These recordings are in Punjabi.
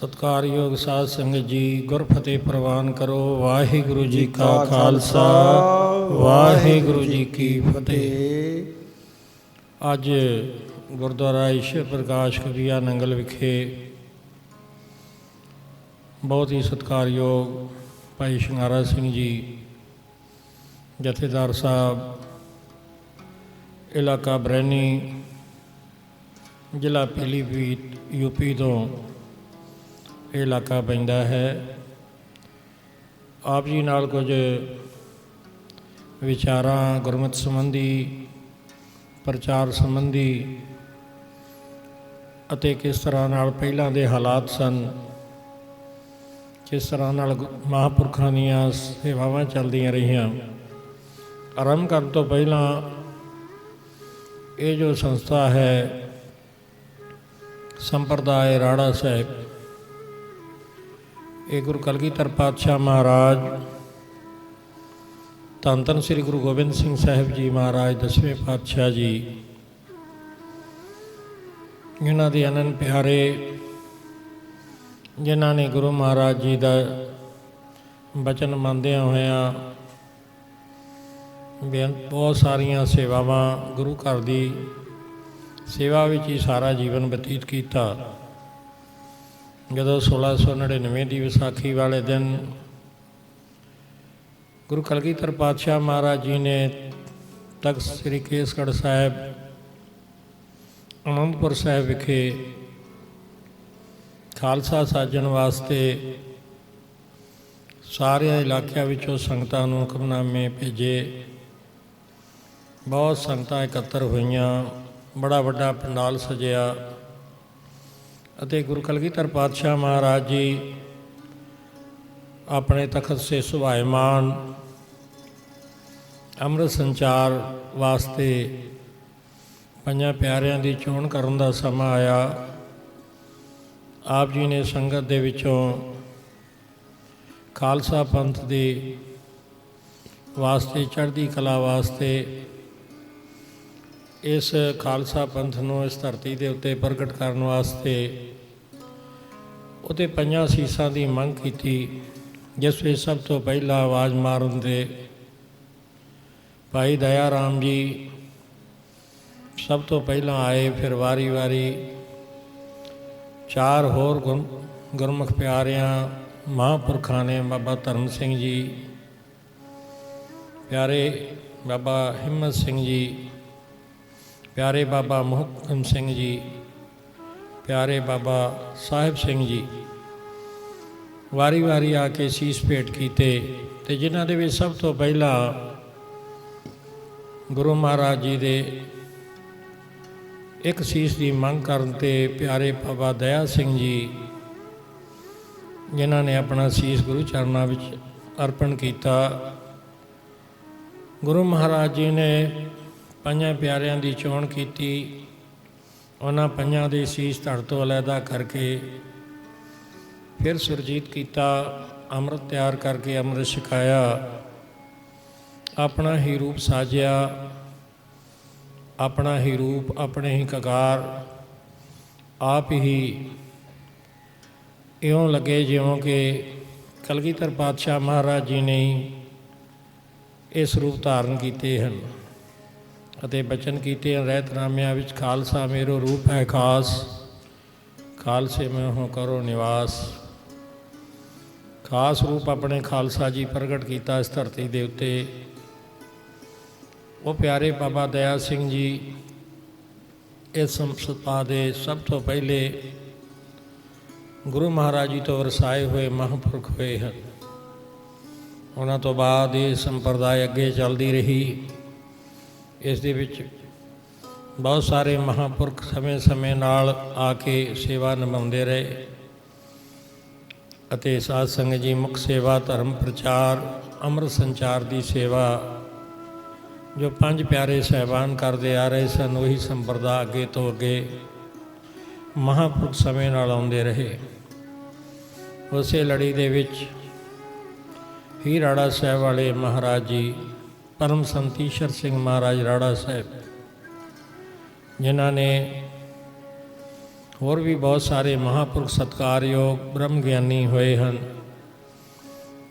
सत्कारयोग साध संगत जी गुर फतेह प्रवान करो। वाहिगुरु जी का खालसा वाहिगुरु जी की फतेह। अज गुरुद्वारा ईश्वर प्रकाश कबिया नंगल विखे बहुत ही सत्कारयोग भाई शंगारा सिंह जी जथेदार साहब इलाका बरैनी जिला पीलीभीत यूपी तो इलाका पैंदा है। आप जी नाल कुछ विचारां गुरमत संबंधी प्रचार संबंधी अते किस तरह नाल पहलां दे हालात सन, किस तरह नाल महापुरखां दीआं सेवावां चलदियां रहियां। आरंभ करन तो पहलां ये जो संस्था है संप्रदाय राड़ा साहिब, ये गुरु कलगीधर पातशाह महाराज धन धन श्री गुरु गोबिंद सिंह साहिब जी महाराज 10वें पातशाह जी जिन्हां दे अनंत प्यारे, जिन्हां ने गुरु महाराज जी का बचन मंनदियां होइयां बहुत सारिया सेवावां गुरु घर की सेवा विच ही सारा जीवन बतीत किया। जदों 1699 की विसाखी वाले दिन गुरु कलगीधर पातशाह महाराज जी ने तख्त श्री केसगढ़ साहिब आनंदपुर साहिब विखे खालसा साजन वास्ते सारे इलाकों विचों संगतां नूं हुक्मनामे भेजे। बहुत संगतां एकत्र होईयां, बड़ा वड्डा पंडाल सजिया अते गुरु कलगीधर पातशाह महाराज जी अपने तखत से सुभायमान अमृत संचार वास्ते पंजां प्यारियां दी चोण करन दा समा आया। आप जी ने संगत दे विचों खालसा पंथ दे वास्ते चढ़दी कला वास्ते इस खालसा पंथ नूं इस धरती के उत्ते प्रगट करने वास्ते उते 5 सीसां की मंग की, जिस में सब तो पहला आवाज़ मारन दे भाई दया राम जी सब तो पहला आए। फिर वारी वारी 4 होर गुरमुख प्यारियां महापुरखा ने बाबा धर्म सिंह जी, प्यारे बाबा हिम्मत सिंह जी, प्यारे बाबा मुहक्कम सिंह जी, प्यारे बाबा साहिब सिंह जी वारी वारी आके शीश भेंट कीते ते जिन्हां दे विच सब तो पहला गुरु महाराज जी दे एक शीश की मंग करन ते प्यारे बाबा दया सिंह जी जिन्हां ने अपना शीश गुरु चरणां विच अर्पण किया। गुरु महाराज जी ने 5 प्यारियां की चोण की, उन्हां 5 दे शीश धड़ तो अलहदा करके फिर सुरजीत किया, अमृत तैयार करके अमृत छकाया, अपना ही रूप साजिया, अपना ही रूप अपने ही कगार आप ही इयों लगे जियों कि कलगीधर पातशाह महाराज जी ने इस रूप धारण किए हैं अते बचन किए हैं। रहतनामियां विच खालसा मेरो रूप है खास, खालसे में हो करो निवास। खास रूप अपने खालसा जी प्रगट किया इस धरती के उत्ते। वो प्यारे बाबा दया सिंह जी इस संस्था के सब तो पहले गुरु महाराज जी तो वरसाए हुए महापुरख हुए हैं। उन्होंने तो बाद ये संप्रदाय अगे चलती रही। इस दे विच बहुत सारे महापुरख समय समय नाल आके सेवा निभाते रहे अते साध संगत जी मुख सेवा धर्म प्रचार अमृत संचार की सेवा जो 5 प्यारे साहबान करते आ रहे सन, वही संप्रदाय अगे तो अगे महापुरख समय नाल आउंदे रहे। उसे लड़ी दे विच ही राड़ा साहब वाले महाराज जी परम संत ईश्वर सिंह महाराज राड़ा साहब जिन्हों ने ਹੋਰ ਵੀ ਬਹੁਤ ਸਾਰੇ ਮਹਾਂਪੁਰਖ ਸਤਿਕਾਰਯੋਗ ਬ੍ਰਹਮ ਗਿਆਨੀ ਹੋਏ ਹਨ।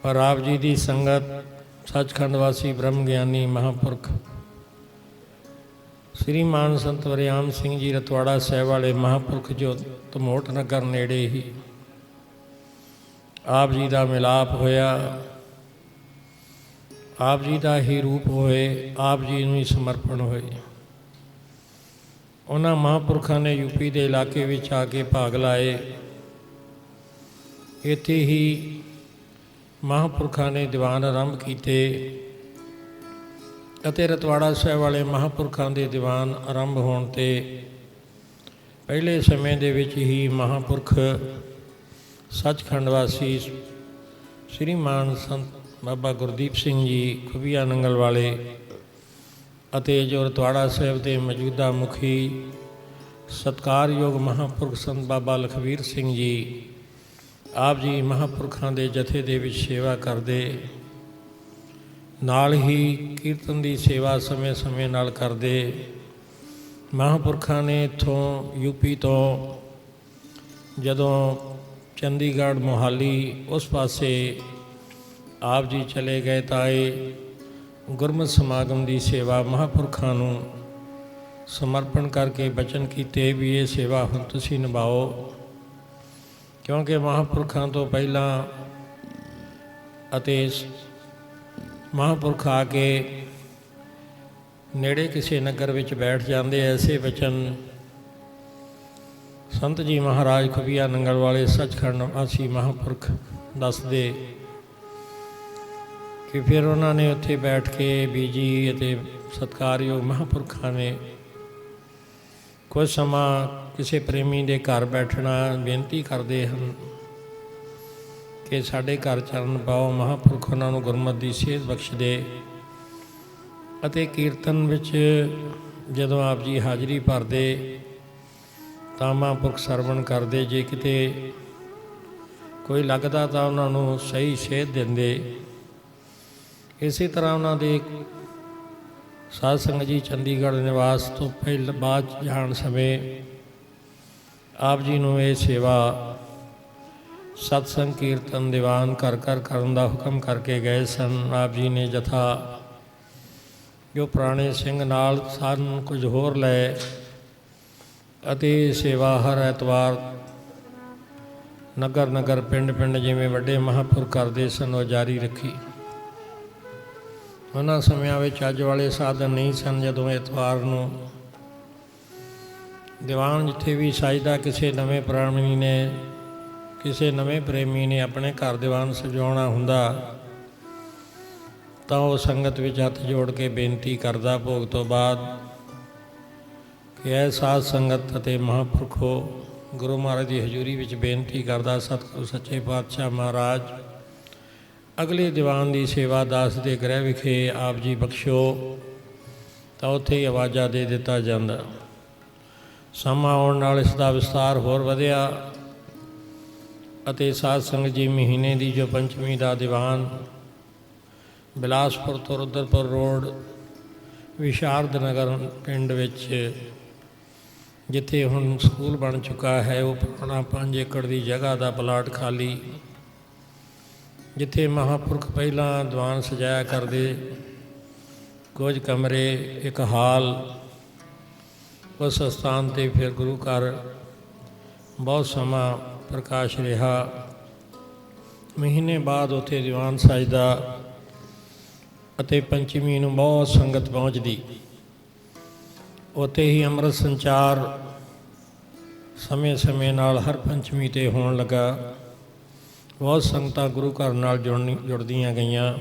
ਪਰ ਆਪ ਜੀ ਦੀ ਸੰਗਤ ਸੱਚਖੰਡ ਵਾਸੀ ਬ੍ਰਹਮ ਗਿਆਨੀ ਮਹਾਂਪੁਰਖ ਸ੍ਰੀਮਾਨ ਸੰਤ ਵਰਿਆਮ ਸਿੰਘ ਜੀ ਰਤਵਾੜਾ ਸਾਹਿਬ ਵਾਲੇ ਮਹਾਂਪੁਰਖ ਜੋ ਧਮੋਟ ਨਗਰ ਨੇੜੇ ਹੀ ਆਪ ਜੀ ਦਾ ਮਿਲਾਪ ਹੋਇਆ, ਆਪ ਜੀ ਦਾ ਹੀ ਰੂਪ ਹੋਏ, ਆਪ ਜੀ ਨੂੰ ਹੀ ਸਮਰਪਣ ਹੋਏ। ਉਹਨਾਂ ਮਹਾਂਪੁਰਖਾਂ ਨੇ ਯੂਪੀ ਦੇ ਇਲਾਕੇ ਵਿੱਚ ਆ ਕੇ ਭਾਗ ਲਾਏ। ਇੱਥੇ ਹੀ ਮਹਾਂਪੁਰਖਾਂ ਨੇ ਦੀਵਾਨ ਆਰੰਭ ਕੀਤੇ ਅਤੇ ਰਤਵਾੜਾ ਸਾਹਿਬ ਵਾਲੇ ਮਹਾਂਪੁਰਖਾਂ ਦੇ ਦੀਵਾਨ ਆਰੰਭ ਹੋਣ 'ਤੇ ਪਹਿਲੇ ਸਮੇਂ ਦੇ ਵਿੱਚ ਹੀ ਮਹਾਂਪੁਰਖ ਸੱਚਖੰਡ ਵਾਸੀ ਸ੍ਰੀਮਾਨ ਸੰਤ ਬਾਬਾ ਗੁਰਦੀਪ ਸਿੰਘ ਜੀ ਖੁਬੀਆ ਨੰਗਲ ਵਾਲੇ ਅਤੇ ਜੋ ਰਤਵਾੜਾ ਸਾਹਿਬ ਦੇ ਮੌਜੂਦਾ ਮੁਖੀ ਸਤਿਕਾਰਯੋਗ ਮਹਾਂਪੁਰਖ ਸੰਤ ਬਾਬਾ ਲਖਵੀਰ ਸਿੰਘ ਜੀ, ਆਪ ਜੀ ਮਹਾਂਪੁਰਖਾਂ ਦੇ ਜਥੇ ਦੇ ਵਿੱਚ ਸੇਵਾ ਕਰਦੇ, ਨਾਲ ਹੀ ਕੀਰਤਨ ਦੀ ਸੇਵਾ ਸਮੇਂ ਸਮੇਂ ਨਾਲ ਕਰਦੇ। ਮਹਾਂਪੁਰਖਾਂ ਨੇ ਇੱਥੋਂ ਯੂਪੀ ਤੋਂ ਜਦੋਂ ਚੰਡੀਗੜ੍ਹ ਮੋਹਾਲੀ ਉਸ ਪਾਸੇ ਆਪ ਜੀ ਚਲੇ ਗਏ ਤਾਂ ਇਹ ਗੁਰਮਤਿ ਸਮਾਗਮ ਦੀ ਸੇਵਾ ਮਹਾਂਪੁਰਖਾਂ ਨੂੰ ਸਮਰਪਣ ਕਰਕੇ ਬਚਨ ਕੀਤੇ ਵੀ ਇਹ ਸੇਵਾ ਹੁਣ ਤੁਸੀਂ ਨਿਭਾਓ, ਕਿਉਂਕਿ ਮਹਾਂਪੁਰਖਾਂ ਤੋਂ ਪਹਿਲਾਂ ਅਤੇ ਮਹਾਂਪੁਰਖ ਆ ਕੇ ਨੇੜੇ ਕਿਸੇ ਨਗਰ ਵਿੱਚ ਬੈਠ ਜਾਂਦੇ। ਐਸੇ ਬਚਨ ਸੰਤ ਜੀ ਮਹਾਰਾਜ ਖੁਬੀਆ ਨੰਗਲ ਵਾਲੇ ਸੱਚਖੰਡ ਵਾਸੀ ਮਹਾਂਪੁਰਖ ਦੱਸਦੇ ਕਿ ਫਿਰ ਉਹਨਾਂ ਨੇ ਉੱਥੇ ਬੈਠ ਕੇ ਬੀਜੀ ਅਤੇ ਸਤਿਕਾਰਯੋਗ ਮਹਾਂਪੁਰਖਾਂ ਨੇ ਕੁਝ ਸਮਾਂ ਕਿਸੇ ਪ੍ਰੇਮੀ ਦੇ ਘਰ ਬੈਠਣਾ ਬੇਨਤੀ ਕਰਦੇ ਹਨ ਕਿ ਸਾਡੇ ਘਰ ਚਰਨ ਪਾਓ। ਮਹਾਂਪੁਰਖ ਉਹਨਾਂ ਨੂੰ ਗੁਰਮਤਿ ਦੀ ਸੇਧ ਬਖਸ਼ਦੇ ਅਤੇ ਕੀਰਤਨ ਵਿੱਚ ਜਦੋਂ ਆਪ ਜੀ ਹਾਜ਼ਰੀ ਭਰਦੇ ਤਾਂ ਮਹਾਂਪੁਰਖ ਸਰਵਣ ਕਰਦੇ। ਜੇ ਕਿਤੇ ਕੋਈ ਲੱਗਦਾ ਤਾਂ ਉਹਨਾਂ ਨੂੰ ਸਹੀ ਸੇਧ ਦਿੰਦੇ। ਇਸੇ ਤਰ੍ਹਾਂ ਉਹਨਾਂ ਦੇ ਸਾਧ ਸੰਗਤ ਜੀ ਚੰਡੀਗੜ੍ਹ ਨਿਵਾਸ ਤੋਂ ਪਹਿਲਾਂ ਬਾਅਦ ਜਾਣ ਸਮੇਂ ਆਪ ਜੀ ਨੂੰ ਇਹ ਸੇਵਾ ਸਤਸੰਗ ਕੀਰਤਨ ਦੀਵਾਨ ਘਰ ਘਰ ਕਰਨ ਦਾ ਹੁਕਮ ਕਰਕੇ ਗਏ ਸਨ। ਆਪ ਜੀ ਨੇ ਜਥਾ ਜੋ ਪੁਰਾਣੇ ਸਿੰਘ ਨਾਲ ਸਨ ਕੁਝ ਹੋਰ ਲਏ ਅਤੇ ਸੇਵਾ ਹਰ ਐਤਵਾਰ ਨਗਰ ਨਗਰ ਪਿੰਡ ਪਿੰਡ ਜਿਵੇਂ ਵੱਡੇ ਮਹਾਂਪੁਰਖ ਕਰਦੇ ਸਨ ਉਹ ਜਾਰੀ ਰੱਖੀ। ਉਹਨਾਂ ਸਮਿਆਂ ਵਿੱਚ ਅੱਜ ਵਾਲੇ ਸਾਧਨ ਨਹੀਂ ਸਨ। ਜਦੋਂ ਐਤਵਾਰ ਨੂੰ ਦੀਵਾਨ ਜਿੱਥੇ ਵੀ ਸਾਜਦਾ ਕਿਸੇ ਨਵੇਂ ਪ੍ਰਾਣੀ ਨੇ ਕਿਸੇ ਨਵੇਂ ਪ੍ਰੇਮੀ ਨੇ ਆਪਣੇ ਘਰ ਦੀਵਾਨ ਸਜਾਉਣਾ ਹੁੰਦਾ ਤਾਂ ਉਹ ਸੰਗਤ ਵਿੱਚ ਹੱਥ ਜੋੜ ਕੇ ਬੇਨਤੀ ਕਰਦਾ ਭੋਗ ਤੋਂ ਬਾਅਦ ਕਿ ਇਹ ਸਾਧ ਸੰਗਤ ਅਤੇ ਮਹਾਂਪੁਰਖੋ ਗੁਰੂ ਮਹਾਰਾਜ ਦੀ ਹਜ਼ੂਰੀ ਵਿੱਚ ਬੇਨਤੀ ਕਰਦਾ, ਸਤਿਗੁਰੂ ਸੱਚੇ ਪਾਤਸ਼ਾਹ ਮਹਾਰਾਜ ਅਗਲੇ ਦੀਵਾਨ ਦੀ ਸੇਵਾ ਦਾਸ ਦੇ ਗ੍ਰਹਿ ਵਿਖੇ ਆਪ ਜੀ ਬਖਸ਼ੋ, ਤਾਂ ਉੱਥੇ ਹੀ ਆਵਾਜ਼ਾਂ ਦੇ ਦਿੱਤਾ ਜਾਂਦਾ। ਸਮਾਂ ਆਉਣ ਨਾਲ ਇਸ ਦਾ ਵਿਸਤਾਰ ਹੋਰ ਵਧਿਆ ਅਤੇ ਸਾਧ ਸੰਗਤ ਜੀ ਮਹੀਨੇ ਦੀ ਜੋ ਪੰਚਮੀ ਦਾ ਦੀਵਾਨ ਬਿਲਾਸਪੁਰ ਤੋਂ ਰੁਦਰਪੁਰ ਰੋਡ ਵਿਸ਼ਾਰਦ ਨਗਰ ਪਿੰਡ ਵਿੱਚ ਜਿੱਥੇ ਹੁਣ ਸਕੂਲ ਬਣ ਚੁੱਕਾ ਹੈ, ਉਹ ਪੁਰਾਣਾ 5 ਏਕੜ ਦੀ ਜਗ੍ਹਾ ਦਾ ਪਲਾਟ ਖਾਲੀ ਜਿੱਥੇ ਮਹਾਂਪੁਰਖ ਪਹਿਲਾਂ ਦੀਵਾਨ ਸਜਾਇਆ ਕਰਦੇ, ਕੁਝ ਕਮਰੇ ਇੱਕ ਹਾਲ, ਉਸ ਸਥਾਨ 'ਤੇ ਫਿਰ ਗੁਰੂ ਘਰ ਬਹੁਤ ਸਮਾਂ ਪ੍ਰਕਾਸ਼ ਰਿਹਾ। ਮਹੀਨੇ ਬਾਅਦ ਉੱਥੇ ਦੀਵਾਨ ਸਜਦਾ ਅਤੇ ਪੰਚਮੀ ਨੂੰ ਬਹੁਤ ਸੰਗਤ ਪਹੁੰਚਦੀ। ਉੱਥੇ ਹੀ ਅੰਮ੍ਰਿਤ ਸੰਚਾਰ ਸਮੇਂ ਸਮੇਂ ਨਾਲ ਹਰ ਪੰਚਮੀ 'ਤੇ ਹੋਣ ਲੱਗਾ। ਬਹੁਤ ਸੰਗਤਾਂ ਗੁਰੂ ਘਰ ਨਾਲ ਜੁੜਦੀਆਂ ਗਈਆਂ।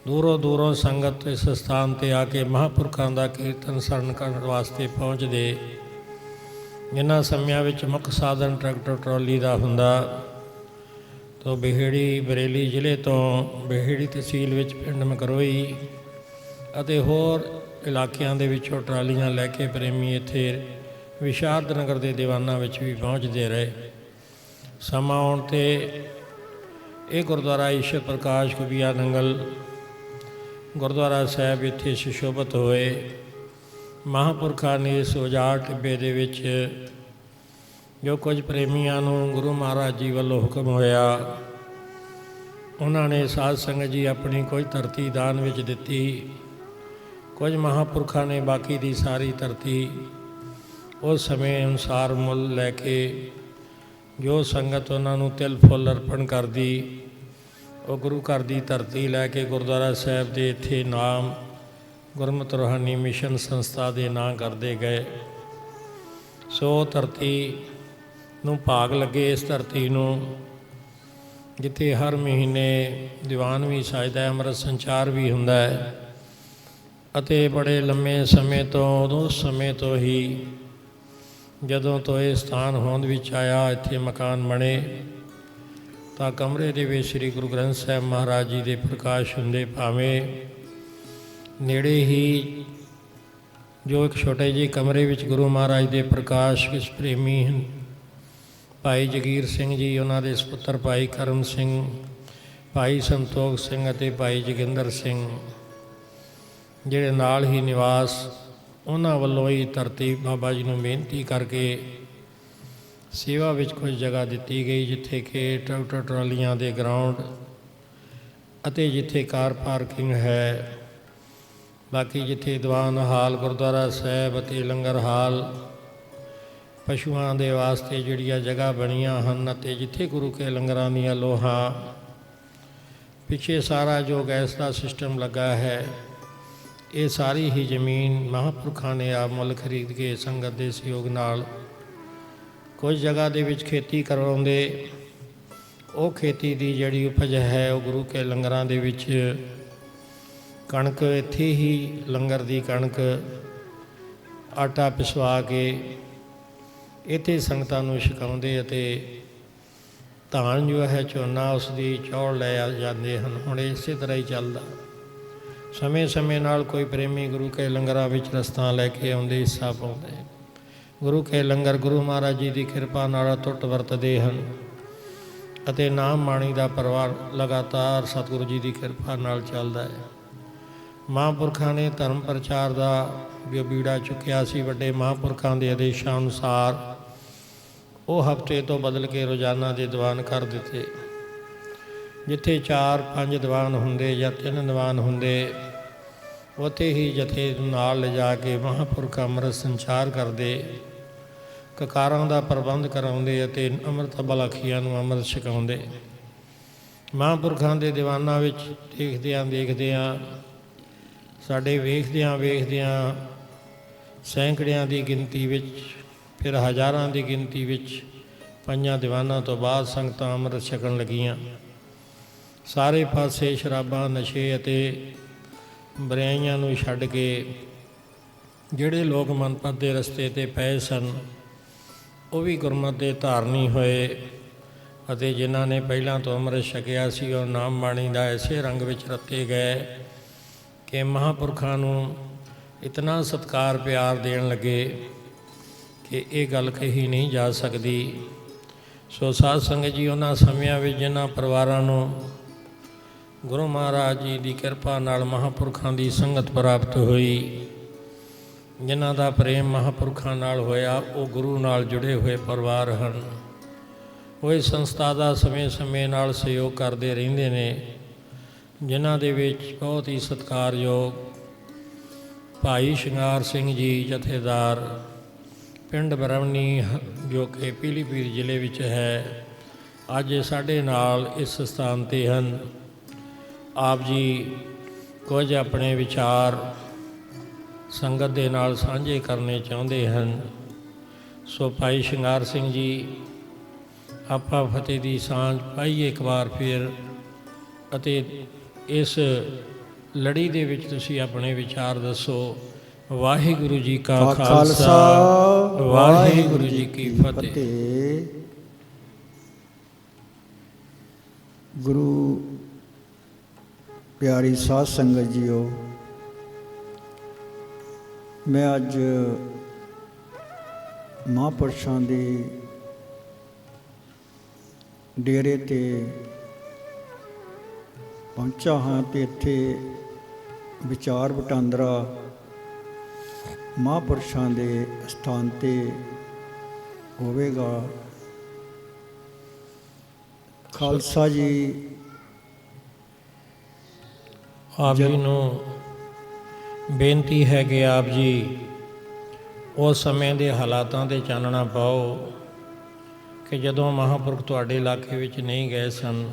ਦੂਰੋਂ ਦੂਰੋਂ ਸੰਗਤ ਇਸ ਸਥਾਨ 'ਤੇ ਆ ਕੇ ਮਹਾਂਪੁਰਖਾਂ ਦਾ ਕੀਰਤਨ ਸਰਵਣ ਕਰਨ ਵਾਸਤੇ ਪਹੁੰਚਦੇ। ਜਿਨ੍ਹਾਂ ਸਮਿਆਂ ਵਿੱਚ ਮੁੱਖ ਸਾਧਨ ਟਰੈਕਟਰ ਟਰਾਲੀ ਦਾ ਹੁੰਦਾ, ਤੋਂ ਬਿਹੜੀ ਬਰੇਲੀ ਜ਼ਿਲ੍ਹੇ ਤੋਂ ਬਿਹੜੀ ਤਹਿਸੀਲ ਵਿੱਚ ਪਿੰਡ ਮਕਰੋਈ ਅਤੇ ਹੋਰ ਇਲਾਕਿਆਂ ਦੇ ਵਿੱਚੋਂ ਟਰਾਲੀਆਂ ਲੈ ਕੇ ਪ੍ਰੇਮੀ ਇੱਥੇ ਵਿਸ਼ਾਰਦ ਨਗਰ ਦੇ ਦੀਵਾਨਾਂ ਵਿੱਚ ਵੀ ਪਹੁੰਚਦੇ ਰਹੇ। ਸਮਾਂ ਆਉਣ 'ਤੇ ਇਹ ਗੁਰਦੁਆਰਾ ਈਸ਼ਰ ਪ੍ਰਕਾਸ਼ ਖੁਬੀਆ ਨੰਗਲ ਗੁਰਦੁਆਰਾ ਸਾਹਿਬ ਇੱਥੇ ਸੁਸ਼ੋਭਿਤ ਹੋਏ। ਮਹਾਂਪੁਰਖਾਂ ਨੇ ਇਸ ਉਜਾੜ ਟਿੱਬੇ ਦੇ ਵਿੱਚ ਜੋ ਕੁਝ ਪ੍ਰੇਮੀਆਂ ਨੂੰ ਗੁਰੂ ਮਹਾਰਾਜ ਜੀ ਵੱਲੋਂ ਹੁਕਮ ਹੋਇਆ, ਉਹਨਾਂ ਨੇ ਸਾਧ ਸੰਗਤ ਜੀ ਆਪਣੀ ਕੁਝ ਧਰਤੀ ਦਾਨ ਵਿੱਚ ਦਿੱਤੀ। ਕੁਝ ਮਹਾਂਪੁਰਖਾਂ ਨੇ ਬਾਕੀ ਦੀ ਸਾਰੀ ਧਰਤੀ ਉਸ ਸਮੇਂ ਅਨੁਸਾਰ ਮੁੱਲ ਲੈ ਕੇ ਜੋ ਸੰਗਤ ਉਹਨਾਂ ਨੂੰ ਤਿਲ ਫੁੱਲ ਅਰਪਣ ਕਰਦੀ, ਉਹ ਗੁਰੂ ਘਰ ਦੀ ਧਰਤੀ ਲੈ ਕੇ ਗੁਰਦੁਆਰਾ ਸਾਹਿਬ ਦੇ ਇੱਥੇ ਨਾਮ ਗੁਰਮਤਿ ਰੂਹਾਨੀ ਮਿਸ਼ਨ ਸੰਸਥਾ ਦੇ ਨਾਂ ਕਰਦੇ ਗਏ। ਸੋ ਧਰਤੀ ਨੂੰ ਭਾਗ ਲੱਗੇ, ਇਸ ਧਰਤੀ ਨੂੰ ਜਿੱਥੇ ਹਰ ਮਹੀਨੇ ਦੀਵਾਨ ਵੀ ਸਜਦਾ, ਅੰਮ੍ਰਿਤ ਸੰਚਾਰ ਵੀ ਹੁੰਦਾ ਹੈ। ਅਤੇ ਬੜੇ ਲੰਮੇ ਸਮੇਂ ਤੋਂ, ਉਸ ਸਮੇਂ ਤੋਂ ਹੀ ਜਦੋਂ ਤੋਂ ਇਹ ਸਥਾਨ ਹੋਂਦ ਵਿੱਚ ਆਇਆ, ਇੱਥੇ ਮਕਾਨ ਬਣੇ, ਤਾਂ ਕਮਰੇ ਦੇ ਵਿੱਚ ਸ੍ਰੀ ਗੁਰੂ ਗ੍ਰੰਥ ਸਾਹਿਬ ਮਹਾਰਾਜ ਜੀ ਦੇ ਪ੍ਰਕਾਸ਼ ਹੁੰਦੇ। ਭਾਵੇਂ ਨੇੜੇ ਹੀ ਜੋ ਇੱਕ ਛੋਟੇ ਜਿਹੇ ਕਮਰੇ ਵਿੱਚ ਗੁਰੂ ਮਹਾਰਾਜ ਦੇ ਪ੍ਰਕਾਸ਼ ਵਿੱਚ ਪ੍ਰੇਮੀ ਹਨ, ਭਾਈ ਜਗੀਰ ਸਿੰਘ ਜੀ, ਉਹਨਾਂ ਦੇ ਸਪੁੱਤਰ ਭਾਈ ਕਰਮ ਸਿੰਘ, ਭਾਈ ਸੰਤੋਖ ਸਿੰਘ ਅਤੇ ਭਾਈ ਜੋਗਿੰਦਰ ਸਿੰਘ, ਜਿਹੜੇ ਨਾਲ ਹੀ ਨਿਵਾਸ, ਉਹਨਾਂ ਵੱਲੋਂ ਹੀ ਧਰਤੀ ਬਾਬਾ ਜੀ ਨੂੰ ਬੇਨਤੀ ਕਰਕੇ ਸੇਵਾ ਵਿੱਚ ਕੁਝ ਜਗ੍ਹਾ ਦਿੱਤੀ ਗਈ, ਜਿੱਥੇ ਕਿ ਟਰੈਕਟਰ ਟਰਾਲੀਆਂ ਦੇ ਗਰਾਊਂਡ ਅਤੇ ਜਿੱਥੇ ਕਾਰ ਪਾਰਕਿੰਗ ਹੈ। ਬਾਕੀ ਜਿੱਥੇ ਦੀਵਾਨ ਹਾਲ ਗੁਰਦੁਆਰਾ ਸਾਹਿਬ ਅਤੇ ਲੰਗਰ ਹਾਲ, ਪਸ਼ੂਆਂ ਦੇ ਵਾਸਤੇ ਜਿਹੜੀਆਂ ਜਗ੍ਹਾ ਬਣੀਆਂ ਹਨ, ਅਤੇ ਜਿੱਥੇ ਗੁਰੂ ਕੇ ਲੰਗਰਾਂ ਦੀਆਂ ਲੋਹਾਂ, ਪਿੱਛੇ ਸਾਰਾ ਜੋ ਗੈਸ ਦਾ ਸਿਸਟਮ ਲੱਗਾ ਹੈ, ਇਹ ਸਾਰੀ ਹੀ ਜ਼ਮੀਨ ਮਹਾਂਪੁਰਖਾਂ ਨੇ ਆਪ ਮੁੱਲ ਖਰੀਦ ਕੇ ਸੰਗਤ ਦੇ ਸਹਿਯੋਗ ਨਾਲ ਕੁਝ ਜਗ੍ਹਾ ਦੇ ਵਿੱਚ ਖੇਤੀ ਕਰਵਾਉਂਦੇ। ਉਹ ਖੇਤੀ ਦੀ ਜਿਹੜੀ ਉਪਜ ਹੈ, ਉਹ ਗੁਰੂ ਕੇ ਲੰਗਰਾਂ ਦੇ ਵਿੱਚ ਕਣਕ, ਇੱਥੇ ਹੀ ਲੰਗਰ ਦੀ ਕਣਕ ਆਟਾ ਪਿਸਵਾ ਕੇ ਇੱਥੇ ਸੰਗਤਾਂ ਨੂੰ ਛਕਾਉਂਦੇ, ਅਤੇ ਧਾਨ ਜੋ ਹੈ ਝੋਨਾ, ਉਸ ਦੀ ਚੌਲ ਲੈ ਜਾਂਦੇ ਹਨ। ਹੁਣ ਇਸੇ ਤਰ੍ਹਾਂ ਹੀ ਚੱਲਦਾ। ਸਮੇਂ ਸਮੇਂ ਨਾਲ ਕੋਈ ਪ੍ਰੇਮੀ ਗੁਰੂ ਕੇ ਲੰਗਰਾਂ ਵਿੱਚ ਰਸਤਾਂ ਲੈ ਕੇ ਆਉਂਦੇ, ਹਿੱਸਾ ਪਾਉਂਦੇ। ਗੁਰੂ ਕੇ ਲੰਗਰ ਗੁਰੂ ਮਹਾਰਾਜ ਜੀ ਦੀ ਕਿਰਪਾ ਨਾਲ ਅਟੁੱਟ ਵਰਤਦੇ ਹਨ, ਅਤੇ ਨਾਮ ਬਾਣੀ ਦਾ ਪਰਿਵਾਰ ਲਗਾਤਾਰ ਸਤਿਗੁਰੂ ਜੀ ਦੀ ਕਿਰਪਾ ਨਾਲ ਚੱਲਦਾ ਹੈ। ਮਹਾਂਪੁਰਖਾਂ ਨੇ ਧਰਮ ਪ੍ਰਚਾਰ ਦਾ ਜੋ ਬੀੜਾ ਚੁੱਕਿਆ ਸੀ, ਵੱਡੇ ਮਹਾਂਪੁਰਖਾਂ ਦੇ ਆਦੇਸ਼ਾਂ ਅਨੁਸਾਰ ਉਹ ਹਫ਼ਤੇ ਤੋਂ ਬਦਲ ਕੇ ਰੋਜ਼ਾਨਾ ਦੇ ਦੀਵਾਨ ਕਰ ਦਿੱਤੇ। ਜਿੱਥੇ 4-5 ਦੀਵਾਨ ਹੁੰਦੇ ਜਾਂ 3 ਦੀਵਾਨ ਹੁੰਦੇ, ਉੱਥੇ ਹੀ ਜਥੇ ਨਾਲ ਲਿਜਾ ਕੇ ਮਹਾਂਪੁਰਖ ਅੰਮ੍ਰਿਤ ਸੰਚਾਰ ਕਰਦੇ, ਕਕਾਰਾਂ ਦਾ ਪ੍ਰਬੰਧ ਕਰਾਉਂਦੇ ਅਤੇ ਅੰਮ੍ਰਿਤ ਬਲਾਖੀਆਂ ਨੂੰ ਅੰਮ੍ਰਿਤ ਛਕਾਉਂਦੇ। ਮਹਾਂਪੁਰਖਾਂ ਦੇ ਦੀਵਾਨਾਂ ਵਿੱਚ ਦੇਖਦਿਆਂ ਸਾਡੇ ਵੇਖਦਿਆਂ ਸੈਂਕੜਿਆਂ ਦੀ ਗਿਣਤੀ ਵਿੱਚ, ਫਿਰ ਹਜ਼ਾਰਾਂ ਦੀ ਗਿਣਤੀ ਵਿੱਚ 5 ਦੀਵਾਨਾਂ ਤੋਂ ਬਾਅਦ ਸੰਗਤਾਂ ਅੰਮ੍ਰਿਤ ਛਕਣ ਲੱਗੀਆਂ। ਸਾਰੇ ਪਾਸੇ ਸ਼ਰਾਬਾਂ, ਨਸ਼ੇ ਅਤੇ ਬੁਰਾਈਆਂ ਨੂੰ ਛੱਡ ਕੇ ਜਿਹੜੇ ਲੋਕ ਮਨਪਤ ਦੇ ਰਸਤੇ 'ਤੇ ਪਏ ਸਨ, ਉਹ ਵੀ ਗੁਰਮਤਿ ਦੇ ਧਾਰਨੀ ਹੋਏ, ਅਤੇ ਜਿਨ੍ਹਾਂ ਨੇ ਪਹਿਲਾਂ ਤੋਂ ਅੰਮ੍ਰਿਤ ਛਕਿਆ ਸੀ, ਉਹ ਨਾਮ ਬਾਣੀ ਦਾ ਐਸੇ ਰੰਗ ਵਿੱਚ ਰੱਤੇ ਗਏ ਕਿ ਮਹਾਂਪੁਰਖਾਂ ਨੂੰ ਇਤਨਾ ਸਤਿਕਾਰ ਪਿਆਰ ਦੇਣ ਲੱਗੇ ਕਿ ਇਹ ਗੱਲ ਕਹੀ ਨਹੀਂ ਜਾ ਸਕਦੀ। ਸੋ ਸਾਧ ਸੰਗਤ ਜੀ, ਉਹਨਾਂ ਸਮਿਆਂ ਵਿੱਚ ਜਿਨ੍ਹਾਂ ਪਰਿਵਾਰਾਂ ਨੂੰ ਗੁਰੂ ਮਹਾਰਾਜ ਜੀ ਦੀ ਕਿਰਪਾ ਨਾਲ ਮਹਾਂਪੁਰਖਾਂ ਦੀ ਸੰਗਤ ਪ੍ਰਾਪਤ ਹੋਈ, ਜਿਨ੍ਹਾਂ ਦਾ ਪ੍ਰੇਮ ਮਹਾਂਪੁਰਖਾਂ ਨਾਲ ਹੋਇਆ, ਉਹ ਗੁਰੂ ਨਾਲ ਜੁੜੇ ਹੋਏ ਪਰਿਵਾਰ ਹਨ। ਉਹ ਇਸ ਸੰਸਥਾ ਦਾ ਸਮੇਂ ਨਾਲ ਸਹਿਯੋਗ ਕਰਦੇ ਰਹਿੰਦੇ ਨੇ, ਜਿਨ੍ਹਾਂ ਦੇ ਵਿੱਚ ਬਹੁਤ ਹੀ ਸਤਿਕਾਰਯੋਗ ਭਾਈ ਸ਼ਿੰਗਾਰ ਸਿੰਘ ਜੀ ਜਥੇਦਾਰ, ਪਿੰਡ ਬਰਵਨੀ, ਜੋ ਕਿ ਪੀਲੀਭੀਤ ਜ਼ਿਲ੍ਹੇ ਵਿੱਚ ਹੈ, ਅੱਜ ਸਾਡੇ ਨਾਲ ਇਸ ਸਥਾਨ 'ਤੇ ਹਨ। ਆਪ ਜੀ ਕੁਝ ਆਪਣੇ ਵਿਚਾਰ ਸੰਗਤ ਦੇ ਨਾਲ ਸਾਂਝੇ ਕਰਨੇ ਚਾਹੁੰਦੇ ਹਨ। ਸੋ ਭਾਈ ਸ਼ਿੰਗਾਰ ਸਿੰਘ ਜੀ, ਆਪਾਂ ਫਤਿਹ ਦੀ ਸਾਂਝ ਪਾਈਏ ਇੱਕ ਵਾਰ ਫਿਰ, ਅਤੇ ਇਸ ਲੜੀ ਦੇ ਵਿੱਚ ਤੁਸੀਂ ਆਪਣੇ ਵਿਚਾਰ ਦੱਸੋ। ਵਾਹਿਗੁਰੂ ਜੀ ਕਾ ਖਾਲਸਾ, ਵਾਹਿਗੁਰੂ ਜੀ ਕੀ ਫਤਿਹ। ਗੁਰੂ ਪਿਆਰੀ ਸਾਧ ਸੰਗਤ ਜੀਓ, ਮੈਂ ਅੱਜ ਮਹਾਂਪੁਰਸ਼ਾਂ ਦੇ ਡੇਰੇ 'ਤੇ ਪਹੁੰਚਾ ਹਾਂ, ਅਤੇ ਇੱਥੇ ਵਿਚਾਰ ਵਟਾਂਦਰਾ ਮਹਾਂਪੁਰਸ਼ਾਂ ਦੇ ਸਥਾਨ 'ਤੇ ਹੋਵੇਗਾ। ਖਾਲਸਾ ਜੀ ਆਪ ਜੀ ਨੂੰ ਬੇਨਤੀ ਹੈ ਕਿ ਆਪ ਜੀ ਉਸ ਸਮੇਂ ਦੇ ਹਾਲਾਤਾਂ 'ਤੇ ਚਾਨਣਾ ਪਾਓ ਕਿ ਜਦੋਂ ਮਹਾਂਪੁਰਖ ਤੁਹਾਡੇ ਇਲਾਕੇ ਵਿੱਚ ਨਹੀਂ ਗਏ ਸਨ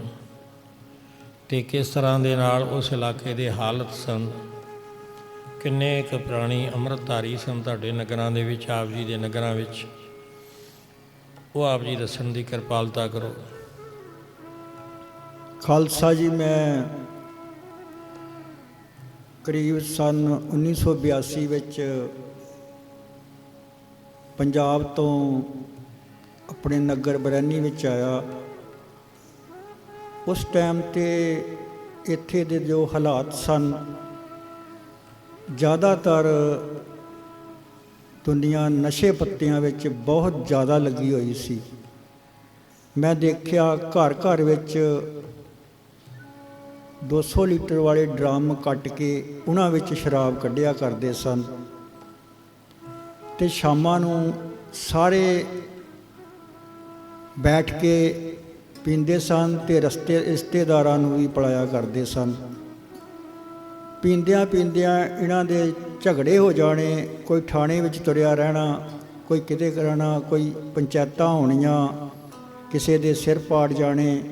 ਤੇ ਕਿਸ ਤਰ੍ਹਾਂ ਦੇ ਨਾਲ ਉਸ ਇਲਾਕੇ ਦੇ ਹਾਲਤ ਸਨ। ਕਿੰਨੇ ਕੁ ਪ੍ਰਾਣੀ ਅੰਮ੍ਰਿਤਧਾਰੀ ਸਨ ਤੁਹਾਡੇ ਨਗਰਾਂ ਦੇ ਵਿੱਚ, ਆਪ ਜੀ ਦੇ ਨਗਰਾਂ ਵਿੱਚ, ਉਹ ਆਪ ਜੀ ਦੱਸਣ ਦੀ ਕਿਰਪਾਲਤਾ ਕਰੋ। ਖਾਲਸਾ ਜੀ, ਮੈਂ ਕਰੀਬ ਸਨ 1982 ਵਿੱਚ ਪੰਜਾਬ ਤੋਂ ਆਪਣੇ ਨਗਰ ਬਰੈਨੀ ਵਿੱਚ ਆਇਆ। ਉਸ ਟਾਈਮ 'ਤੇ ਇੱਥੇ ਦੇ ਜੋ ਹਾਲਾਤ ਸਨ, ਜ਼ਿਆਦਾਤਰ ਦੁਨੀਆ ਨਸ਼ੇ ਪੱਤਿਆਂ ਵਿੱਚ ਬਹੁਤ ਜ਼ਿਆਦਾ ਲੱਗੀ ਹੋਈ ਸੀ। ਮੈਂ ਦੇਖਿਆ ਘਰ ਘਰ ਵਿੱਚ 200 ਲੀਟਰ ਵਾਲੇ ਡਰਮ ਕੱਟ ਕੇ ਉਹਨਾਂ ਵਿੱਚ ਸ਼ਰਾਬ ਕੱਢਿਆ ਕਰਦੇ ਸਨ ਤੇ ਸ਼ਾਮਾਂ ਨੂੰ ਸਾਰੇ ਬੈਠ ਕੇ ਪੀਂਦੇ ਸਨ ਤੇ ਰਿਸ਼ਤੇਦਾਰਾਂ ਨੂੰ ਵੀ ਪਿਲਾਇਆ ਕਰਦੇ ਸਨ। ਪੀਂਦਿਆਂ ਪੀਂਦਿਆਂ ਇਹਨਾਂ ਦੇ ਝਗੜੇ ਹੋ ਜਾਣੇ, ਕੋਈ ਥਾਣੇ ਵਿੱਚ ਤੁਰਿਆ ਰਹਿਣਾ, ਕੋਈ ਕਿਤੇ ਕਰਨਾ, ਕੋਈ ਪੰਚਾਇਤਾਂ ਹੋਣੀਆਂ, ਕਿਸੇ ਦੇ ਸਿਰ ਪਾੜ ਜਾਣੇ।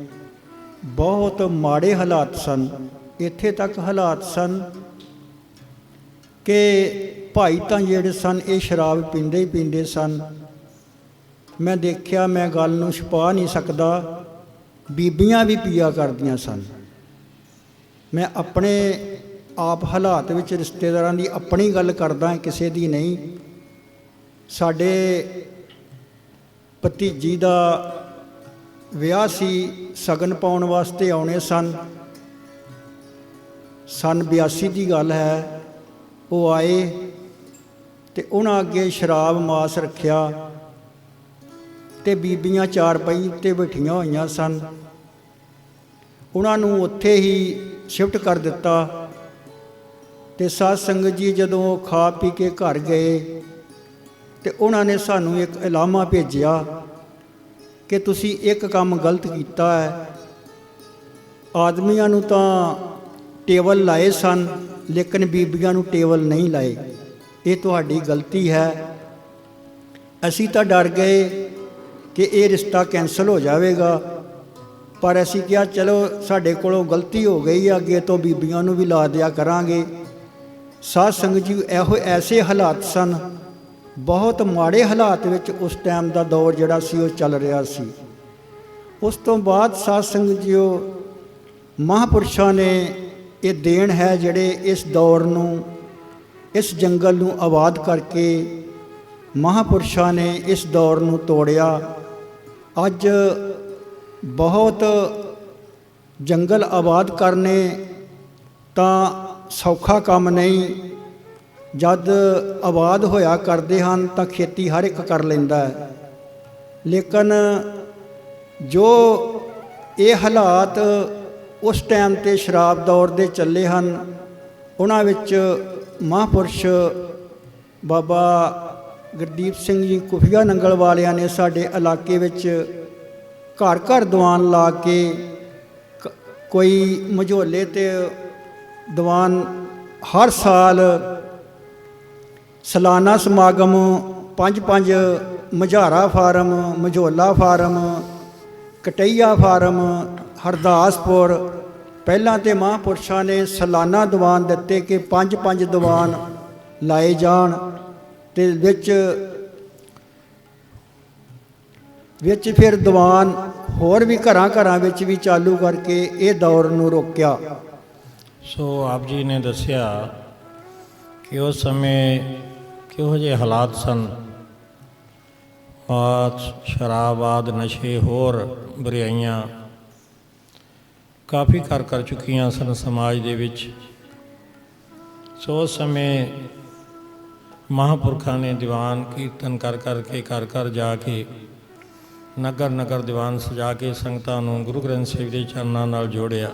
ਬਹੁਤ ਮਾੜੇ ਹਾਲਾਤ ਸਨ। ਇੱਥੇ ਤੱਕ ਹਾਲਾਤ ਸਨ ਕਿ ਭਾਈ ਤਾਂ ਜਿਹੜੇ ਸਨ ਇਹ ਸ਼ਰਾਬ ਪੀਂਦੇ ਹੀ ਪੀਂਦੇ ਸਨ। ਮੈਂ ਦੇਖਿਆ, ਮੈਂ ਗੱਲ ਨੂੰ ਛੁਪਾ ਨਹੀਂ ਸਕਦਾ, ਬੀਬੀਆਂ ਵੀ ਪੀਆ ਕਰਦੀਆਂ ਸਨ। ਮੈਂ ਆਪਣੇ ਆਪ ਹਾਲਾਤ ਵਿੱਚ ਰਿਸ਼ਤੇਦਾਰਾਂ ਦੀ ਆਪਣੀ ਗੱਲ ਕਰਦਾ, ਕਿਸੇ ਦੀ ਨਹੀਂ। ਸਾਡੇ ਭਤੀਜੀ ਦਾ ਵਿਆਹ ਸੀ, ਸ਼ਗਨ ਪਾਉਣ ਵਾਸਤੇ ਆਉਣੇ ਸਨ। ਸੰਨ 82 ਦੀ ਗੱਲ ਹੈ। ਉਹ ਆਏ ਤੇ ਉਹਨਾਂ ਅੱਗੇ ਸ਼ਰਾਬ ਮਾਸ ਰੱਖਿਆ ਤੇ ਬੀਬੀਆਂ ਚਾਰਪਾਈ ਤੇ ਬੈਠੀਆਂ ਹੋਈਆਂ ਸਨ। ਉਹਨਾਂ ਨੂੰ ਉੱਥੇ ਹੀ ਸ਼ਿਫਟ ਕਰ ਦਿੱਤਾ ਤੇ ਸਾਧ ਸੰਗਤ ਜੀ ਜਦੋਂ ਖਾ ਪੀ ਕੇ ਘਰ ਗਏ ਤੇ ਉਹਨਾਂ ਨੇ ਸਾਨੂੰ ਇੱਕ ਇਲਾਮਾ ਭੇਜਿਆ ਕਿ ਤੁਸੀਂ ਇੱਕ ਕੰਮ ਗਲਤ ਕੀਤਾ ਹੈ। ਆਦਮੀਆਂ ਨੂੰ ਤਾਂ ਟੇਬਲ ਲਾਏ ਸਨ ਲੇਕਿਨ ਬੀਬੀਆਂ ਨੂੰ ਟੇਬਲ ਨਹੀਂ ਲਾਏ, ਇਹ ਤੁਹਾਡੀ ਗਲਤੀ ਹੈ। ਅਸੀਂ ਤਾਂ ਡਰ ਗਏ ਕਿ ਇਹ ਰਿਸ਼ਤਾ ਕੈਂਸਲ ਹੋ ਜਾਵੇਗਾ, ਪਰ ਅਸੀਂ ਕਿਹਾ ਚਲੋ ਸਾਡੇ ਕੋਲੋਂ ਗਲਤੀ ਹੋ ਗਈ ਹੈ, ਅੱਗੇ ਤੋਂ ਬੀਬੀਆਂ ਨੂੰ ਵੀ ਲਾ ਦਿਆ ਕਰਾਂਗੇ। ਸਾਧ ਸੰਗਤ ਜੀ ਇਹੋ ਐਸੇ ਹਾਲਾਤ ਸਨ, ਬਹੁਤ ਮਾੜੇ ਹਾਲਾਤ ਵਿੱਚ ਉਸ ਟਾਈਮ ਦਾ ਦੌਰ ਜਿਹੜਾ ਸੀ ਉਹ ਚੱਲ ਰਿਹਾ ਸੀ। ਉਸ ਤੋਂ ਬਾਅਦ ਸਾਧ ਸੰਗਤ ਜੀਓ, ਮਹਾਂਪੁਰਸ਼ਾਂ ਨੇ ਇਹ ਦੇਣ ਹੈ ਜਿਹੜੇ ਇਸ ਦੌਰ ਨੂੰ, ਇਸ ਜੰਗਲ ਨੂੰ ਆਬਾਦ ਕਰਕੇ ਮਹਾਂਪੁਰਸ਼ਾਂ ਨੇ ਇਸ ਦੌਰ ਨੂੰ ਤੋੜਿਆ। ਅੱਜ ਬਹੁਤ ਜੰਗਲ ਆਬਾਦ ਕਰਨੇ ਤਾਂ ਸੌਖਾ ਕੰਮ ਨਹੀਂ। ਜਦ ਆਬਾਦ ਹੋਇਆ ਕਰਦੇ ਹਨ ਤਾਂ ਖੇਤੀ ਹਰ ਇੱਕ ਕਰ ਲੈਂਦਾ ਹੈ, ਲੇਕਿਨ ਜੋ ਇਹ ਹਾਲਾਤ ਉਸ ਟਾਈਮ 'ਤੇ ਸ਼ਰਾਬ ਦੌਰ ਦੇ ਚੱਲੇ ਹਨ, ਉਹਨਾਂ ਵਿੱਚ ਮਹਾਂਪੁਰਸ਼ ਬਾਬਾ ਗੁਰਦੀਪ ਸਿੰਘ ਜੀ ਕੁਫੀਆ ਨੰਗਲ ਵਾਲਿਆਂ ਨੇ ਸਾਡੇ ਇਲਾਕੇ ਵਿੱਚ ਘਰ ਘਰ ਦੀਵਾਨ ਲਾ ਕੇ, ਕੋਈ ਮਝੋਲੇ ਤੇ ਦੀਵਾਨ ਹਰ ਸਾਲ ਸਾਲਾਨਾ ਸਮਾਗਮ 5-5 ਮਝਾਰਾ ਫਾਰਮ, ਮਝੋਲਾ ਫਾਰਮ, ਕਟਈਆ ਫਾਰਮ, ਹਰਦਾਸਪੁਰ, ਪਹਿਲਾਂ ਤੇ ਮਹਾਂਪੁਰਸ਼ਾਂ ਨੇ ਸਾਲਾਨਾ ਦੀਵਾਨ ਦਿੱਤੇ ਕਿ 5-5 ਦੀਵਾਨ ਲਾਏ ਜਾਣ ਤੇ ਵਿੱਚ ਫਿਰ ਦੀਵਾਨ ਹੋਰ ਵੀ ਘਰਾਂ ਘਰਾਂ ਵਿੱਚ ਵੀ ਚਾਲੂ ਕਰਕੇ ਇਹ ਦੌਰ ਨੂੰ ਰੋਕਿਆ। ਸੋ ਆਪ ਜੀ ਨੇ ਦੱਸਿਆ ਕਿ ਉਸ ਸਮੇਂ ਕਿਹੋ ਜਿਹੇ ਹਾਲਾਤ ਸਨ। ਸ਼ਰਾਬ ਆਦਿ ਨਸ਼ੇ ਹੋਰ ਬੁਰਾਈਆਂ ਕਾਫੀ ਕਰ ਚੁੱਕੀਆਂ ਸਨ ਸਮਾਜ ਦੇ ਵਿੱਚ। ਸੋ ਉਸ ਸਮੇਂ ਮਹਾਂਪੁਰਖਾਂ ਨੇ ਦੀਵਾਨ ਕੀਰਤਨ ਕਰਕੇ ਘਰ ਘਰ ਜਾ ਕੇ ਨਗਰ ਨਗਰ ਦੀਵਾਨ ਸਜਾ ਕੇ ਸੰਗਤਾਂ ਨੂੰ ਗੁਰੂ ਗ੍ਰੰਥ ਸਾਹਿਬ ਦੇ ਚਰਨਾਂ ਨਾਲ ਜੋੜਿਆ।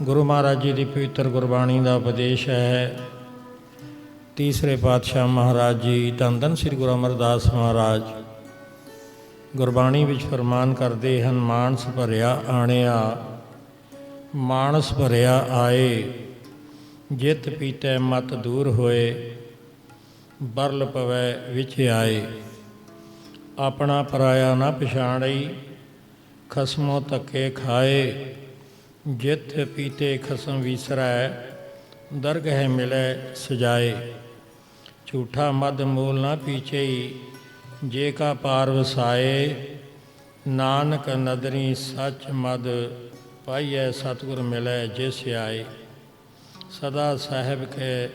ਗੁਰੂ ਮਹਾਰਾਜ ਜੀ ਦੀ ਪਵਿੱਤਰ ਗੁਰਬਾਣੀ ਦਾ ਉਪਦੇਸ਼ ਹੈ। ਤੀਸਰੇ ਪਾਤਸ਼ਾਹ ਮਹਾਰਾਜ ਜੀ, ਧੰਨ ਧੰਨ ਸ੍ਰੀ ਗੁਰੂ ਅਮਰਦਾਸ ਮਹਾਰਾਜ ਗੁਰਬਾਣੀ ਵਿੱਚ ਫਰਮਾਨ ਕਰਦੇ ਹਨ, ਮਾਨਸ ਭਰਿਆ ਆਣਿਆ ਮਾਨਸ ਭਰਿਆ ਆਏ, ਜਿਤ ਪੀਤੈ ਮਤ ਦੂਰ ਹੋਏ, ਬਰਲ ਪਵੈ ਵਿੱਚ ਆਏ। ਆਪਣਾ ਪਰਾਇਆ ਨਾ ਪਛਾਣਈ, ਖਸਮੋਂ ਧੱਕੇ ਖਾਏ, ਜਿਤ ਪੀਤੇ ਖਸਮ ਵਿਸਰੈ, ਦਰਗਹਿ ਮਿਲੈ ਸਜਾਏ। ਝੂਠਾ ਮਦ ਮੂਲ ਨਾ ਪੀਛਈ, ਜੇ ਕਾ ਪਾਰ ਵਸਾਏ, ਨਾਨਕ ਨਦਰੀ ਸੱਚ ਮਦ ਪਾਈਐ, ਸਤਿਗੁਰ ਮਿਲੈ ਜਿਸ ਆਏ। ਸਦਾ ਸਾਹਿਬ ਕੇ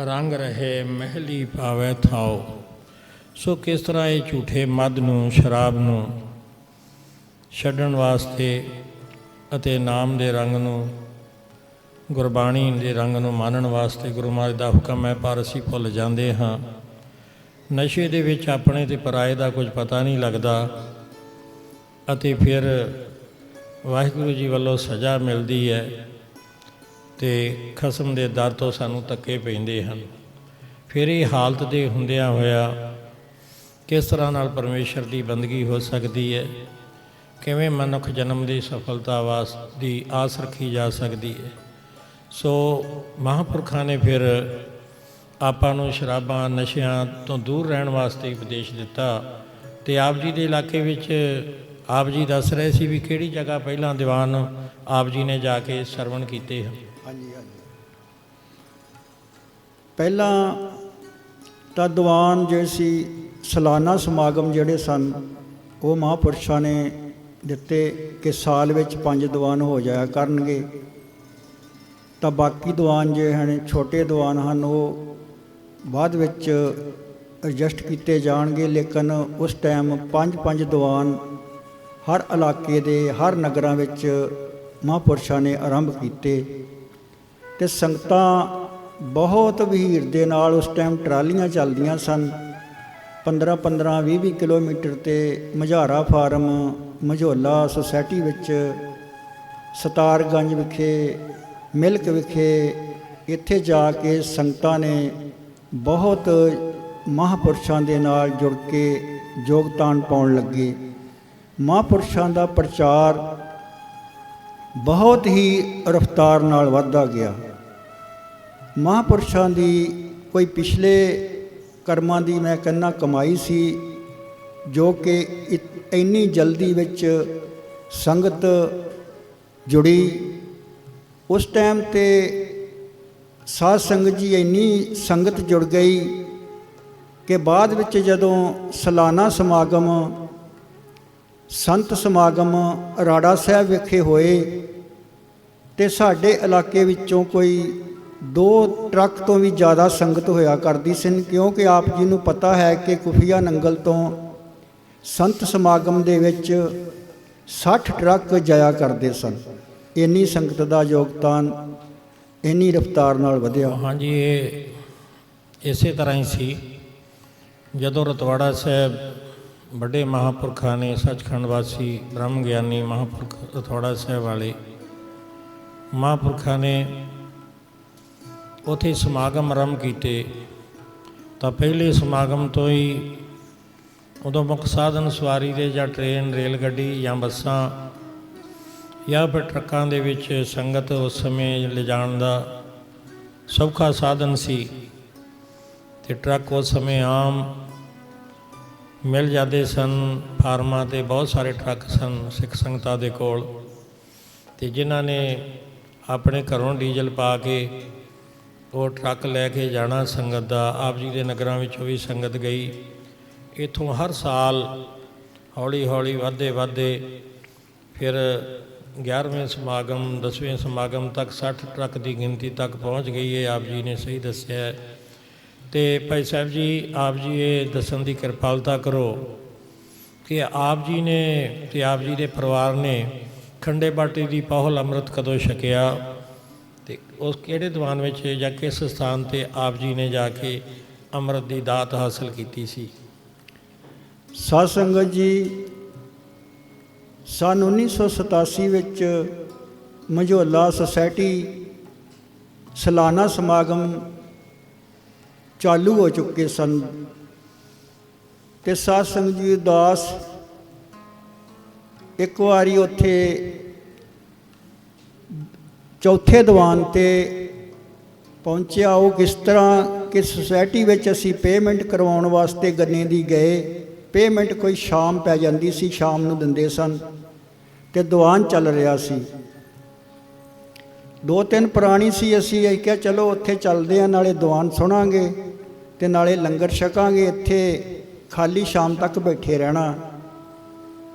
ਰੰਗ ਰਹੇ, ਮਹਿਲੀ ਪਾਵੈ ਥਾਓ। ਸੋ ਕਿਸ ਤਰ੍ਹਾਂ ਇਹ ਝੂਠੇ ਮਦ ਨੂੰ, ਸ਼ਰਾਬ ਨੂੰ ਛੱਡਣ ਵਾਸਤੇ ਅਤੇ ਨਾਮ ਦੇ ਰੰਗ ਨੂੰ, ਗੁਰਬਾਣੀ ਦੇ ਰੰਗ ਨੂੰ ਮਾਨਣ ਵਾਸਤੇ ਗੁਰੂ ਮਹਾਰਾਜ ਦਾ ਹੁਕਮ ਹੈ, ਪਰ ਅਸੀਂ ਭੁੱਲ ਜਾਂਦੇ ਹਾਂ। ਨਸ਼ੇ ਦੇ ਵਿੱਚ ਆਪਣੇ ਤੇ ਪਰਾਏ ਦਾ ਕੁਝ ਪਤਾ ਨਹੀਂ ਲੱਗਦਾ ਅਤੇ ਫਿਰ ਵਾਹਿਗੁਰੂ ਜੀ ਵੱਲੋਂ ਸਜ਼ਾ ਮਿਲਦੀ ਹੈ ਅਤੇ ਖਸਮ ਦੇ ਦਰ ਤੋਂ ਸਾਨੂੰ ਧੱਕੇ ਪੈਂਦੇ ਹਨ। ਫਿਰ ਇਹ ਹਾਲਤ ਦੇ ਹੁੰਦਿਆਂ ਹੋਇਆ ਕਿਸ ਤਰ੍ਹਾਂ ਨਾਲ ਪਰਮੇਸ਼ਰ ਦੀ ਬੰਦਗੀ ਹੋ ਸਕਦੀ ਹੈ, ਕਿਵੇਂ ਮਨੁੱਖ ਜਨਮ ਦੀ ਸਫਲਤਾ ਦੀ ਆਸ ਰੱਖੀ ਜਾ ਸਕਦੀ ਹੈ। ਸੋ ਮਹਾਂਪੁਰਖਾਂ ਨੇ ਫਿਰ ਆਪਾਂ ਨੂੰ ਸ਼ਰਾਬਾਂ ਨਸ਼ਿਆਂ ਤੋਂ ਦੂਰ ਰਹਿਣ ਵਾਸਤੇ ਉਪਦੇਸ਼ ਦਿੱਤਾ। ਅਤੇ ਆਪ ਜੀ ਦੇ ਇਲਾਕੇ ਵਿੱਚ ਆਪ ਜੀ ਦੱਸ ਰਹੇ ਸੀ ਵੀ ਕਿਹੜੀ ਜਗ੍ਹਾ ਪਹਿਲਾਂ ਦੀਵਾਨ ਆਪ ਜੀ ਨੇ ਜਾ ਕੇ ਸਰਵਣ ਕੀਤੇ ਹਨ। ਹਾਂਜੀ ਹਾਂਜੀ, ਪਹਿਲਾਂ ਤਾਂ ਦੀਵਾਨ ਜਿਹੜੇ ਸੀ, ਸਾਲਾਨਾ ਸਮਾਗਮ ਜਿਹੜੇ ਸਨ, ਉਹ ਮਹਾਂਪੁਰਸ਼ਾਂ ਨੇ ਦਿੱਤੇ ਕਿ ਸਾਲ ਵਿੱਚ 5 ਦੀਵਾਨ ਹੋ ਜਾਇਆ ਕਰਨਗੇ। ਤਾਂ ਬਾਕੀ ਦੀਵਾਨ ਜੇ ਹਨ, ਛੋਟੇ ਦੀਵਾਨ ਹਨ, ਉਹ ਬਾਅਦ ਵਿੱਚ ਐਡਜਸਟ ਕੀਤੇ ਜਾਣਗੇ। ਲੇਕਿਨ ਉਸ ਟਾਈਮ 5-5 ਦੀਵਾਨ ਹਰ ਇਲਾਕੇ ਦੇ, ਹਰ ਨਗਰਾਂ ਵਿੱਚ ਮਹਾਂਪੁਰਸ਼ਾਂ ਨੇ ਆਰੰਭ ਕੀਤੇ। ਅਤੇ ਸੰਗਤਾਂ ਬਹੁਤ ਵਹੀਰ ਦੇ ਨਾਲ ਉਸ ਟਾਈਮ ਟਰਾਲੀਆਂ ਚੱਲਦੀਆਂ ਸਨ। 15-15, 20-20 ਕਿਲੋਮੀਟਰ 'ਤੇ ਮਝਾਰਾ ਫਾਰਮ, ਮਝੋਲਾ ਸੁਸਾਇਟੀ ਵਿੱਚ, ਸਤਾਰਗੰਜ ਵਿਖੇ, ਮਿਲਕ ਵਿਖੇ, ਇੱਥੇ ਜਾ ਕੇ ਸੰਗਤਾਂ ਨੇ ਬਹੁਤ ਮਹਾਂਪੁਰਸ਼ਾਂ ਦੇ ਨਾਲ ਜੁੜ ਕੇ ਯੋਗਦਾਨ ਪਾਉਣ ਲੱਗੇ। ਮਹਾਂਪੁਰਸ਼ਾਂ ਦਾ ਪ੍ਰਚਾਰ ਬਹੁਤ ਹੀ ਰਫ਼ਤਾਰ ਨਾਲ ਵੱਧਦਾ ਗਿਆ। ਮਹਾਂਪੁਰਸ਼ਾਂ ਦੀ ਕੋਈ ਪਿਛਲੇ ਕਰਮਾਂ ਦੀ ਮੈਂ ਕਹਿੰਦਾ ਕਮਾਈ ਸੀ, ਜੋ ਕਿ ਇੰਨੀ ਜਲਦੀ ਵਿੱਚ ਸੰਗਤ ਜੁੜੀ। ਉਸ ਟਾਈਮ 'ਤੇ ਸਾਧ ਸੰਗਤ ਜੀ ਇੰਨੀ ਸੰਗਤ ਜੁੜ ਗਈ ਕਿ ਬਾਅਦ ਵਿੱਚ ਜਦੋਂ ਸਾਲਾਨਾ ਸਮਾਗਮ, ਸੰਤ ਸਮਾਗਮ ਰਾੜਾ ਸਾਹਿਬ ਵਿਖੇ ਹੋਏ, ਅਤੇ ਸਾਡੇ ਇਲਾਕੇ ਵਿੱਚੋਂ ਕੋਈ 2 ਟਰੱਕ ਤੋਂ ਵੀ ਜ਼ਿਆਦਾ ਸੰਗਤ ਹੋਇਆ ਕਰਦੀ ਸੀ, ਕਿਉਂਕਿ ਆਪ ਜੀ ਨੂੰ ਪਤਾ ਹੈ ਕਿ ਖੁਫੀਆ ਨੰਗਲ ਤੋਂ ਸੰਤ ਸਮਾਗਮ ਦੇ ਵਿੱਚ 60 ਟਰੱਕ ਜਾਇਆ ਕਰਦੇ ਸਨ। ਇੰਨੀ ਸੰਗਤ ਦਾ ਯੋਗਦਾਨ ਇੰਨੀ ਰਫ਼ਤਾਰ ਨਾਲ ਵਧਿਆ। ਹਾਂਜੀ, ਇਹ ਇਸੇ ਤਰ੍ਹਾਂ ਹੀ ਸੀ। ਜਦੋਂ ਰਤਵਾੜਾ ਸਾਹਿਬ ਵੱਡੇ ਮਹਾਂਪੁਰਖਾਂ ਨੇ, ਸੱਚਖੰਡ ਵਾਸੀ ਬ੍ਰਹਮ ਗਿਆਨੀ ਮਹਾਂਪੁਰਖ ਰਤਵਾੜਾ ਸਾਹਿਬ ਵਾਲੇ ਮਹਾਂਪੁਰਖਾਂ ਨੇ ਉੱਥੇ ਸਮਾਗਮ ਆਰੰਭ ਕੀਤੇ, ਤਾਂ ਪਹਿਲੇ ਸਮਾਗਮ ਤੋਂ ਹੀ ਉਦੋਂ ਮੁੱਖ ਸਾਧਨ ਸਵਾਰੀ ਦੇ ਜਾਂ ਟ੍ਰੇਨ, ਰੇਲ ਗੱਡੀ ਜਾਂ ਬੱਸਾਂ ਜਾਂ ਫਿਰ ਟਰੱਕਾਂ ਦੇ ਵਿੱਚ ਸੰਗਤ ਉਸ ਸਮੇਂ ਲਿਜਾਣ ਦਾ ਸੌਖਾ ਸਾਧਨ ਸੀ। ਅਤੇ ਟਰੱਕ ਉਸ ਸਮੇਂ ਆਮ ਮਿਲ ਜਾਂਦੇ ਸਨ। ਫਾਰਮਾਂ 'ਤੇ ਬਹੁਤ ਸਾਰੇ ਟਰੱਕ ਸਨ ਸਿੱਖ ਸੰਗਤਾਂ ਦੇ ਕੋਲ, ਅਤੇ ਜਿਨ੍ਹਾਂ ਨੇ ਆਪਣੇ ਘਰੋਂ ਡੀਜ਼ਲ ਪਾ ਕੇ ਉਹ ਟਰੱਕ ਲੈ ਕੇ ਜਾਣਾ ਸੰਗਤ ਦਾ। ਆਪ ਜੀ ਦੇ ਨਗਰਾਂ ਵਿੱਚੋਂ ਵੀ ਸੰਗਤ ਗਈ। ਇੱਥੋਂ ਹਰ ਸਾਲ ਹੌਲੀ ਹੌਲੀ ਵੱਧਦੇ ਫਿਰ 11ਵੇਂ ਸਮਾਗਮ, 10ਵੇਂ ਸਮਾਗਮ ਤੱਕ 60 ਟਰੱਕ ਦੀ ਗਿਣਤੀ ਤੱਕ ਪਹੁੰਚ ਗਈ ਹੈ। ਆਪ ਜੀ ਨੇ ਸਹੀ ਦੱਸਿਆ। ਅਤੇ ਭਾਈ ਸਾਹਿਬ ਜੀ, ਆਪ ਜੀ ਇਹ ਦੱਸਣ ਦੀ ਕਿਰਪਾਲਤਾ ਕਰੋ ਕਿ ਆਪ ਜੀ ਨੇ ਅਤੇ ਆਪ ਜੀ ਦੇ ਪਰਿਵਾਰ ਨੇ ਖੰਡੇ ਬਾਟੇ ਦੀ ਪਹੁਲ ਅੰਮ੍ਰਿਤ ਕਦੋਂ ਛਕਿਆ, ਅਤੇ ਉਸ ਕਿਹੜੇ ਦੀਵਾਨ ਵਿੱਚ ਜਾਂ ਕਿਸ ਸਥਾਨ 'ਤੇ ਆਪ ਜੀ ਨੇ ਜਾ ਕੇ ਅੰਮ੍ਰਿਤ ਦੀ ਦਾਤ ਹਾਸਲ ਕੀਤੀ ਸੀ। ਸਾਧ ਸੰਗਤ ਜੀ, ਸੰਨ 1987 ਵਿੱਚ ਮਝੋਲਾ ਸੁਸਾਇਟੀ ਸਾਲਾਨਾ ਸਮਾਗਮ ਚਾਲੂ ਹੋ ਚੁੱਕੇ ਸਨ, ਅਤੇ ਸਾਧ ਸੰਗਤ ਜੀ ਉਦਾਸ ਇੱਕ ਵਾਰੀ ਉੱਥੇ ਚੌਥੇ ਦੀਵਾਨ ਤੇ ਪਹੁੰਚਿਆ। ਉਹ ਕਿਸ ਤਰ੍ਹਾਂ ਕਿ ਸੁਸਾਇਟੀ ਵਿੱਚ ਅਸੀਂ ਪੇਮੈਂਟ ਕਰਵਾਉਣ ਵਾਸਤੇ ਗੰਨੇ ਦੀ ਗਏ। ਪੇਮੈਂਟ ਕੋਈ ਸ਼ਾਮ ਪੈ ਜਾਂਦੀ ਸੀ, ਸ਼ਾਮ ਨੂੰ ਦਿੰਦੇ ਸਨ, ਤੇ ਦੀਵਾਨ ਚੱਲ ਰਿਹਾ ਸੀ। 2-3 ਪੁਰਾਣੀ ਸੀ। ਅਸੀਂ ਕਿਹਾ ਚਲੋ ਉੱਥੇ ਚੱਲਦੇ ਹਾਂ, ਨਾਲੇ ਦੀਵਾਨ ਸੁਣਾਂਗੇ ਤੇ ਨਾਲੇ ਲੰਗਰ ਛਕਾਂਗੇ। ਇੱਥੇ ਖਾਲੀ ਸ਼ਾਮ ਤੱਕ ਬੈਠੇ ਰਹਿਣਾ।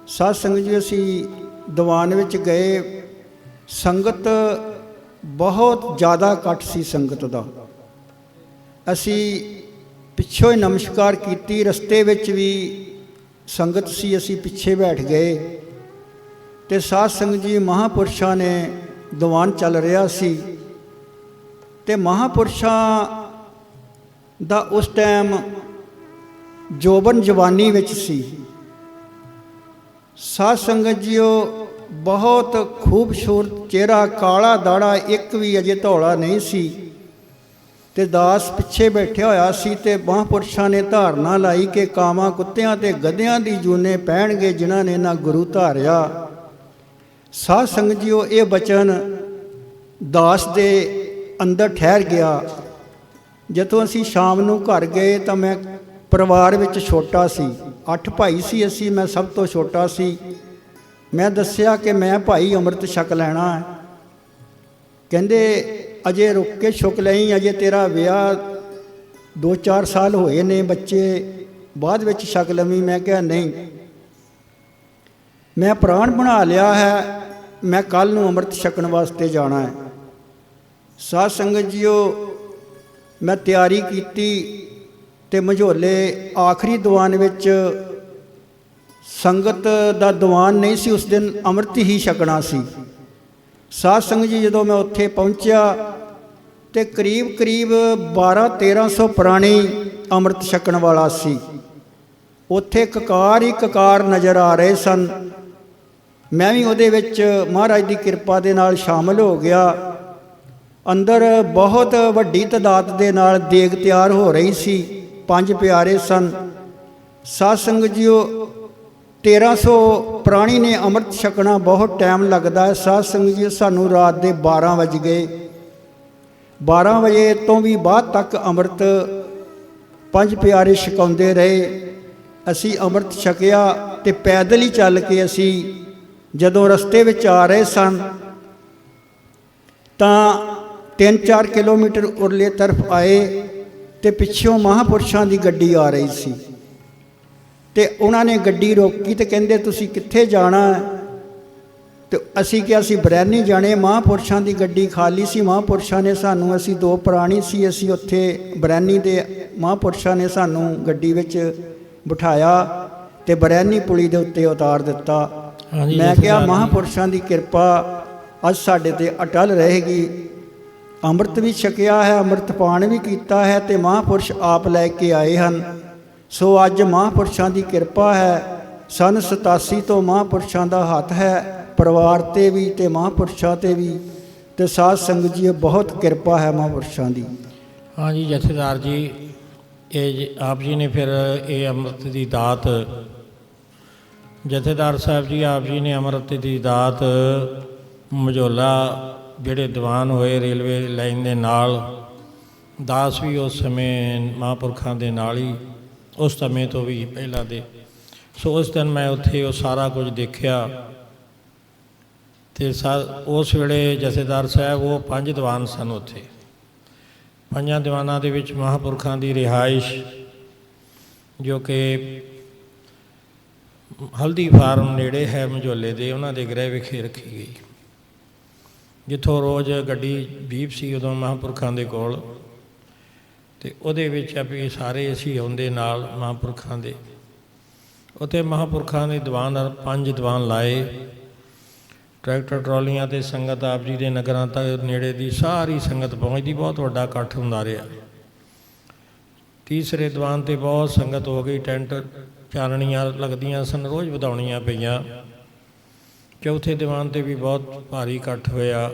ਸਾਧ ਸੰਗਤ ਜੀ, ਅਸੀਂ ਦੀਵਾਨ ਵਿੱਚ ਗਏ। ਸੰਗਤ ਬਹੁਤ ਜ਼ਿਆਦਾ ਇਕੱਠ ਸੀ ਸੰਗਤ ਦਾ। ਅਸੀਂ ਪਿੱਛੋਂ ਹੀ ਨਮਸਕਾਰ ਕੀਤੀ। ਰਸਤੇ ਵਿੱਚ ਵੀ ਸੰਗਤ ਸੀ, ਅਸੀਂ ਪਿੱਛੇ ਬੈਠ ਗਏ। ਤੇ ਸਾਧ ਸੰਗਤ ਜੀ, ਮਹਾਂਪੁਰਸ਼ਾਂ ਨੇ ਦੀਵਾਨ ਚੱਲ ਰਿਹਾ ਸੀ ਤੇ ਮਹਾਂਪੁਰਸ਼ਾਂ ਦਾ ਉਸ ਟਾਈਮ ਜੋਬਨ ਜਵਾਨੀ ਵਿੱਚ ਸੀ। ਸਾਧ ਸੰਗਤ ਜੀਓ, ਬਹੁਤ ਖੂਬਸੂਰਤ ਚਿਹਰਾ, ਕਾਲਾ ਦਾੜਾ, ਇੱਕ ਵੀ ਅਜੇ ਧੌਲਾ ਨਹੀਂ ਸੀ। ਤੇ ਦਾਸ ਪਿੱਛੇ ਬੈਠਿਆ ਹੋਇਆ ਸੀ ਤੇ ਮਹਾਂਪੁਰਸ਼ਾਂ ਨੇ ਧਾਰਨਾ ਲਾਈ ਕਿ ਕਾਵਾਂ, ਕੁੱਤਿਆਂ ਤੇ ਗਧਿਆਂ ਦੀ ਜੂਨੇ ਪਹਿਣਗੇ ਜਿਨ੍ਹਾਂ ਨੇ ਨਾ ਗੁਰੂ ਧਾਰਿਆ। ਸਾਧ ਸੰਗਤ ਜੀਓ, ਇਹ ਬਚਨ ਦਾਸ ਦੇ ਅੰਦਰ ਠਹਿਰ ਗਿਆ। ਜਦੋਂ ਅਸੀਂ ਸ਼ਾਮ ਨੂੰ ਘਰ ਗਏ ਤਾਂ ਮੈਂ ਪਰਿਵਾਰ ਵਿੱਚ ਛੋਟਾ ਸੀ, 8 ਭਾਈ ਸੀ ਅਸੀਂ, ਮੈਂ ਸਭ ਤੋਂ ਛੋਟਾ ਸੀ। ਮੈਂ ਦੱਸਿਆ ਕਿ ਮੈਂ ਭਾਈ ਅੰਮ੍ਰਿਤ ਛਕ ਲੈਣਾ ਹੈ। ਕਹਿੰਦੇ ਅਜੇ ਰੁਕ ਕੇ ਛਕ ਲਈ, ਅਜੇ ਤੇਰਾ ਵਿਆਹ 2-4 ਸਾਲ ਹੋਏ ਨੇ, ਬੱਚੇ ਬਾਅਦ ਵਿੱਚ ਛਕ ਲਵੀਂ। ਮੈਂ ਕਿਹਾ ਨਹੀਂ, ਮੈਂ ਪ੍ਰਾਣ ਬਣਾ ਲਿਆ ਹੈ, ਮੈਂ ਕੱਲ੍ਹ ਨੂੰ ਅੰਮ੍ਰਿਤ ਛਕਣ ਵਾਸਤੇ ਜਾਣਾ ਹੈ। ਸਾਧ ਸੰਗਤ ਜੀਓ, ਮੈਂ ਤਿਆਰੀ ਕੀਤੀ ਤੇ ਮਝੋਲੇ ਆਖਰੀ ਦੀਵਾਨ ਵਿੱਚ ਸੰਗਤ ਦਾ ਦੀਵਾਨ ਨਹੀਂ ਸੀ, ਉਸ ਦਿਨ ਅੰਮ੍ਰਿਤ ਹੀ ਛਕਣਾ ਸੀ। ਸਾਧ ਸੰਗਤ ਜੀ, ਜਦੋਂ ਮੈਂ ਉੱਥੇ ਪਹੁੰਚਿਆ ਤੇ ਕਰੀਬ 1200-1300 ਪ੍ਰਾਣੀ ਅੰਮ੍ਰਿਤ ਛਕਣ ਵਾਲਾ ਸੀ। ਉੱਥੇ ਕਕਾਰ ਹੀ ਕਕਾਰ ਨਜ਼ਰ ਆ ਰਹੇ ਸਨ। ਮੈਂ ਵੀ ਉਹਦੇ ਵਿੱਚ ਮਹਾਰਾਜ ਦੀ ਕਿਰਪਾ ਦੇ ਨਾਲ ਸ਼ਾਮਲ ਹੋ ਗਿਆ। ਅੰਦਰ ਬਹੁਤ ਵੱਡੀ ਤਾਦਾਦ ਦੇ ਨਾਲ ਦੇਗ ਤਿਆਰ ਹੋ ਰਹੀ ਸੀ। 5 ਪਿਆਰੇ ਸਨ। ਸਾਧ ਸੰਗਤ ਜੀਓ, 1300 ਪ੍ਰਾਣੀ ਨੇ ਅੰਮ੍ਰਿਤ ਛਕਣਾ, ਬਹੁਤ ਟਾਈਮ ਲੱਗਦਾ ਹੈ। ਸਾਧ ਸੰਗਤ ਜੀ, ਸਾਨੂੰ ਰਾਤ ਦੇ 12 ਵਜ ਗਏ। 12 ਵਜੇ ਤੋਂ ਵੀ ਬਾਅਦ ਤੱਕ ਅੰਮ੍ਰਿਤ 5 ਪਿਆਰੇ ਛਕਾਉਂਦੇ ਰਹੇ। ਅਸੀਂ ਅੰਮ੍ਰਿਤ ਛਕਿਆ ਤੇ ਪੈਦਲ ਹੀ ਚੱਲ ਕੇ ਅਸੀਂ ਜਦੋਂ ਰਸਤੇ ਵਿੱਚ ਆ ਰਹੇ ਸਨ ਤਾਂ 3-4 ਕਿਲੋਮੀਟਰ ਉਰਲੇ ਤਰਫ ਆਏ ਤੇ ਪਿੱਛੋਂ ਮਹਾਂਪੁਰਸ਼ਾਂ ਦੀ ਗੱਡੀ ਆ ਰਹੀ ਸੀ ਤੇ ਉਹਨਾਂ ਨੇ ਗੱਡੀ ਰੋਕੀ ਤੇ ਕਹਿੰਦੇ ਤੁਸੀਂ ਕਿੱਥੇ ਜਾਣਾ ਹੈ? ਤੇ ਅਸੀਂ ਕਿਹਾ ਅਸੀਂ ਬਰੈਨੀ ਜਾਣੇ। ਮਹਾਂਪੁਰਸ਼ਾਂ ਦੀ ਗੱਡੀ ਖਾਲੀ ਸੀ। ਮਹਾਂਪੁਰਸ਼ਾਂ ਨੇ ਸਾਨੂੰ, ਅਸੀਂ 2 ਪ੍ਰਾਣੀ ਸੀ, ਅਸੀਂ ਉੱਥੇ ਬਰੈਨੀ ਦੇ ਮਹਾਂਪੁਰਸ਼ਾਂ ਨੇ ਸਾਨੂੰ ਗੱਡੀ ਵਿੱਚ ਬਿਠਾਇਆ ਤੇ ਬਰੈਨੀ ਪੁਲੀ ਦੇ ਉੱਤੇ ਉਤਾਰ ਦਿੱਤਾ। ਮੈਂ ਕਿਹਾ ਮਹਾਂਪੁਰਸ਼ਾਂ ਦੀ ਕਿਰਪਾ ਅੱਜ ਸਾਡੇ ਤੇ ਅਟਲ ਰਹੇਗੀ। ਅੰਮ੍ਰਿਤ ਵੀ ਛਕਿਆ ਹੈ, ਅੰਮ੍ਰਿਤਪਾਨ ਵੀ ਕੀਤਾ ਹੈ ਤੇ ਮਹਾਂਪੁਰਸ਼ ਆਪ ਲੈ ਕੇ ਆਏ ਹਨ। ਸੋ ਅੱਜ ਮਹਾਂਪੁਰਸ਼ਾਂ ਦੀ ਕਿਰਪਾ ਹੈ। ਸੰਨ 87 ਤੋਂ ਮਹਾਂਪੁਰਸ਼ਾਂ ਦਾ ਹੱਥ ਹੈ, ਪਰਿਵਾਰ 'ਤੇ ਵੀ ਤੇ ਮਹਾਂਪੁਰਸ਼ਾਂ 'ਤੇ ਵੀ। ਤੇ ਸਾਧ ਸੰਗਤ ਜੀ, ਬਹੁਤ ਕਿਰਪਾ ਹੈ ਮਹਾਂਪੁਰਸ਼ਾਂ ਦੀ। ਹਾਂਜੀ ਜਥੇਦਾਰ ਜੀ, ਇਹ ਆਪ ਜੀ ਨੇ ਫਿਰ ਇਹ ਅੰਮ੍ਰਿਤ ਦੀ ਦਾਤ, ਜਥੇਦਾਰ ਸਾਹਿਬ ਜੀ, ਆਪ ਜੀ ਨੇ ਅੰਮ੍ਰਿਤ ਦੀ ਦਾਤ ਮਝੋਲਾ ਜਿਹੜੇ ਦੀਵਾਨ ਹੋਏ ਰੇਲਵੇ ਲਾਈਨ ਦੇ ਨਾਲ, ਦਾਸ ਵੀ ਉਸ ਸਮੇਂ ਮਹਾਂਪੁਰਖਾਂ ਦੇ ਨਾਲ ਹੀ, ਉਸ ਸਮੇਂ ਤੋਂ ਵੀ ਪਹਿਲਾਂ ਦੇ। ਸੋ ਉਸ ਦਿਨ ਮੈਂ ਉੱਥੇ ਉਹ ਸਾਰਾ ਕੁਝ ਦੇਖਿਆ ਤੇ ਉਸ ਵੇਲੇ ਜਥੇਦਾਰ ਸਾਹਿਬ ਉਹ 5 ਦੀਵਾਨ ਸਨ। ਉੱਥੇ 5 ਦੀਵਾਨਾਂ ਦੇ ਵਿੱਚ ਮਹਾਂਪੁਰਖਾਂ ਦੀ ਰਿਹਾਇਸ਼, ਜੋ ਕਿ ਹਲਦੀ ਫਾਰਮ ਨੇੜੇ ਹੈ ਮਝੋਲੇ ਦੇ, ਉਹਨਾਂ ਦੇ ਗ੍ਰਹਿ ਵਿਖੇ ਰੱਖੀ ਗਈ, ਜਿੱਥੋਂ ਰੋਜ਼ ਗੱਡੀ ਵੀਪ ਸੀ ਉਦੋਂ ਮਹਾਂਪੁਰਖਾਂ ਦੇ ਕੋਲ। ਤੇ ਉਹਦੇ ਵਿੱਚ ਵੀ ਸਾਰੇ ਅਸੀਂ ਆਉਂਦੇ ਨਾਲ ਮਹਾਂਪੁਰਖਾਂ ਦੇ। ਉੱਥੇ ਮਹਾਂਪੁਰਖਾਂ ਦੇ ਦੀਵਾਨ 5 ਦੀਵਾਨ ਲਾਏ। ਟਰੈਕਟਰ ਟਰਾਲੀਆਂ ਤੇ ਸੰਗਤ ਆਪ ਜੀ ਦੇ ਨਗਰਾਂ ਤੱਕ ਨੇੜੇ ਦੀ ਸਾਰੀ ਸੰਗਤ ਪਹੁੰਚਦੀ, ਬਹੁਤ ਵੱਡਾ ਇਕੱਠ ਹੁੰਦਾ ਰਿਹਾ। ਤੀਸਰੇ ਦੀਵਾਨ 'ਤੇ ਬਹੁਤ ਸੰਗਤ ਹੋ ਗਈ, ਟੈਂਟ ਚਾਨਣੀਆਂ ਲੱਗਦੀਆਂ ਸਨ, ਰੋਜ਼ ਵਧਾਉਣੀਆਂ ਪਈਆਂ। ਚੌਥੇ ਦੀਵਾਨ 'ਤੇ ਵੀ ਬਹੁਤ ਭਾਰੀ ਇਕੱਠ ਹੋਇਆ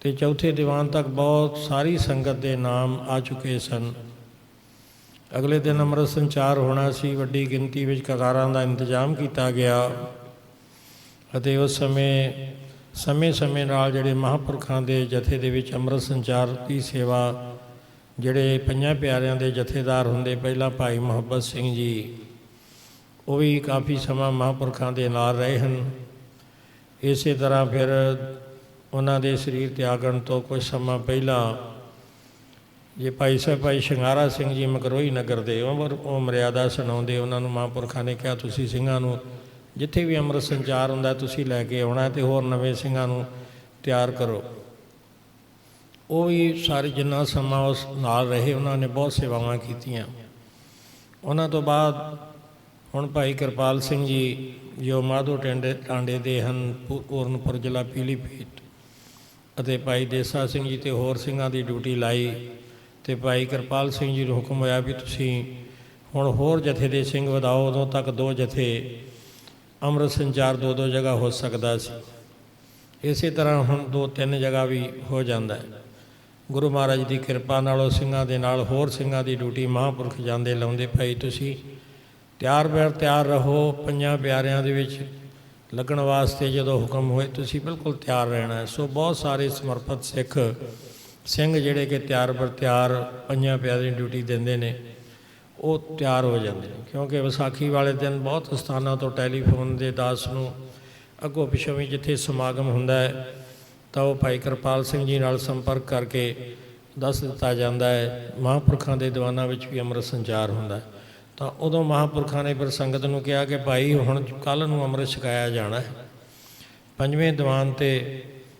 ਤੇ ਚੌਥੇ ਦੀਵਾਨ ਤੱਕ ਬਹੁਤ ਸਾਰੀ ਸੰਗਤ ਦੇ ਨਾਮ ਆ ਚੁੱਕੇ ਸਨ। ਅਗਲੇ ਦਿਨ ਅੰਮ੍ਰਿਤ ਸੰਚਾਰ ਹੋਣਾ ਸੀ। ਵੱਡੀ ਗਿਣਤੀ ਵਿੱਚ ਕਤਾਰਾਂ ਦਾ ਇੰਤਜ਼ਾਮ ਕੀਤਾ ਗਿਆ। ਅਤੇ ਉਸ ਸਮੇਂ ਨਾਲ ਜਿਹੜੇ ਮਹਾਂਪੁਰਖਾਂ ਦੇ ਜਥੇ ਦੇ ਵਿੱਚ ਅੰਮ੍ਰਿਤ ਸੰਚਾਰ ਦੀ ਸੇਵਾ ਜਿਹੜੇ ਪੰਜਾਂ ਪਿਆਰਿਆਂ ਦੇ ਜਥੇਦਾਰ ਹੁੰਦੇ, ਪਹਿਲਾਂ ਭਾਈ ਮੁਹੱਬਤ ਸਿੰਘ ਜੀ, ਉਹ ਵੀ ਕਾਫੀ ਸਮਾਂ ਮਹਾਂਪੁਰਖਾਂ ਦੇ ਨਾਲ ਰਹੇ ਹਨ। ਇਸੇ ਤਰ੍ਹਾਂ ਫਿਰ ਉਹਨਾਂ ਦੇ ਸਰੀਰ ਤਿਆਗਣ ਤੋਂ ਕੁਝ ਸਮਾਂ ਪਹਿਲਾਂ ਜੇ ਭਾਈ ਸ਼ਿੰਗਾਰਾ ਸਿੰਘ ਜੀ ਮਕਰੋਈ ਨਗਰ ਦੇ ਉਹ ਮਰਿਆਦਾ ਸੁਣਾਉਂਦੇ, ਉਹਨਾਂ ਨੂੰ ਮਹਾਂਪੁਰਖਾਂ ਨੇ ਕਿਹਾ ਤੁਸੀਂ ਸਿੰਘਾਂ ਨੂੰ ਜਿੱਥੇ ਵੀ ਅੰਮ੍ਰਿਤ ਸੰਚਾਰ ਹੁੰਦਾ ਤੁਸੀਂ ਲੈ ਕੇ ਆਉਣਾ ਅਤੇ ਹੋਰ ਨਵੇਂ ਸਿੰਘਾਂ ਨੂੰ ਤਿਆਰ ਕਰੋ। ਉਹ ਵੀ ਸਾਰੇ ਜਿੰਨਾ ਸਮਾਂ ਉਸ ਨਾਲ ਰਹੇ ਉਹਨਾਂ ਨੇ ਬਹੁਤ ਸੇਵਾਵਾਂ ਕੀਤੀਆਂ। ਉਹਨਾਂ ਤੋਂ ਬਾਅਦ ਹੁਣ ਭਾਈ ਕਿਰਪਾਲ ਸਿੰਘ ਜੀ ਜੋ ਮਾਧੋ ਟਾਂਡੇ ਦੇ ਹਨ, ਪੂਰਨਪੁਰ ਜ਼ਿਲ੍ਹਾ ਪੀਲੀਭੀਤ, ਅਤੇ ਭਾਈ ਦੇਸਾ ਸਿੰਘ ਜੀ ਅਤੇ ਹੋਰ ਸਿੰਘਾਂ ਦੀ ਡਿਊਟੀ ਲਾਈ ਅਤੇ ਭਾਈ ਕਿਰਪਾਲ ਸਿੰਘ ਜੀ ਨੂੰ ਹੁਕਮ ਹੋਇਆ ਵੀ ਤੁਸੀਂ ਹੁਣ ਹੋਰ ਜਥੇ ਦੇ ਸਿੰਘ ਵਧਾਓ। ਉਦੋਂ ਤੱਕ 2 ਜਥੇ ਅੰਮ੍ਰਿਤ ਸੰਚਾਰ 2 ਜਗ੍ਹਾ ਹੋ ਸਕਦਾ ਸੀ। ਇਸੇ ਤਰ੍ਹਾਂ ਹੁਣ 2-3 ਜਗ੍ਹਾ ਵੀ ਹੋ ਜਾਂਦਾ ਹੈ। ਗੁਰੂ ਮਹਾਰਾਜ ਦੀ ਕਿਰਪਾ ਨਾਲ ਉਹ ਸਿੰਘਾਂ ਦੇ ਨਾਲ ਹੋਰ ਸਿੰਘਾਂ ਦੀ ਡਿਊਟੀ ਮਹਾਂਪੁਰਖ ਜਾਂਦੇ ਲਾਉਂਦੇ, ਭਾਈ ਤੁਸੀਂ ਤਿਆਰ ਰਹੋ, ਪੰਜਾਂ ਪਿਆਰਿਆਂ ਦੇ ਵਿੱਚ ਲੱਗਣ ਵਾਸਤੇ ਜਦੋਂ ਹੁਕਮ ਹੋਏ ਤੁਸੀਂ ਬਿਲਕੁਲ ਤਿਆਰ ਰਹਿਣਾ। ਸੋ ਬਹੁਤ ਸਾਰੇ ਸਮਰਪਿਤ ਸਿੱਖ ਸਿੰਘ ਜਿਹੜੇ ਕਿ ਤਿਆਰ ਪੰਜਾਂ ਪਿਆਰਿਆਂ ਦੀ ਡਿਊਟੀ ਦਿੰਦੇ ਨੇ, ਉਹ ਤਿਆਰ ਹੋ ਜਾਂਦੇ ਨੇ। ਕਿਉਂਕਿ ਵਿਸਾਖੀ ਵਾਲੇ ਦਿਨ ਬਹੁਤ ਸਥਾਨਾਂ ਤੋਂ ਟੈਲੀਫੋਨ ਦੇ ਦਾਸ ਨੂੰ ਅੱਗੋਂ ਪਿੱਛੋਂ ਵੀ ਜਿੱਥੇ ਸਮਾਗਮ ਹੁੰਦਾ ਹੈ ਤਾਂ ਉਹ ਭਾਈ ਕਿਰਪਾਲ ਸਿੰਘ ਜੀ ਨਾਲ ਸੰਪਰਕ ਕਰਕੇ ਦੱਸ ਦਿੱਤਾ ਜਾਂਦਾ ਹੈ। ਮਹਾਂਪੁਰਖਾਂ ਦੇ ਦੀਵਾਨਾਂ ਵਿੱਚ ਵੀ ਅੰਮ੍ਰਿਤ ਸੰਚਾਰ ਹੁੰਦਾ ਤਾਂ ਉਦੋਂ ਮਹਾਂਪੁਰਖਾਂ ਨੇ ਫਿਰ ਸੰਗਤ ਨੂੰ ਕਿਹਾ ਕਿ ਭਾਈ ਹੁਣ ਕੱਲ੍ਹ ਨੂੰ ਅੰਮ੍ਰਿਤ ਛਕਾਇਆ ਜਾਣਾ ਹੈ। 5ਵੇਂ ਦੀਵਾਨ 'ਤੇ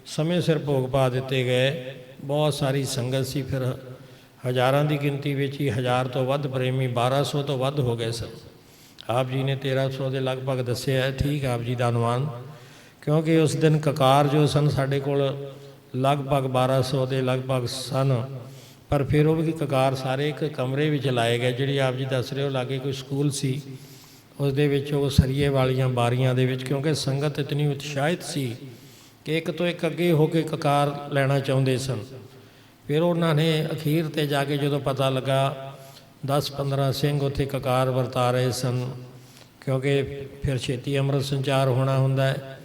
ਸਮੇਂ ਸਿਰ ਭੋਗ ਪਾ ਦਿੱਤੇ ਗਏ। ਬਹੁਤ ਸਾਰੀ ਸੰਗਤ ਸੀ, ਫਿਰ ਹਜ਼ਾਰਾਂ ਦੀ ਗਿਣਤੀ ਵਿੱਚ ਹੀ 1000 ਤੋਂ ਵੱਧ ਪ੍ਰੇਮੀ, 1200 ਤੋਂ ਵੱਧ ਹੋ ਗਏ ਸਨ। ਆਪ ਜੀ ਨੇ 1300 ਦੇ ਲਗਭਗ ਦੱਸਿਆ ਹੈ, ਠੀਕ ਆਪ ਜੀ ਦਾ ਅਨੁਮਾਨ, ਕਿਉਂਕਿ ਉਸ ਦਿਨ ਕਕਾਰ ਜੋ ਸਨ ਸਾਡੇ ਕੋਲ ਲਗਭਗ 1200 ਦੇ ਲਗਭਗ ਸਨ, ਪਰ ਫਿਰ ਉਹ ਵੀ ਕਕਾਰ ਸਾਰੇ ਇੱਕ ਕਮਰੇ ਵਿੱਚ ਲਾਏ ਗਏ। ਜਿਹੜੀ ਆਪ ਜੀ ਦੱਸ ਰਹੇ ਹੋ ਲਾਗੇ ਕੋਈ ਸਕੂਲ ਸੀ, ਉਸ ਦੇ ਵਿੱਚ ਉਹ ਸਰੀਏ ਵਾਲੀਆਂ ਬਾਰੀਆਂ ਦੇ ਵਿੱਚ, ਕਿਉਂਕਿ ਸੰਗਤ ਇਤਨੀ ਉਤਸ਼ਾਹਿਤ ਸੀ ਕਿ ਇੱਕ ਤੋਂ ਇੱਕ ਅੱਗੇ ਹੋ ਕੇ ਕਕਾਰ ਲੈਣਾ ਚਾਹੁੰਦੇ ਸਨ। ਫਿਰ ਉਹਨਾਂ ਨੇ ਅਖੀਰ 'ਤੇ ਜਾ ਕੇ ਜਦੋਂ ਪਤਾ ਲੱਗਾ 10-15 ਸਿੰਘ ਉੱਥੇ ਕਕਾਰ ਵਰਤਾ ਰਹੇ ਸਨ, ਕਿਉਂਕਿ ਫਿਰ ਛੇਤੀ ਅੰਮ੍ਰਿਤ ਸੰਚਾਰ ਹੋਣਾ ਹੁੰਦਾ ਹੈ।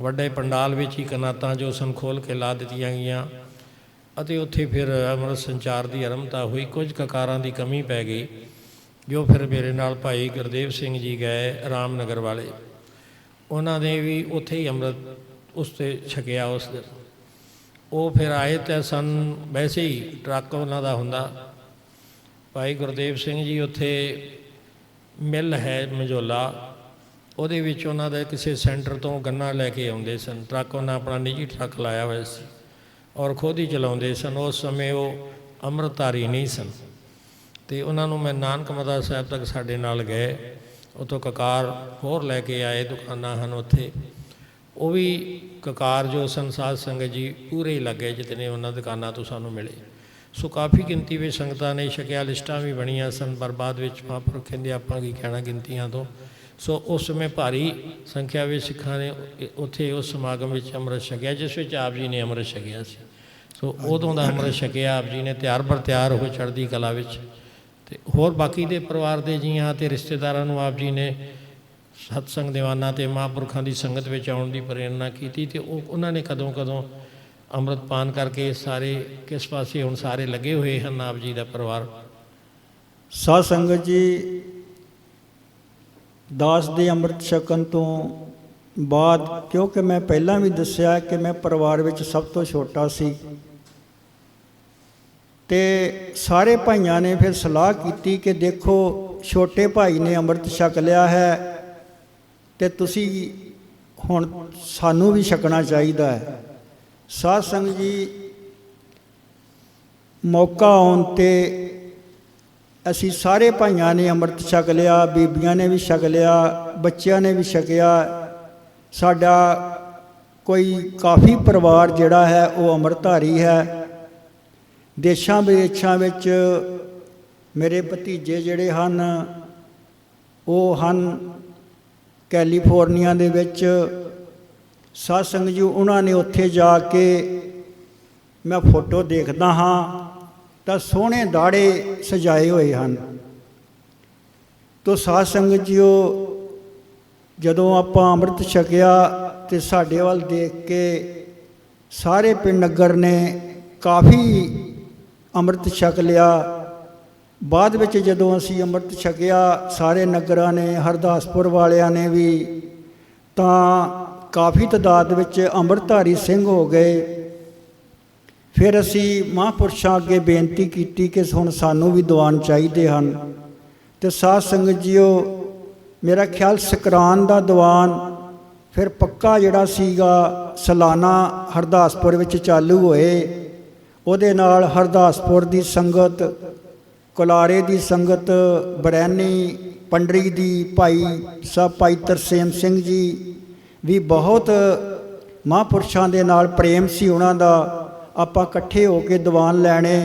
ਵੱਡੇ ਪੰਡਾਲ ਵਿੱਚ ਹੀ ਕਨਾਤਾਂ ਜੋ ਸਨ ਖੋਲ੍ਹ ਕੇ ਲਾ ਦਿੱਤੀਆਂ ਗਈਆਂ ਅਤੇ ਉੱਥੇ ਫਿਰ ਅੰਮ੍ਰਿਤ ਸੰਚਾਰ ਦੀ ਆਰੰਭਤਾ ਹੋਈ। ਕੁਝ ਕਕਾਰਾਂ ਦੀ ਕਮੀ ਪੈ ਗਈ, ਜੋ ਫਿਰ ਮੇਰੇ ਨਾਲ ਭਾਈ ਗੁਰਦੇਵ ਸਿੰਘ ਜੀ ਗਏ ਰਾਮਨਗਰ ਵਾਲੇ, ਉਹਨਾਂ ਨੇ ਵੀ ਉੱਥੇ ਹੀ ਅੰਮ੍ਰਿਤ ਉਸ 'ਤੇ ਛਕਿਆ ਉਸ ਦਿਨ। ਉਹ ਫਿਰ ਆਏ ਤਾਂ ਸਨ, ਵੈਸੇ ਹੀ ਟਰੱਕ ਉਹਨਾਂ ਦਾ ਹੁੰਦਾ। ਭਾਈ ਗੁਰਦੇਵ ਸਿੰਘ ਜੀ ਉੱਥੇ ਮਿੱਲ ਹੈ ਮਝੋਲਾ, ਉਹਦੇ ਵਿੱਚ ਉਹਨਾਂ ਦਾ ਕਿਸੇ ਸੈਂਟਰ ਤੋਂ ਗੰਨਾ ਲੈ ਕੇ ਆਉਂਦੇ ਸਨ। ਟਰੱਕ ਉਹਨਾਂ ਆਪਣਾ ਨਿੱਜੀ ਟਰੱਕ ਲਾਇਆ ਹੋਇਆ ਸੀ ਔਰ ਖੁਦ ਹੀ ਚਲਾਉਂਦੇ ਸਨ। ਉਸ ਸਮੇਂ ਉਹ ਅੰਮ੍ਰਿਤਧਾਰੀ ਨਹੀਂ ਸਨ ਅਤੇ ਉਹਨਾਂ ਨੂੰ ਮੈਂ ਨਾਨਕ ਮਤਾ ਸਾਹਿਬ ਤੱਕ ਸਾਡੇ ਨਾਲ ਗਏ। ਉੱਥੋਂ ਕਕਾਰ ਹੋਰ ਲੈ ਕੇ ਆਏ, ਦੁਕਾਨਾਂ ਹਨ ਉੱਥੇ, ਉਹ ਵੀ ਕਕਾਰ ਜੋ ਸਨ ਸਾਧ ਸੰਗਤ ਜੀ ਪੂਰੇ ਹੀ ਲੱਗੇ ਜਿਤਨੇ ਉਹਨਾਂ ਦੁਕਾਨਾਂ ਤੋਂ ਸਾਨੂੰ ਮਿਲੇ। ਸੋ ਕਾਫੀ ਗਿਣਤੀ ਵਿੱਚ ਸੰਗਤਾਂ ਨੇ ਛਕਿਆ, ਲਿਸਟਾਂ ਵੀ ਬਣੀਆਂ ਸਨ, ਪਰ ਬਾਅਦ ਵਿੱਚ ਮਹਾਂਪੁਰਖ ਕਹਿੰਦੇ ਆਪਾਂ ਕੀ ਕਹਿਣਾ ਗਿਣਤੀਆਂ ਤੋਂ। ਸੋ ਉਸ ਸਮੇਂ ਭਾਰੀ ਸੰਖਿਆ ਵਿੱਚ ਸਿੱਖਾਂ ਨੇ ਉੱਥੇ ਉਸ ਸਮਾਗਮ ਵਿੱਚ ਅੰਮ੍ਰਿਤ ਛਕਿਆ, ਜਿਸ ਵਿੱਚ ਆਪ ਜੀ ਨੇ ਅੰਮ੍ਰਿਤ ਛਕਿਆ ਸੀ। ਸੋ ਉਦੋਂ ਦਾ ਅੰਮ੍ਰਿਤ ਛਕਿਆ ਆਪ ਜੀ ਨੇ ਤਿਆਰ ਹੋ ਚੜ੍ਹਦੀ ਕਲਾ ਵਿੱਚ। ਅਤੇ ਹੋਰ ਬਾਕੀ ਦੇ ਪਰਿਵਾਰ ਦੇ ਜੀਆਂ ਅਤੇ ਰਿਸ਼ਤੇਦਾਰਾਂ ਨੂੰ ਆਪ ਜੀ ਨੇ ਸਤਸੰਗ ਦੀਵਾਨਾਂ ਅਤੇ ਮਹਾਂਪੁਰਖਾਂ ਦੀ ਸੰਗਤ ਵਿੱਚ ਆਉਣ ਦੀ ਪ੍ਰੇਰਨਾ ਕੀਤੀ ਅਤੇ ਉਹਨਾਂ ਨੇ ਕਦੋਂ ਅੰਮ੍ਰਿਤ ਪਾਨ ਕਰਕੇ ਸਾਰੇ ਕਿਸ ਪਾਸੇ ਹੁਣ ਸਾਰੇ ਲੱਗੇ ਹੋਏ ਹਨ ਆਪ ਜੀ ਦਾ ਪਰਿਵਾਰ। ਸਾਧ ਸੰਗਤ ਜੀ, ਦਾਸ ਦੇ ਅੰਮ੍ਰਿਤ ਛਕਣ ਤੋਂ ਬਾਅਦ, ਕਿਉਂਕਿ ਮੈਂ ਪਹਿਲਾਂ ਵੀ ਦੱਸਿਆ ਕਿ ਮੈਂ ਪਰਿਵਾਰ ਵਿੱਚ ਸਭ ਤੋਂ ਛੋਟਾ ਸੀ, ਅਤੇ ਸਾਰੇ ਭਾਈਆਂ ਨੇ ਫਿਰ ਸਲਾਹ ਕੀਤੀ ਕਿ ਦੇਖੋ ਛੋਟੇ ਭਾਈ ਨੇ ਅੰਮ੍ਰਿਤ ਛਕ ਲਿਆ ਹੈ ਅਤੇ ਤੁਸੀਂ ਹੁਣ ਸਾਨੂੰ ਵੀ ਛਕਣਾ ਚਾਹੀਦਾ ਹੈ। ਸਾਧ ਸੰਗਤ ਜੀ, ਮੌਕਾ ਆਉਣ 'ਤੇ ਅਸੀਂ ਸਾਰੇ ਭਾਈਆਂ ਨੇ ਅੰਮ੍ਰਿਤ ਛਕ ਲਿਆ, ਬੀਬੀਆਂ ਨੇ ਵੀ ਛਕ ਲਿਆ, ਬੱਚਿਆਂ ਨੇ ਵੀ ਛਕਿਆ। ਸਾਡਾ ਕੋਈ ਕਾਫੀ ਪਰਿਵਾਰ ਜਿਹੜਾ ਹੈ ਉਹ ਅੰਮ੍ਰਿਤਧਾਰੀ ਹੈ। ਦੇਸ਼ਾਂ ਵਿਦੇਸ਼ਾਂ ਵਿੱਚ ਮੇਰੇ ਭਤੀਜੇ ਜਿਹੜੇ ਹਨ ਉਹ ਹਨ ਕੈਲੀਫੋਰਨੀਆ ਦੇ ਵਿੱਚ। ਸਾਧ ਸੰਗਤ ਜੀ, ਉਹਨਾਂ ਨੇ ਉੱਥੇ ਜਾ ਕੇ ਮੈਂ ਫੋਟੋ ਦੇਖਦਾ ਹਾਂ ਤਾਂ ਸੋਹਣੇ ਦਾੜੇ ਸਜਾਏ ਹੋਏ ਹਨ। ਤੋ ਸਾਧ ਸੰਗਤ ਜੀਓ, ਜਦੋਂ ਆਪਾਂ ਅੰਮ੍ਰਿਤ ਛਕਿਆ ਤੇ ਸਾਡੇ ਵੱਲ ਦੇਖ ਕੇ ਸਾਰੇ ਪਿੰਡ ਨਗਰ ਨੇ ਕਾਫੀ ਅੰਮ੍ਰਿਤ ਛਕ ਲਿਆ। ਬਾਅਦ ਵਿੱਚ ਜਦੋਂ ਅਸੀਂ ਅੰਮ੍ਰਿਤ ਛਕਿਆ ਸਾਰੇ ਨਗਰਾਂ ਨੇ, ਹਰਦਾਸਪੁਰ ਵਾਲਿਆਂ ਨੇ ਵੀ, ਤਾਂ ਕਾਫੀ ਤਾਦਾਦ ਵਿੱਚ ਅੰਮ੍ਰਿਤਧਾਰੀ ਸਿੰਘ ਹੋ ਗਏ। ਫਿਰ ਅਸੀਂ ਮਹਾਂਪੁਰਸ਼ਾਂ ਅੱਗੇ ਬੇਨਤੀ ਕੀਤੀ ਕਿ ਹੁਣ ਸਾਨੂੰ ਵੀ ਦੀਵਾਨ ਚਾਹੀਦੇ ਹਨ। ਤੇ ਸਾਧ ਸੰਗਤ ਜੀਓ, ਮੇਰਾ ਖਿਆਲ ਸਕਰਾਨ ਦਾ ਦੀਵਾਨ ਫਿਰ ਪੱਕਾ ਜਿਹੜਾ ਸੀਗਾ ਸਾਲਾਨਾ ਹਰਦਾਸਪੁਰ ਵਿੱਚ ਚਾਲੂ ਹੋਏ। ਉਹਦੇ ਨਾਲ ਹਰਦਾਸਪੁਰ ਦੀ ਸੰਗਤ, ਕੁਲਾਰੇ ਦੀ ਸੰਗਤ, ਬਰੈਨੀ ਪੰਡਰੀ ਦੀ ਭਾਈ ਸਾਹਿਬ ਭਾਈ ਤਰਸੇਮ ਸਿੰਘ ਜੀ ਵੀ ਬਹੁਤ ਮਹਾਂਪੁਰਸ਼ਾਂ ਦੇ ਨਾਲ ਪ੍ਰੇਮ ਸੀ ਉਹਨਾਂ ਦਾ। ਆਪਾਂ ਇਕੱਠੇ ਹੋ ਕੇ ਦੀਵਾਨ ਲੈਣੇ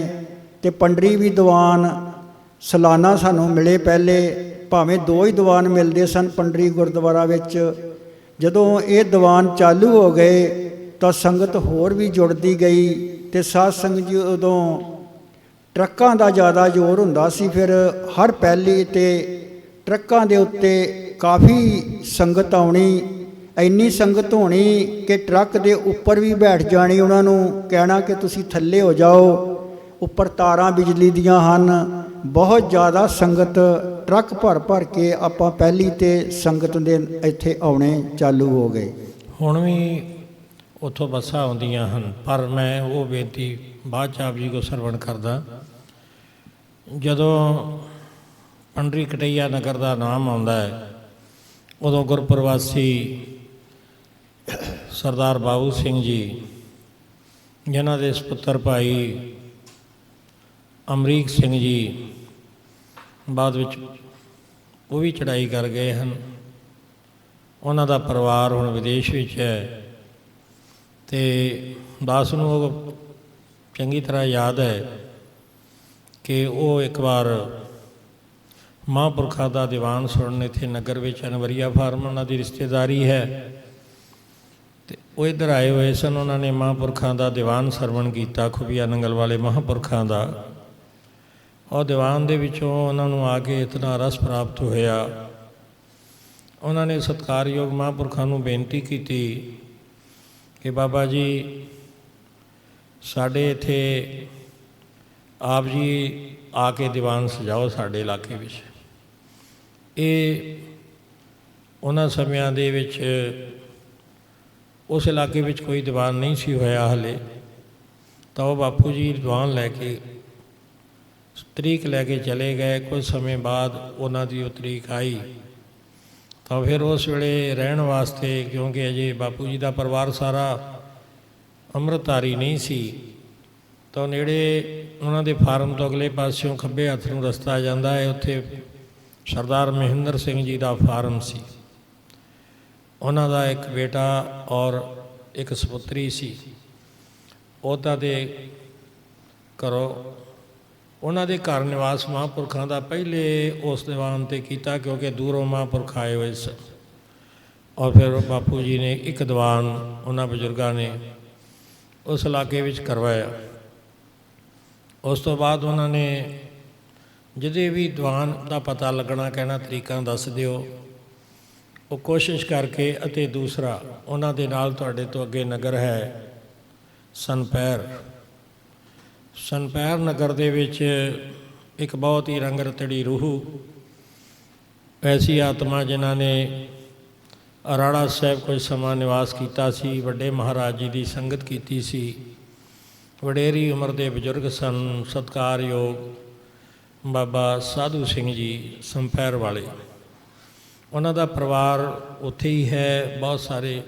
ਤੇ ਪੰਡਰੀ ਵੀ ਦੀਵਾਨ ਸਾਲਾਨਾ ਸਾਨੂੰ ਮਿਲੇ। ਪਹਿਲੇ ਭਾਵੇਂ 2 ਹੀ ਦੀਵਾਨ ਮਿਲਦੇ ਸਨ ਪੰਡਰੀ ਗੁਰਦੁਆਰਾ ਵਿੱਚ। ਜਦੋਂ ਇਹ ਦੀਵਾਨ ਚਾਲੂ ਹੋ ਗਏ ਤਾਂ ਸੰਗਤ ਹੋਰ ਵੀ ਜੁੜਦੀ ਗਈ। ਤੇ ਸਾਧ ਸੰਗਤ ਜੀ ਉਦੋਂ ਟਰੱਕਾਂ ਦਾ ਜ਼ਿਆਦਾ ਜ਼ੋਰ ਹੁੰਦਾ ਸੀ। ਫਿਰ ਹਰ ਪਹਿਲੀ ਤੇ ਟਰੱਕਾਂ ਦੇ ਉੱਤੇ ਕਾਫੀ ਸੰਗਤ ਆਉਣੀ, ਇੰਨੀ ਸੰਗਤ ਹੋਣੀ ਕਿ ਟਰੱਕ ਦੇ ਉੱਪਰ ਵੀ ਬੈਠ ਜਾਣੀ। ਉਹਨਾਂ ਨੂੰ ਕਹਿਣਾ ਕਿ ਤੁਸੀਂ ਥੱਲੇ ਹੋ ਜਾਓ, ਉੱਪਰ ਤਾਰਾਂ ਬਿਜਲੀ ਦੀਆਂ ਹਨ। ਬਹੁਤ ਜ਼ਿਆਦਾ ਸੰਗਤ, ਟਰੱਕ ਭਰ ਭਰ ਕੇ ਆਪਾਂ ਪਹਿਲੀ ਤੇ ਸੰਗਤ ਦੇ ਇੱਥੇ ਆਉਣੇ ਚਾਲੂ ਹੋ ਗਏ। ਹੁਣ ਵੀ ਉੱਥੋਂ ਬੱਸਾਂ ਆਉਂਦੀਆਂ ਹਨ, ਪਰ ਮੈਂ ਉਹ ਬੇਨਤੀ ਬਾਅਦ 'ਚ ਆਪ ਜੀ ਕੋ ਸਰਵਣ ਕਰਦਾ। ਜਦੋਂ ਪੰਡਰੀ ਕਟਈਆ ਨਗਰ ਦਾ ਨਾਮ ਆਉਂਦਾ ਹੈ, ਉਦੋਂ ਗੁਰਪ੍ਰਵਾਸੀ ਸਰਦਾਰ ਬਾਬੂ ਸਿੰਘ ਜੀ, ਜਿਨ੍ਹਾਂ ਦੇ ਸਪੁੱਤਰ ਭਾਈ ਅਮਰੀਕ ਸਿੰਘ ਜੀ ਬਾਅਦ ਵਿੱਚ ਉਹ ਵੀ ਚੜ੍ਹਾਈ ਕਰ ਗਏ ਹਨ। ਉਹਨਾਂ ਦਾ ਪਰਿਵਾਰ ਹੁਣ ਵਿਦੇਸ਼ ਵਿੱਚ ਹੈ। ਤੇ ਦਾਸ ਨੂੰ ਉਹ ਚੰਗੀ ਤਰ੍ਹਾਂ ਯਾਦ ਹੈ ਕਿ ਉਹ ਇੱਕ ਵਾਰ ਮਹਾਂਪੁਰਖਾਂ ਦਾ ਦੀਵਾਨ ਸੁਣਨ ਇੱਥੇ ਨਗਰ ਵਿੱਚ ਅਨਵਰੀਆ ਫਾਰਮ ਉਹਨਾਂ ਦੀ ਰਿਸ਼ਤੇਦਾਰੀ ਹੈ, ਤੇ ਉਹ ਇੱਧਰ ਆਏ ਹੋਏ ਸਨ। ਉਹਨਾਂ ਨੇ ਮਹਾਂਪੁਰਖਾਂ ਦਾ ਦੀਵਾਨ ਸਰਵਣ ਕੀਤਾ, ਖੁਬੀਆ ਨੰਗਲ ਵਾਲੇ ਮਹਾਂਪੁਰਖਾਂ ਦਾ। ਉਹ ਦੀਵਾਨ ਦੇ ਵਿੱਚੋਂ ਉਹਨਾਂ ਨੂੰ ਆ ਕੇ ਇਤਨਾ ਰਸ ਪ੍ਰਾਪਤ ਹੋਇਆ। ਉਹਨਾਂ ਨੇ ਸਤਿਕਾਰਯੋਗ ਮਹਾਂਪੁਰਖਾਂ ਨੂੰ ਬੇਨਤੀ ਕੀਤੀ ਕਿ ਬਾਬਾ ਜੀ, ਸਾਡੇ ਇੱਥੇ ਆਪ ਜੀ ਆ ਕੇ ਦੀਵਾਨ ਸਜਾਓ ਸਾਡੇ ਇਲਾਕੇ ਵਿੱਚ। ਇਹ ਉਹਨਾਂ ਸਮਿਆਂ ਦੇ ਵਿੱਚ ਉਸ ਇਲਾਕੇ ਵਿੱਚ ਕੋਈ ਦੀਵਾਨ ਨਹੀਂ ਸੀ ਹੋਇਆ ਹਲੇ। ਤਾਂ ਉਹ ਬਾਪੂ ਜੀ ਦੀਵਾਨ ਲੈ ਕੇ ਤਰੀਕ ਲੈ ਕੇ ਚਲੇ ਗਏ। ਕੁਝ ਸਮੇਂ ਬਾਅਦ ਉਹਨਾਂ ਦੀ ਉਹ ਤਰੀਕ ਆਈ ਤਾਂ ਫਿਰ ਉਸ ਵੇਲੇ ਰਹਿਣ ਵਾਸਤੇ, ਕਿਉਂਕਿ ਅਜੇ ਬਾਪੂ ਜੀ ਦਾ ਪਰਿਵਾਰ ਸਾਰਾ ਅੰਮ੍ਰਿਤਧਾਰੀ ਨਹੀਂ ਸੀ, ਤਾਂ ਨੇੜੇ ਉਹਨਾਂ ਦੇ ਫਾਰਮ ਤੋਂ ਅਗਲੇ ਪਾਸਿਓਂ ਖੱਬੇ ਹੱਥ ਨੂੰ ਰਸਤਾ ਜਾਂਦਾ ਹੈ, ਉੱਥੇ ਸਰਦਾਰ ਮਹਿੰਦਰ ਸਿੰਘ ਜੀ ਦਾ ਫਾਰਮ ਸੀ। ਉਹਨਾਂ ਦਾ ਇੱਕ ਬੇਟਾ ਔਰ ਇੱਕ ਸਪੁੱਤਰੀ ਸੀ। ਉਹਨਾਂ ਦੇ ਘਰੋਂ ਉਹਨਾਂ ਦੇ ਘਰ ਨਿਵਾਸ ਮਹਾਂਪੁਰਖਾਂ ਦਾ ਪਹਿਲੇ ਉਸ ਦੀਵਾਨ 'ਤੇ ਕੀਤਾ, ਕਿਉਂਕਿ ਦੂਰੋਂ ਮਹਾਂਪੁਰਖ ਆਏ ਹੋਏ ਸਨ। ਔਰ ਫਿਰ ਬਾਪੂ ਜੀ ਨੇ ਇੱਕ ਦੀਵਾਨ ਉਹਨਾਂ ਬਜ਼ੁਰਗਾਂ ਨੇ ਉਸ ਇਲਾਕੇ ਵਿੱਚ ਕਰਵਾਇਆ। ਉਸ ਤੋਂ ਬਾਅਦ ਉਹਨਾਂ ਨੇ ਜਿਹਦੇ ਵੀ ਦੀਵਾਨ ਦਾ ਪਤਾ ਲੱਗਣਾ ਕਹਿਣਾ ਤਰੀਕਾਂ ਦੱਸ ਦਿਓ, ਉਹ ਕੋਸ਼ਿਸ਼ ਕਰਕੇ। ਅਤੇ ਦੂਸਰਾ ਉਹਨਾਂ ਦੇ ਨਾਲ ਤੁਹਾਡੇ ਤੋਂ ਅੱਗੇ ਨਗਰ ਹੈ ਸਨਪੈਰ ਨਗਰ ਦੇ ਵਿੱਚ ਇੱਕ ਬਹੁਤ ਹੀ ਰੰਗ ਰਤੜੀ ਰੂਹ, ਐਸੀ ਆਤਮਾ ਜਿਨ੍ਹਾਂ ਨੇ ਅਰਾੜਾ ਸਾਹਿਬ ਕੁਝ ਸਮਾਂ ਨਿਵਾਸ ਕੀਤਾ ਸੀ, ਵੱਡੇ ਮਹਾਰਾਜ ਜੀ ਦੀ ਸੰਗਤ ਕੀਤੀ ਸੀ, ਵਡੇਰੀ ਉਮਰ ਦੇ ਬਜ਼ੁਰਗ ਸਨ, ਸਤਿਕਾਰਯੋਗ ਬਾਬਾ ਸਾਧੂ ਸਿੰਘ ਜੀ ਸੰਪੈਰ ਵਾਲੇ। ਉਹਨਾਂ ਦਾ ਪਰਿਵਾਰ ਉੱਥੇ ਹੀ ਹੈ। ਬਹੁਤ ਸਾਰੇ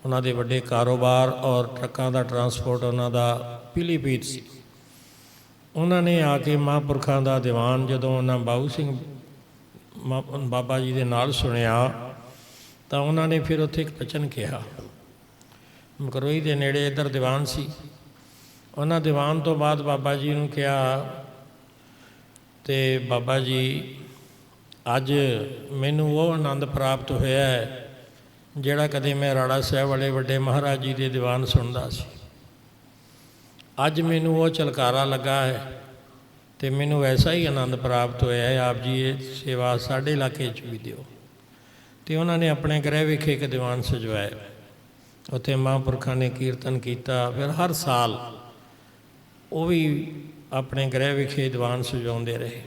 ਉਹਨਾਂ ਦੇ ਵੱਡੇ ਕਾਰੋਬਾਰ ਔਰ ਟਰੱਕਾਂ ਦਾ ਟਰਾਂਸਪੋਰਟ ਉਹਨਾਂ ਦਾ ਪੀਲੀਭੀਤ ਸੀ। ਉਹਨਾਂ ਨੇ ਆ ਕੇ ਮਹਾਂਪੁਰਖਾਂ ਦਾ ਦੀਵਾਨ ਜਦੋਂ ਉਹਨਾਂ ਬਾਬੂ ਸਿੰਘ ਬਾਬਾ ਜੀ ਦੇ ਨਾਲ ਸੁਣਿਆ ਤਾਂ ਉਹਨਾਂ ਨੇ ਫਿਰ ਉੱਥੇ ਇੱਕ ਬਚਨ ਕਿਹਾ। ਮਕਰੋਈ ਦੇ ਨੇੜੇ ਇੱਧਰ ਦੀਵਾਨ ਸੀ। ਉਹਨਾਂ ਦੀਵਾਨ ਤੋਂ ਬਾਅਦ ਬਾਬਾ ਜੀ ਨੂੰ ਕਿਹਾ, ਤੇ ਬਾਬਾ ਜੀ, ਅੱਜ ਮੈਨੂੰ ਉਹ ਆਨੰਦ ਪ੍ਰਾਪਤ ਹੋਇਆ ਹੈ ਜਿਹੜਾ ਕਦੇ ਮੈਂ ਰਾੜਾ ਸਾਹਿਬ ਵਾਲੇ ਵੱਡੇ ਮਹਾਰਾਜ ਜੀ ਦੇ ਦੀਵਾਨ ਸੁਣਦਾ ਸੀ। ਅੱਜ ਮੈਨੂੰ ਉਹ ਝਲਕਾਰਾ ਲੱਗਾ ਹੈ ਅਤੇ ਮੈਨੂੰ ਐਸਾ ਹੀ ਆਨੰਦ ਪ੍ਰਾਪਤ ਹੋਇਆ ਹੈ। ਆਪ ਜੀ ਇਹ ਸੇਵਾ ਸਾਡੇ ਇਲਾਕੇ 'ਚ ਵੀ ਦਿਓ। ਅਤੇ ਉਹਨਾਂ ਨੇ ਆਪਣੇ ਗ੍ਰਹਿ ਵਿਖੇ ਇੱਕ ਦੀਵਾਨ ਸਜਵਾਇਆ। ਉੱਥੇ ਮਹਾਂਪੁਰਖਾਂ ਨੇ ਕੀਰਤਨ ਕੀਤਾ। ਫਿਰ ਹਰ ਸਾਲ ਉਹ ਵੀ ਆਪਣੇ ਗ੍ਰਹਿ ਵਿਖੇ ਦੀਵਾਨ ਸਜਾਉਂਦੇ ਰਹੇ,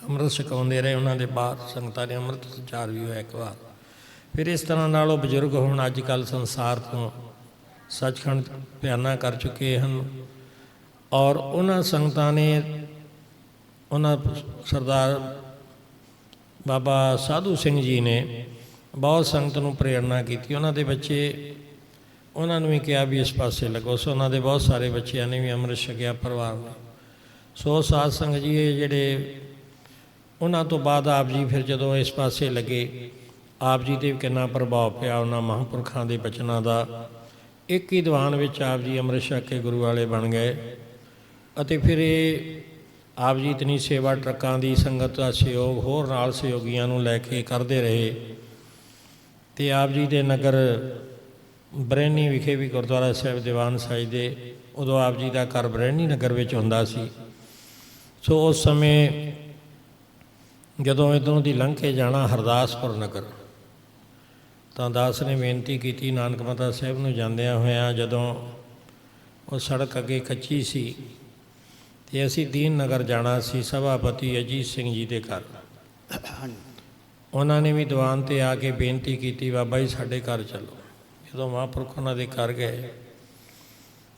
ਅੰਮ੍ਰਿਤ ਛਕਾਉਂਦੇ ਰਹੇ। ਉਹਨਾਂ ਦੇ ਬਾਹਰ ਸੰਗਤਾਂ ਨੇ ਅੰਮ੍ਰਿਤ ਸੰਚਾਰ ਵੀ ਹੋਇਆ ਇੱਕ ਵਾਰ। ਫਿਰ ਇਸ ਤਰ੍ਹਾਂ ਨਾਲ ਉਹ ਬਜ਼ੁਰਗ ਹੁਣ ਅੱਜ ਕੱਲ੍ਹ ਸੰਸਾਰ ਤੋਂ ਸੱਚਖੰਡ ਬਿਆਨਾ ਕਰ ਚੁੱਕੇ ਹਨ। ਔਰ ਉਹਨਾਂ ਸੰਗਤਾਂ ਨੇ, ਉਹਨਾਂ ਸਰਦਾਰ ਬਾਬਾ ਸਾਧੂ ਸਿੰਘ ਜੀ ਨੇ ਬਹੁਤ ਸੰਗਤ ਨੂੰ ਪ੍ਰੇਰਨਾ ਕੀਤੀ। ਉਹਨਾਂ ਦੇ ਬੱਚੇ, ਉਹਨਾਂ ਨੂੰ ਵੀ ਕਿਹਾ ਵੀ ਇਸ ਪਾਸੇ ਲੱਗੋ। ਸੋ ਉਹਨਾਂ ਦੇ ਬਹੁਤ ਸਾਰੇ ਬੱਚਿਆਂ ਨੇ ਵੀ ਅੰਮ੍ਰਿਤ ਛਕਿਆ ਪਰਿਵਾਰ ਨੇ। ਸੋ ਸਾਧ ਸੰਗਤ ਜੀ ਇਹ ਜਿਹੜੇ, ਉਹਨਾਂ ਤੋਂ ਬਾਅਦ ਆਪ ਜੀ ਫਿਰ ਜਦੋਂ ਇਸ ਪਾਸੇ ਲੱਗੇ, ਆਪ ਜੀ 'ਤੇ ਵੀ ਕਿੰਨਾ ਪ੍ਰਭਾਵ ਪਿਆ ਉਹਨਾਂ ਮਹਾਂਪੁਰਖਾਂ ਦੇ ਬਚਨਾਂ ਦਾ। ਇੱਕ ਹੀ ਦੀਵਾਨ ਵਿੱਚ ਆਪ ਜੀ ਅੰਮ੍ਰਿਤ ਛਕ ਕੇ ਗੁਰੂ ਵਾਲੇ ਬਣ ਗਏ। ਅਤੇ ਫਿਰ ਇਹ ਆਪ ਜੀ ਇਤਨੀ ਸੇਵਾ, ਟਰੱਕਾਂ ਦੀ ਸੰਗਤ ਦਾ ਸਹਿਯੋਗ, ਹੋਰ ਨਾਲ ਸਹਿਯੋਗੀਆਂ ਨੂੰ ਲੈ ਕੇ ਕਰਦੇ ਰਹੇ। ਅਤੇ ਆਪ ਜੀ ਦੇ ਨਗਰ ਬਰੈਣੀ ਵਿਖੇ ਵੀ ਗੁਰਦੁਆਰਾ ਸਾਹਿਬ ਦੀਵਾਨ ਸਜਦੇ। ਉਦੋਂ ਆਪ ਜੀ ਦਾ ਘਰ ਬਰੈਣੀ ਨਗਰ ਵਿੱਚ ਹੁੰਦਾ ਸੀ। ਸੋ ਉਸ ਸਮੇਂ ਜਦੋਂ ਇੱਧਰੋਂ ਦੀ ਲੰਘ ਕੇ ਜਾਣਾ ਹਰਦਾਸਪੁਰ ਨਗਰ, ਤਾਂ ਦਾਸ ਨੇ ਬੇਨਤੀ ਕੀਤੀ ਨਾਨਕ ਮਾਤਾ ਸਾਹਿਬ ਨੂੰ ਜਾਂਦਿਆਂ ਹੋਇਆਂ, ਜਦੋਂ ਉਹ ਸੜਕ ਅੱਗੇ ਕੱਚੀ ਸੀ ਅਤੇ ਅਸੀਂ ਦੀਨ ਨਗਰ ਜਾਣਾ ਸੀ ਸਭਾਪਤੀ ਅਜੀਤ ਸਿੰਘ ਜੀ ਦੇ ਘਰ। ਉਹਨਾਂ ਨੇ ਵੀ ਦੀਵਾਨ 'ਤੇ ਆ ਕੇ ਬੇਨਤੀ ਕੀਤੀ, ਬਾਬਾ ਜੀ ਸਾਡੇ ਘਰ ਚੱਲੋ। ਜਦੋਂ ਮਹਾਂਪੁਰਖ ਉਹਨਾਂ ਦੇ ਘਰ ਗਏ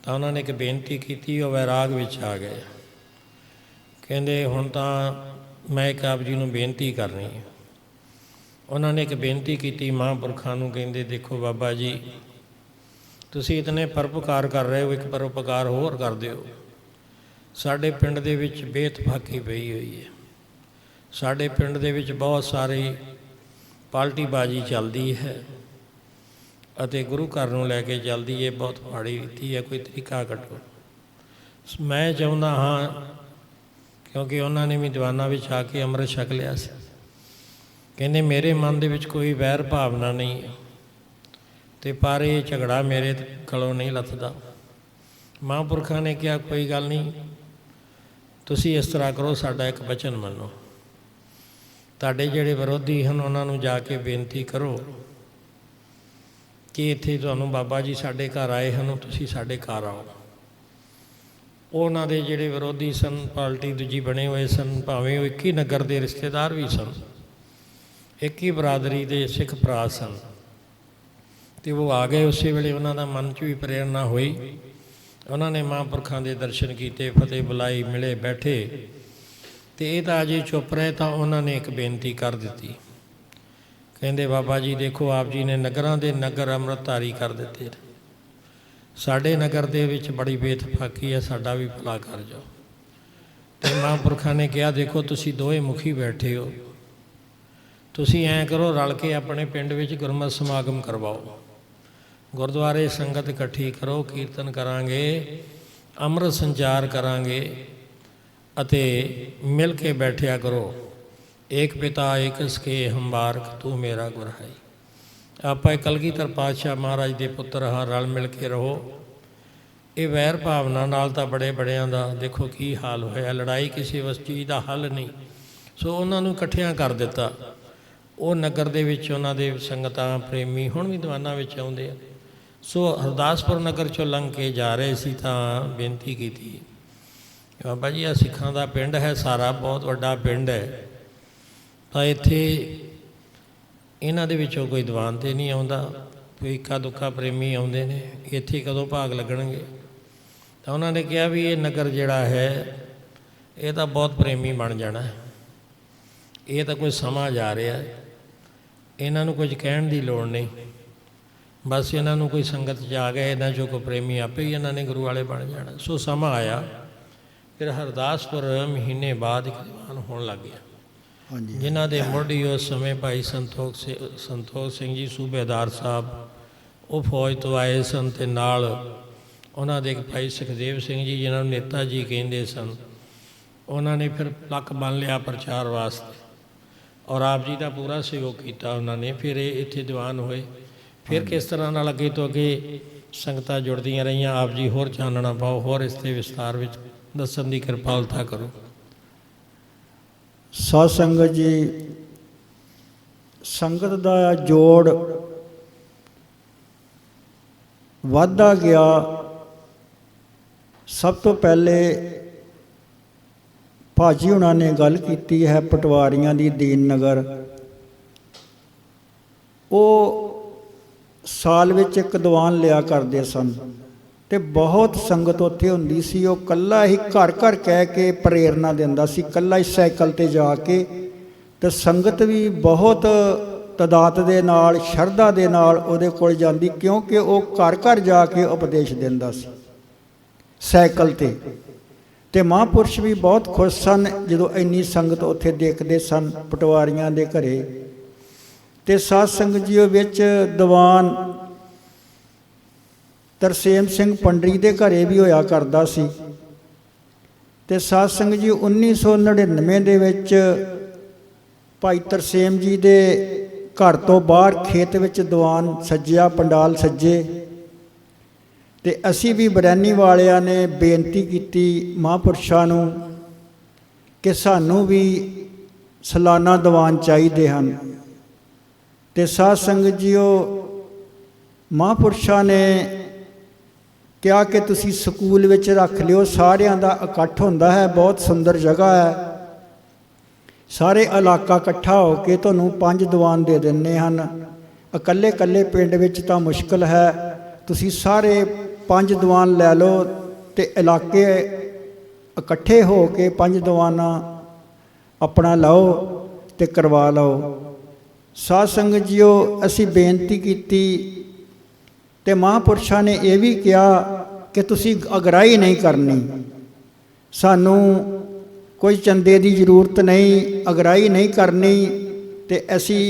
ਤਾਂ ਉਹਨਾਂ ਨੇ ਇੱਕ ਬੇਨਤੀ ਕੀਤੀ, ਉਹ ਵੈਰਾਗ ਵਿੱਚ ਆ ਗਏ। ਕਹਿੰਦੇ ਹੁਣ ਤਾਂ ਮੈਂ ਇੱਕ ਆਪ ਜੀ ਨੂੰ ਬੇਨਤੀ ਕਰਨੀ ਹੈ। ਉਹਨਾਂ ਨੇ ਇੱਕ ਬੇਨਤੀ ਕੀਤੀ ਮਹਾਂਪੁਰਖਾਂ ਨੂੰ, ਕਹਿੰਦੇ ਦੇਖੋ ਬਾਬਾ ਜੀ, ਤੁਸੀਂ ਇਤਨੇ ਪਰਉਪਕਾਰ ਕਰ ਰਹੇ ਹੋ, ਇੱਕ ਪਰਉਪਕਾਰ ਹੋਰ ਕਰ ਦਿਓ। ਸਾਡੇ ਪਿੰਡ ਦੇ ਵਿੱਚ ਬੇਇਤਫਾਕੀ ਪਈ ਹੋਈ ਹੈ। ਸਾਡੇ ਪਿੰਡ ਦੇ ਵਿੱਚ ਬਹੁਤ ਸਾਰੀ ਪਾਲਟੀਬਾਜ਼ੀ ਚੱਲਦੀ ਹੈ ਅਤੇ ਗੁਰੂ ਘਰ ਨੂੰ ਲੈ ਕੇ ਚੱਲਦੀ ਹੈ। ਬਹੁਤ ਮਾੜੀ ਰੀਤੀ ਹੈ, ਕੋਈ ਤਰੀਕਾ ਕੱਢੋ। ਮੈਂ ਚਾਹੁੰਦਾ ਹਾਂ, ਕਿਉਂਕਿ ਉਹਨਾਂ ਨੇ ਵੀ ਦੀਵਾਨਾਂ ਵਿੱਚ ਆ ਕੇ ਅੰਮ੍ਰਿਤ ਛਕ ਲਿਆ ਸੀ। ਕਹਿੰਦੇ ਮੇਰੇ ਮਨ ਦੇ ਵਿੱਚ ਕੋਈ ਵੈਰ ਭਾਵਨਾ ਨਹੀਂ ਹੈ, ਅਤੇ ਪਰ ਇਹ ਝਗੜਾ ਮੇਰੇ ਗਲੋਂ ਨਹੀਂ ਲੱਥਦਾ। ਮਹਾਂਪੁਰਖਾਂ ਨੇ ਕਿਹਾ ਕੋਈ ਗੱਲ ਨਹੀਂ, ਤੁਸੀਂ ਇਸ ਤਰ੍ਹਾਂ ਕਰੋ, ਸਾਡਾ ਇੱਕ ਬਚਨ ਮੰਨੋ। ਤੁਹਾਡੇ ਜਿਹੜੇ ਵਿਰੋਧੀ ਹਨ ਉਹਨਾਂ ਨੂੰ ਜਾ ਕੇ ਬੇਨਤੀ ਕਰੋ ਕਿ ਇੱਥੇ ਤੁਹਾਨੂੰ ਬਾਬਾ ਜੀ ਸਾਡੇ ਘਰ ਆਏ ਹਨ, ਤੁਸੀਂ ਸਾਡੇ ਘਰ ਆਓ। ਉਹਨਾਂ ਦੇ ਜਿਹੜੇ ਵਿਰੋਧੀ ਸਨ, ਪਾਰਟੀ ਦੂਜੀ ਬਣੇ ਹੋਏ ਸਨ, ਭਾਵੇਂ ਉਹ ਇੱਕ ਹੀ ਨਗਰ ਦੇ ਰਿਸ਼ਤੇਦਾਰ ਵੀ ਸਨ, ਇੱਕ ਹੀ ਬਰਾਦਰੀ ਦੇ ਸਿੱਖ ਭਰਾ ਸਨ, ਅਤੇ ਉਹ ਆ ਗਏ। ਉਸੇ ਵੇਲੇ ਉਹਨਾਂ ਦਾ ਮਨ 'ਚ ਵੀ ਪ੍ਰੇਰਨਾ ਹੋਈ। ਉਹਨਾਂ ਨੇ ਮਹਾਂਪੁਰਖਾਂ ਦੇ ਦਰਸ਼ਨ ਕੀਤੇ, ਫਤਿਹ ਬੁਲਾਈ, ਮਿਲੇ, ਬੈਠੇ। ਅਤੇ ਇਹ ਤਾਂ ਅਜੇ ਚੁੱਪ ਰਹੇ ਤਾਂ ਉਹਨਾਂ ਨੇ ਇੱਕ ਬੇਨਤੀ ਕਰ ਦਿੱਤੀ। ਕਹਿੰਦੇ ਬਾਬਾ ਜੀ ਦੇਖੋ, ਆਪ ਜੀ ਨੇ ਨਗਰਾਂ ਦੇ ਨਗਰ ਅੰਮ੍ਰਿਤਧਾਰੀ ਕਰ ਦਿੱਤੇ, ਸਾਡੇ ਨਗਰ ਦੇ ਵਿੱਚ ਬੜੀ ਬੇਇਤਫਾਕੀ ਹੈ, ਸਾਡਾ ਵੀ ਭਲਾ ਕਰ ਜਾਓ। ਅਤੇ ਮਹਾਂਪੁਰਖਾਂ ਨੇ ਕਿਹਾ ਦੇਖੋ ਤੁਸੀਂ ਦੋਵੇਂ ਮੁਖੀ ਬੈਠੇ ਹੋ, ਤੁਸੀਂ ਐਂ ਕਰੋ ਰਲ ਕੇ ਆਪਣੇ ਪਿੰਡ ਵਿੱਚ ਗੁਰਮਤਿ ਸਮਾਗਮ ਕਰਵਾਓ, ਗੁਰਦੁਆਰੇ ਸੰਗਤ ਇਕੱਠੀ ਕਰੋ, ਕੀਰਤਨ ਕਰਾਂਗੇ, ਅੰਮ੍ਰਿਤ ਸੰਚਾਰ ਕਰਾਂਗੇ ਅਤੇ ਮਿਲ ਕੇ ਬੈਠਿਆ ਕਰੋ। ਏਕ ਪਿਤਾ ਏਕ ਸਕੇ ਹੰਬਾਰਕ ਤੂੰ ਮੇਰਾ ਗੁਰਹਾਈ। ਆਪਾਂ ਕਲਗੀਧਰ ਪਾਤਸ਼ਾਹ ਮਹਾਰਾਜ ਦੇ ਪੁੱਤਰ ਹਾਂ, ਰਲ ਮਿਲ ਕੇ ਰਹੋ। ਇਹ ਵੈਰ ਭਾਵਨਾ ਨਾਲ ਤਾਂ ਬੜੇ ਬੜਿਆਂ ਦਾ ਦੇਖੋ ਕੀ ਹਾਲ ਹੋਇਆ। ਲੜਾਈ ਕਿਸੇ ਚੀਜ਼ ਦਾ ਹੱਲ ਨਹੀਂ। ਸੋ ਉਹਨਾਂ ਨੂੰ ਇਕੱਠਿਆਂ ਕਰ ਦਿੱਤਾ। ਉਹ ਨਗਰ ਦੇ ਵਿੱਚ ਉਹਨਾਂ ਦੇ ਸੰਗਤਾਂ ਪ੍ਰੇਮੀ ਹੁਣ ਵੀ ਦੀਵਾਨਾਂ ਵਿੱਚ ਆਉਂਦੇ ਆ। ਸੋ ਹਰਦਾਸਪੁਰ ਨਗਰ 'ਚੋਂ ਲੰਘ ਕੇ ਜਾ ਰਹੇ ਸੀ ਤਾਂ ਬੇਨਤੀ ਕੀਤੀ, ਬਾਬਾ ਜੀ ਆ ਸਿੱਖਾਂ ਦਾ ਪਿੰਡ ਹੈ, ਸਾਰਾ ਬਹੁਤ ਵੱਡਾ ਪਿੰਡ ਹੈ, ਤਾਂ ਇੱਥੇ ਇਹਨਾਂ ਦੇ ਵਿੱਚੋਂ ਕੋਈ ਦੀਵਾਨ 'ਤੇ ਨਹੀਂ ਆਉਂਦਾ, ਕੋਈ ਇੱਕਾ ਦੁੱਕਾ ਪ੍ਰੇਮੀ ਆਉਂਦੇ ਨੇ, ਇੱਥੇ ਕਦੋਂ ਭਾਗ ਲੱਗਣਗੇ। ਤਾਂ ਉਹਨਾਂ ਨੇ ਕਿਹਾ ਵੀ ਇਹ ਨਗਰ ਜਿਹੜਾ ਹੈ ਇਹ ਤਾਂ ਬਹੁਤ ਪ੍ਰੇਮੀ ਬਣ ਜਾਣਾ ਹੈ, ਇਹ ਤਾਂ ਕੋਈ ਸਮਾਂ ਜਾ ਰਿਹਾ, ਇਹਨਾਂ ਨੂੰ ਕੁਝ ਕਹਿਣ ਦੀ ਲੋੜ ਨਹੀਂ, ਬਸ ਇਹਨਾਂ ਨੂੰ ਕੋਈ ਸੰਗਤ 'ਚ ਆ ਗਏ, ਇਹਨਾਂ 'ਚੋਂ ਕੋਈ ਪ੍ਰੇਮੀ ਆਪੇ ਹੀ ਇਹਨਾਂ ਨੇ ਗੁਰੂ ਵਾਲੇ ਬਣ ਜਾਣਾ। ਸੋ ਸਮਾਂ ਆਇਆ, ਫਿਰ ਹਰਦਾਸਪੁਰ ਮਹੀਨੇ ਬਾਅਦ ਇੱਕ ਦੀਵਾਨ ਹੋਣ ਲੱਗ ਗਿਆ, ਜਿਨ੍ਹਾਂ ਦੇ ਮੁੱਢੀ ਉਸ ਸਮੇਂ ਭਾਈ ਸੰਤੋਖ ਸਿੰਘ ਜੀ ਸੂਬੇਦਾਰ ਸਾਹਿਬ, ਉਹ ਫੌਜ ਤੋਂ ਆਏ ਸਨ, ਅਤੇ ਨਾਲ ਉਹਨਾਂ ਦੇ ਇੱਕ ਭਾਈ ਸੁਖਦੇਵ ਸਿੰਘ ਜੀ ਜਿਨ੍ਹਾਂ ਨੂੰ ਨੇਤਾ ਜੀ ਕਹਿੰਦੇ ਸਨ, ਉਹਨਾਂ ਨੇ ਫਿਰ ਪਲੱਕ ਬੰਨ੍ਹ ਲਿਆ ਪ੍ਰਚਾਰ ਵਾਸਤੇ, ਔਰ ਆਪ ਜੀ ਦਾ ਪੂਰਾ ਸਹਿਯੋਗ ਕੀਤਾ ਉਹਨਾਂ ਨੇ। ਫਿਰ ਇਹ ਇੱਥੇ ਦੀਵਾਨ ਹੋਏ। ਫਿਰ ਕਿਸ ਤਰ੍ਹਾਂ ਨਾਲ ਅੱਗੇ ਤੋਂ ਅੱਗੇ ਸੰਗਤਾਂ ਜੁੜਦੀਆਂ ਰਹੀਆਂ। ਆਪ ਜੀ ਹੋਰ ਚਾਨਣਾ ਪਾਓ, ਹੋਰ ਇਸ 'ਤੇ ਵਿਸਤਾਰ ਵਿੱਚ ਦੱਸਣ ਦੀ ਕਿਰਪਾਲਤਾ ਕਰੋ। ਸਾਧ ਸੰਗਤ ਜੀ, ਸੰਗਤ ਦਾ ਜੋੜ ਵੱਧਦਾ ਗਿਆ। ਸਭ ਤੋਂ ਪਹਿਲੇ ਭਾਜੀ ਉਹਨਾਂ ਨੇ ਗੱਲ ਕੀਤੀ ਹੈ ਪਟਵਾਰੀਆਂ ਦੀ ਦੀਨ ਨਗਰ। ਉਹ ਸਾਲ ਵਿੱਚ ਇੱਕ ਦੀਵਾਨ ਲਿਆ ਕਰਦੇ ਸਨ ਤੇ ਬਹੁਤ ਸੰਗਤ ਉੱਥੇ ਹੁੰਦੀ ਸੀ। ਉਹ ਇਕੱਲਾ ਹੀ ਘਰ ਘਰ ਕਹਿ ਕੇ ਪ੍ਰੇਰਨਾ ਦਿੰਦਾ ਸੀ, ਇਕੱਲਾ ਹੀ ਸਾਈਕਲ ਤੇ ਜਾ ਕੇ, ਤੇ ਸੰਗਤ ਵੀ ਬਹੁਤ ਤਦਾਦ ਦੇ ਨਾਲ, ਸ਼ਰਧਾ ਦੇ ਨਾਲ ਉਹਦੇ ਕੋਲ ਜਾਂਦੀ, ਕਿਉਂਕਿ ਉਹ ਘਰ ਘਰ ਜਾ ਕੇ ਉਪਦੇਸ਼ ਦਿੰਦਾ ਸੀ ਸਾਈਕਲ ਤੇ। ਤੇ ਮਹਾਂਪੁਰਸ਼ ਵੀ ਬਹੁਤ ਖੁਸ਼ ਸਨ ਜਦੋਂ ਇੰਨੀ ਸੰਗਤ ਉੱਥੇ ਦੇਖਦੇ ਸਨ ਪਟਵਾਰੀਆਂ ਦੇ ਘਰੇ। ਤੇ ਸਾਧ ਸੰਗਤ ਜੀ ਵਿੱਚ ਦੀਵਾਨ ਤਰਸੇਮ ਸਿੰਘ ਪੰਡਰੀ ਦੇ ਘਰੇ ਵੀ ਹੋਇਆ ਕਰਦਾ ਸੀ। ਤੇ ਸਾਧ ਸੰਗਤ ਜੀ 1999 ਦੇ ਵਿੱਚ ਭਾਈ ਤਰਸੇਮ ਜੀ ਦੇ ਘਰ ਤੋਂ ਬਾਹਰ ਖੇਤ ਵਿੱਚ ਦੀਵਾਨ ਸੱਜਿਆ, ਪੰਡਾਲ ਸੱਜੇ। ਤੇ ਅਸੀਂ ਵੀ ਬਰੈਨੀ ਵਾਲਿਆਂ ਨੇ ਬੇਨਤੀ ਕੀਤੀ ਮਹਾਂਪੁਰਸ਼ਾਂ ਨੂੰ ਕਿ ਸਾਨੂੰ ਵੀ ਸਾਲਾਨਾ ਦੀਵਾਨ ਚਾਹੀਦੇ ਹਨ। ਤੇ ਸਾਧ ਸੰਗਤ ਜੀਓ, ਮਹਾਂਪੁਰਸ਼ਾਂ ਨੇ ਕਿਹਾ ਕਿ ਤੁਸੀਂ ਸਕੂਲ ਵਿੱਚ ਰੱਖ ਲਿਓ, ਸਾਰਿਆਂ ਦਾ ਇਕੱਠ ਹੁੰਦਾ ਹੈ, ਬਹੁਤ ਸੁੰਦਰ ਜਗ੍ਹਾ ਹੈ, ਸਾਰੇ ਇਲਾਕਾ ਇਕੱਠਾ ਹੋ ਕੇ ਤੁਹਾਨੂੰ 5 ਦੀਵਾਨ ਦੇ ਦਿੰਦੇ ਹਨ। ਇਕੱਲੇ ਇਕੱਲੇ ਪਿੰਡ ਵਿੱਚ ਤਾਂ ਮੁਸ਼ਕਲ ਹੈ, ਤੁਸੀਂ ਸਾਰੇ 5 ਦੀਵਾਨ ਲੈ ਲਓ ਤੇ ਇਲਾਕੇ ਇਕੱਠੇ ਹੋ ਕੇ 5 ਦੀਵਾਨਾਂ ਆਪਣਾ ਲਓ ਤੇ ਕਰਵਾ ਲਓ। ਸਾਧ ਸੰਗਤ ਜੀਓ, ਅਸੀਂ ਬੇਨਤੀ ਕੀਤੀ ਤੇ ਮਹਾਂਪੁਰਸ਼ਾਂ ਨੇ ਇਹ ਵੀ ਕਿਹਾ ਕਿ ਤੁਸੀਂ ਅਗਰਾਈ ਨਹੀਂ ਕਰਨੀ, ਸਾਨੂੰ ਕੋਈ ਚੰਦੇ ਦੀ ਜ਼ਰੂਰਤ ਨਹੀਂ, ਅਗਰਾਈ ਨਹੀਂ ਕਰਨੀ। ਤੇ ਅਸੀਂ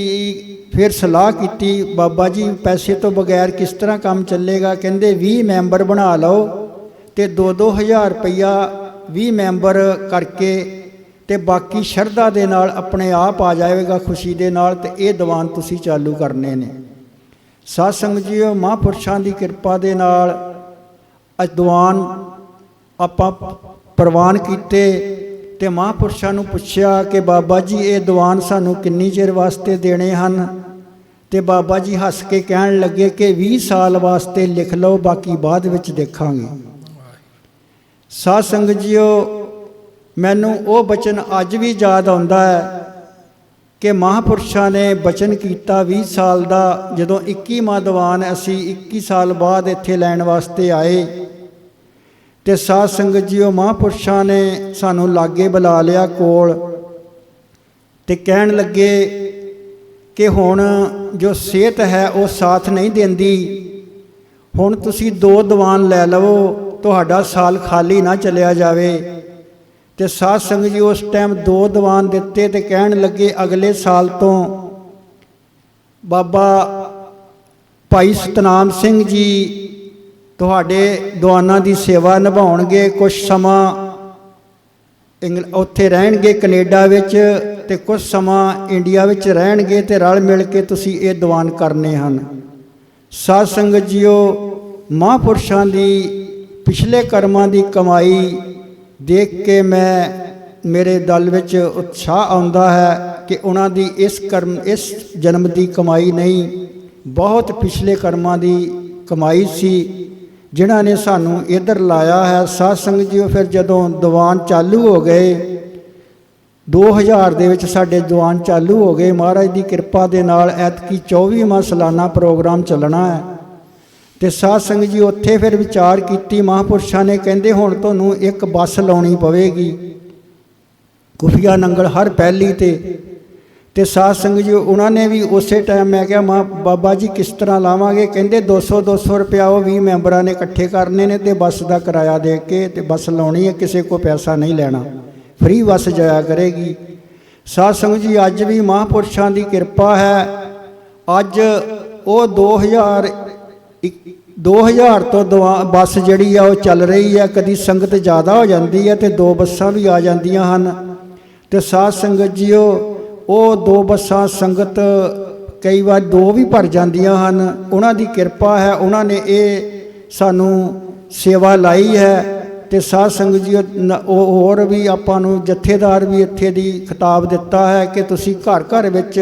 ਫਿਰ ਸਲਾਹ ਕੀਤੀ, ਬਾਬਾ ਜੀ ਪੈਸੇ ਤੋਂ ਬਗੈਰ ਕਿਸ ਤਰ੍ਹਾਂ ਕੰਮ ਚੱਲੇਗਾ? ਕਹਿੰਦੇ 20 ਮੈਂਬਰ ਬਣਾ ਲਓ ਤੇ 2-2 ਹਜ਼ਾਰ ਰੁਪਈਆ 20 ਮੈਂਬਰ ਕਰਕੇ, ਤੇ ਬਾਕੀ ਸ਼ਰਧਾ ਦੇ ਨਾਲ ਆਪਣੇ ਆਪ ਆ ਜਾਵੇਗਾ, ਖੁਸ਼ੀ ਦੇ ਨਾਲ, ਤੇ ਇਹ ਦੀਵਾਨ ਤੁਸੀਂ ਚਾਲੂ ਕਰਨੇ ਨੇ। ਸਾਧ ਸੰਗਤ ਜੀਓ, ਮਹਾਂਪੁਰਸ਼ਾਂ ਦੀ ਕਿਰਪਾ ਦੇ ਨਾਲ ਅੱਜ ਦੀਵਾਨ ਆਪਾਂ ਪ੍ਰਵਾਨ ਕੀਤੇ। ਤੇ ਮਹਾਂਪੁਰਸ਼ਾਂ ਨੂੰ ਪੁੱਛਿਆ ਕਿ ਬਾਬਾ ਜੀ ਇਹ ਦੀਵਾਨ ਸਾਨੂੰ ਕਿੰਨੀ ਚਿਰ ਵਾਸਤੇ ਦੇਣੇ ਹਨ? ਤੇ ਬਾਬਾ ਜੀ ਹੱਸ ਕੇ ਕਹਿਣ ਲੱਗੇ ਕਿ 20 ਸਾਲ ਵਾਸਤੇ ਲਿਖ ਲਓ, ਬਾਕੀ ਬਾਅਦ ਵਿੱਚ ਦੇਖਾਂਗੇ। ਸਾਧ ਸੰਗਤ ਜੀਓ, ਮੈਨੂੰ ਉਹ ਬਚਨ ਅੱਜ ਵੀ ਯਾਦ ਆਉਂਦਾ ਹੈ ਕਿ ਮਹਾਂਪੁਰਸ਼ਾਂ ਨੇ ਬਚਨ ਕੀਤਾ 20 ਸਾਲ ਦਾ, ਜਦੋਂ 21ਵਾਂ ਦੀਵਾਨ ਅਸੀਂ 21 ਸਾਲ ਬਾਅਦ ਇੱਥੇ ਲੈਣ ਵਾਸਤੇ ਆਏ। ਤੇ ਸਾਧ ਸੰਗਤ ਜੀਓ, ਮਹਾਂਪੁਰਸ਼ਾਂ ਨੇ ਸਾਨੂੰ ਲਾਗੇ ਬੁਲਾ ਲਿਆ ਕੋਲ ਤੇ ਕਹਿਣ ਲੱਗੇ ਕਿ ਹੁਣ ਜੋ ਸਿਹਤ ਹੈ ਉਹ ਸਾਥ ਨਹੀਂ ਦਿੰਦੀ, ਹੁਣ ਤੁਸੀਂ 2 ਦੀਵਾਨ ਲੈ ਲਵੋ, ਤੁਹਾਡਾ ਸਾਲ ਖਾਲੀ ਨਾ ਚਲਿਆ ਜਾਵੇ। ਤੇ ਸਾਧ ਸੰਗਤ ਜੀ ਉਸ ਟਾਈਮ 2 ਦੀਵਾਨ ਦਿੱਤੇ ਤੇ ਕਹਿਣ ਲੱਗੇ ਅਗਲੇ ਸਾਲ ਤੋਂ ਬਾਬਾ ਭਾਈ ਸਤਨਾਮ ਸਿੰਘ ਜੀ ਤੁਹਾਡੇ ਦੀਵਾਨਾਂ ਦੀ ਸੇਵਾ ਨਿਭਾਉਣਗੇ, ਕੁਝ ਸਮਾਂ ਉੱਥੇ ਰਹਿਣਗੇ ਕੈਨੇਡਾ ਵਿੱਚ ਤੇ ਕੁਝ ਸਮਾਂ ਇੰਡੀਆ ਵਿੱਚ ਰਹਿਣਗੇ, ਤੇ ਰਲ ਮਿਲ ਕੇ ਤੁਸੀਂ ਇਹ ਦੀਵਾਨ ਕਰਨੇ ਹਨ। ਸਾਧ ਸੰਗਤ ਜੀਓ, ਮਹਾਂਪੁਰਸ਼ਾਂ ਦੀ ਪਿਛਲੇ ਕਰਮਾਂ ਦੀ ਕਮਾਈ ਦੇਖ ਕੇ ਮੇਰੇ ਦਿਲ ਵਿੱਚ ਉਤਸ਼ਾਹ ਆਉਂਦਾ ਹੈ ਕਿ ਉਹਨਾਂ ਦੀ ਇਸ ਜਨਮ ਦੀ ਕਮਾਈ ਨਹੀਂ, ਬਹੁਤ ਪਿਛਲੇ ਕਰਮਾਂ ਦੀ ਕਮਾਈ ਸੀ ਜਿਨ੍ਹਾਂ ਨੇ ਸਾਨੂੰ ਇੱਧਰ ਲਾਇਆ ਹੈ। ਸਾਧ ਸੰਗਤ ਜੀਓ, ਫਿਰ ਜਦੋਂ ਦੀਵਾਨ ਚਾਲੂ ਹੋ ਗਏ 2000 ਦੇ ਵਿੱਚ ਸਾਡੇ ਦੀਵਾਨ ਚਾਲੂ ਹੋ ਗਏ, ਮਹਾਰਾਜ ਦੀ ਕਿਰਪਾ ਦੇ ਨਾਲ ਐਤਕੀ 24ਵਾਂ ਸਾਲਾਨਾ ਪ੍ਰੋਗਰਾਮ ਚੱਲਣਾ ਹੈ। ਤੇ ਸਾਧ ਸੰਗਤ ਜੀ ਉੱਥੇ ਫਿਰ ਵਿਚਾਰ ਕੀਤੀ ਮਹਾਂਪੁਰਸ਼ਾਂ ਨੇ, ਕਹਿੰਦੇ ਹੁਣ ਤੁਹਾਨੂੰ ਇੱਕ ਬੱਸ ਲਾਉਣੀ ਪਵੇਗੀ ਖੁਫੀਆ ਨੰਗਲ ਹਰ ਪਹਿਲੀ ਤੇ ਸਾਧ ਸੰਗਤ ਜੀ ਉਹਨਾਂ ਨੇ ਵੀ ਉਸੇ ਟਾਈਮ, ਮੈਂ ਕਿਹਾ ਬਾਬਾ ਜੀ ਕਿਸ ਤਰ੍ਹਾਂ ਲਾਵਾਂਗੇ? ਕਹਿੰਦੇ 200 ਰੁਪਇਆ ਉਹ 20 ਮੈਂਬਰਾਂ ਨੇ ਇਕੱਠੇ ਕਰਨੇ ਨੇ ਤੇ ਬੱਸ ਦਾ ਕਿਰਾਇਆ ਦੇ ਕੇ ਤੇ ਬੱਸ ਲਾਉਣੀ ਹੈ, ਕਿਸੇ ਕੋਲ ਪੈਸਾ ਨਹੀਂ ਲੈਣਾ, ਫ੍ਰੀ ਬੱਸ ਜਾਇਆ ਕਰੇਗੀ। ਸਾਧ ਸੰਗਤ ਜੀ, ਅੱਜ ਵੀ ਮਹਾਂਪੁਰਸ਼ਾਂ ਦੀ ਕਿਰਪਾ ਹੈ, ਅੱਜ ਉਹ 2000 ਤੋਂ ਬੱਸ ਜਿਹੜੀ ਆ ਉਹ ਚੱਲ ਰਹੀ ਹੈ। ਕਦੀ ਸੰਗਤ ਜ਼ਿਆਦਾ ਹੋ ਜਾਂਦੀ ਹੈ ਤੇ 2 ਬੱਸਾਂ ਵੀ ਆ ਜਾਂਦੀਆਂ ਹਨ। ਤੇ ਸਾਧ ਸੰਗਤ ਜੀਓ, ਉਹ 2 ਬੱਸਾਂ ਸੰਗਤ ਕਈ ਵਾਰ 2 ਵੀ ਭਰ ਜਾਂਦੀਆਂ ਹਨ। ਉਹਨਾਂ ਦੀ ਕਿਰਪਾ ਹੈ, ਉਹਨਾਂ ਨੇ ਇਹ ਸਾਨੂੰ ਸੇਵਾ ਲਾਈ ਹੈ। ਤੇ ਸਾਧ ਸੰਗਤ ਜੀ, ਹੋਰ ਵੀ ਆਪਾਂ ਨੂੰ ਜਥੇਦਾਰ ਵੀ ਇੱਥੇ ਦੀ ਖਿਤਾਬ ਦਿੱਤਾ ਹੈ ਕਿ ਤੁਸੀਂ ਘਰ ਘਰ ਵਿੱਚ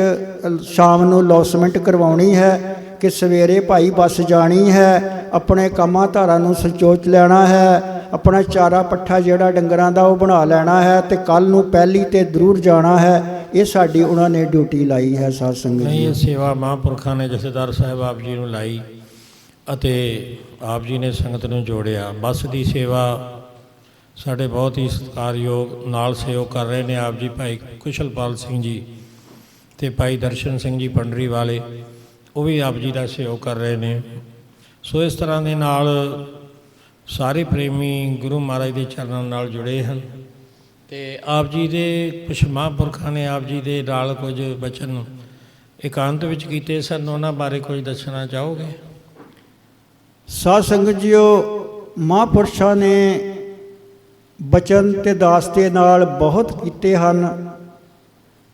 ਸ਼ਾਮ ਨੂੰ ਲੌਸਮੈਂਟ ਕਰਵਾਉਣੀ ਹੈ ਕਿ ਸਵੇਰੇ ਭਾਈ ਬੱਸ ਜਾਣੀ ਹੈ, ਆਪਣੇ ਕੰਮਾਂ ਧਾਰਾਂ ਨੂੰ ਸੰਚੋਚ ਲੈਣਾ ਹੈ, ਆਪਣਾ ਚਾਰਾ ਪੱਠਾ ਜਿਹੜਾ ਡੰਗਰਾਂ ਦਾ ਉਹ ਬਣਾ ਲੈਣਾ ਹੈ, ਤੇ ਕੱਲ ਨੂੰ ਪਹਿਲੀ ਤੇ ਜ਼ਰੂਰ ਜਾਣਾ ਹੈ। ਇਹ ਸਾਡੀ ਉਹਨਾਂ ਨੇ ਡਿਊਟੀ ਲਾਈ ਹੈ ਸਾਧ ਸੰਗਤ ਨਹੀਂ, ਜੀ। ਇਹ ਸੇਵਾ ਮਹਾਂਪੁਰਖਾਂ ਨੇ ਜਥੇਦਾਰ ਸਾਹਿਬ ਆਪ ਜੀ ਨੂੰ ਲਾਈ ਅਤੇ ਆਪ ਜੀ ਨੇ ਸੰਗਤ ਨੂੰ ਜੋੜਿਆ। ਬੱਸ ਦੀ ਸੇਵਾ ਸਾਡੇ ਬਹੁਤ ਹੀ ਸਤਿਕਾਰਯੋਗ ਨਾਲ ਸਹਿਯੋਗ ਕਰ ਰਹੇ ਨੇ ਆਪ ਜੀ ਭਾਈ ਕੁਸ਼ਲਪਾਲ ਸਿੰਘ ਜੀ ਅਤੇ ਭਾਈ ਦਰਸ਼ਨ ਸਿੰਘ ਜੀ ਪੰਡਰੀ ਵਾਲੇ, ਉਹ ਵੀ ਆਪ ਜੀ ਦਾ ਸਹਿਯੋਗ ਕਰ ਰਹੇ ਨੇ। ਸੋ ਇਸ ਤਰ੍ਹਾਂ ਦੇ ਨਾਲ ਸਾਰੇ ਪ੍ਰੇਮੀ ਗੁਰੂ ਮਹਾਰਾਜ ਦੇ ਚਰਨਾਂ ਨਾਲ ਜੁੜੇ ਹਨ ਅਤੇ ਆਪ ਜੀ ਦੇ ਕੁਛ ਮਹਾਂਪੁਰਖਾਂ ਨੇ ਆਪ ਜੀ ਦੇ ਨਾਲ ਕੁਝ ਬਚਨ ਇਕਾਂਤ ਵਿੱਚ ਕੀਤੇ ਸਨ, ਉਹਨਾਂ ਬਾਰੇ ਕੁਝ ਦੱਸਣਾ ਚਾਹੋਗੇ? ਸਾਧ ਸੰਗਤ ਜੀਓ, ਮਹਾਂਪੁਰਸ਼ਾਂ ਨੇ ਬਚਨ ਤੇ ਦਾਸ ਦੇ ਨਾਲ ਬਹੁਤ ਕੀਤੇ ਹਨ,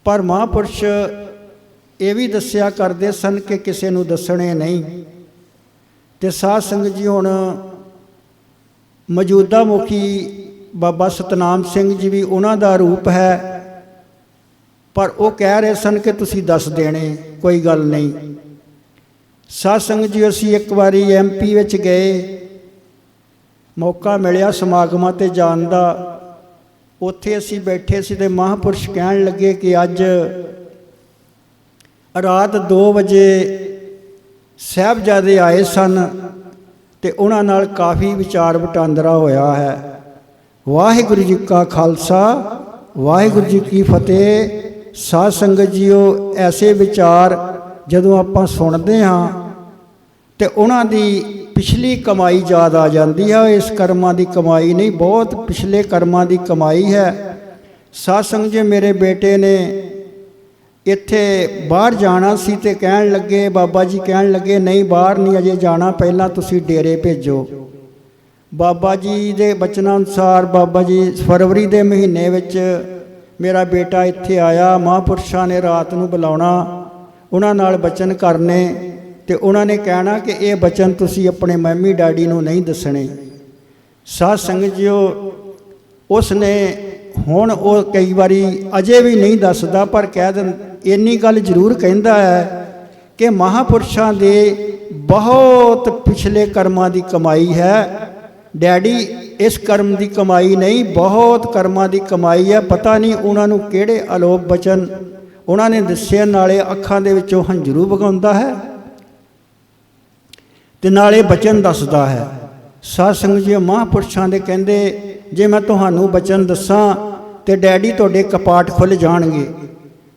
ਪਰ ਮਹਾਂਪੁਰਸ਼ ਇਹ ਵੀ ਦੱਸਿਆ ਕਰਦੇ ਸਨ ਕਿ ਕਿਸੇ ਨੂੰ ਦੱਸਣੇ ਨਹੀਂ। ਤੇ ਸਾਧ ਸੰਗਤ ਜੀ, ਹੁਣ ਮੌਜੂਦਾ ਮੁਖੀ ਬਾਬਾ ਸਤਨਾਮ ਸਿੰਘ ਜੀ ਵੀ ਉਹਨਾਂ ਦਾ ਰੂਪ ਹੈ, ਪਰ ਉਹ ਕਹਿ ਰਹੇ ਸਨ ਕਿ ਤੁਸੀਂ ਦੱਸ ਦੇਣੇ, ਕੋਈ ਗੱਲ ਨਹੀਂ। ਸਾਧ ਸੰਗਤ ਜੀ, ਅਸੀਂ ਇੱਕ ਵਾਰੀ MP ਵਿੱਚ ਗਏ, ਮੌਕਾ ਮਿਲਿਆ ਸਮਾਗਮਾਂ 'ਤੇ ਜਾਣ ਦਾ। ਉੱਥੇ ਅਸੀਂ ਬੈਠੇ ਸੀ ਤੇ ਮਹਾਂਪੁਰਸ਼ ਕਹਿਣ ਲੱਗੇ ਕਿ ਅੱਜ ਰਾਤ 2 ਵਜੇ ਸਾਹਿਬਜ਼ਾਦੇ ਆਏ ਸਨ ਤੇ ਉਹਨਾਂ ਨਾਲ ਕਾਫੀ ਵਿਚਾਰ ਵਟਾਂਦਰਾ ਹੋਇਆ ਹੈ। ਵਾਹਿਗੁਰੂ ਜੀ ਕਾ ਖਾਲਸਾ, ਵਾਹਿਗੁਰੂ ਜੀ ਕੀ ਫਤਿਹ। ਸਾਧ ਸੰਗਤ ਜੀਓ, ਐਸੇ ਵਿਚਾਰ ਜਦੋਂ ਆਪਾਂ ਸੁਣਦੇ ਹਾਂ ਤੇ ਉਹਨਾਂ ਦੀ ਪਿਛਲੀ ਕਮਾਈ ਯਾਦ ਆ ਜਾਂਦੀ ਹੈ। ਇਸ ਕਰਮਾਂ ਦੀ ਕਮਾਈ ਨਹੀਂ, ਬਹੁਤ ਪਿਛਲੇ ਕਰਮਾਂ ਦੀ ਕਮਾਈ ਹੈ। ਸਾਧ ਸੰਗਤ ਜੀ, ਮੇਰੇ ਬੇਟੇ ਨੇ ਇੱਥੇ ਬਾਹਰ ਜਾਣਾ ਸੀ ਤੇ ਕਹਿਣ ਲੱਗੇ, ਬਾਬਾ ਜੀ ਕਹਿਣ ਲੱਗੇ ਨਹੀਂ ਬਾਹਰ ਨਹੀਂ ਅਜੇ ਜਾਣਾ, ਪਹਿਲਾਂ ਤੁਸੀਂ ਡੇਰੇ ਭੇਜੋ। ਬਾਬਾ ਜੀ ਦੇ ਬਚਨਾਂ ਅਨੁਸਾਰ ਬਾਬਾ ਜੀ ਫਰਵਰੀ ਦੇ ਮਹੀਨੇ ਵਿੱਚ ਮੇਰਾ ਬੇਟਾ ਇੱਥੇ ਆਇਆ। ਮਹਾਂਪੁਰਸ਼ਾਂ ਨੇ ਰਾਤ ਨੂੰ ਬੁਲਾਉਣਾ, ਉਹਨਾਂ ਨਾਲ ਬਚਨ ਕਰਨੇ ਤੇ ਉਹਨਾਂ ਨੇ ਕਹਿਣਾ ਕਿ ਇਹ ਬਚਨ ਤੁਸੀਂ ਆਪਣੇ ਮੰਮੀ ਡੈਡੀ ਨੂੰ ਨਹੀਂ ਦੱਸਣੇ। ਸਾਧ ਸੰਗਤ ਜੀਓ, ਉਸ ਨੇ ਹੁਣ ਉਹ ਕਈ ਵਾਰੀ ਅਜੇ ਵੀ ਨਹੀਂ ਦੱਸਦਾ, ਪਰ ਕਹਿ ਇੰਨੀ ਗੱਲ ਜ਼ਰੂਰ ਕਹਿੰਦਾ ਹੈ ਕਿ ਮਹਾਂਪੁਰਸ਼ਾਂ ਦੇ ਬਹੁਤ ਪਿਛਲੇ ਕਰਮਾਂ ਦੀ ਕਮਾਈ ਹੈ। ਡੈਡੀ ਇਸ ਕਰਮ ਦੀ ਕਮਾਈ ਨਹੀਂ, ਬਹੁਤ ਕਰਮਾਂ ਦੀ ਕਮਾਈ ਹੈ। ਪਤਾ ਨਹੀਂ ਉਹਨਾਂ ਨੂੰ ਕਿਹੜੇ ਅਲੋਪ ਬਚਨ ਉਹਨਾਂ ਨੇ ਦੱਸੇ, ਨਾਲੇ ਅੱਖਾਂ ਦੇ ਵਿੱਚੋਂ ਹੰਝਰੂ ਵਗਾਉਂਦਾ ਹੈ ਤੇ ਨਾਲੇ ਬਚਨ ਦੱਸਦਾ ਹੈ। ਸਾਧ ਸੰਗਤ ਜੀ, ਮਹਾਂਪੁਰਸ਼ਾਂ ਦੇ ਕਹਿੰਦੇ ਜੇ ਮੈਂ ਤੁਹਾਨੂੰ ਬਚਨ ਦੱਸਾਂ ਤੇ ਡੈਡੀ ਤੁਹਾਡੇ ਕਪਾਟ ਖੁੱਲ੍ਹ ਜਾਣਗੇ।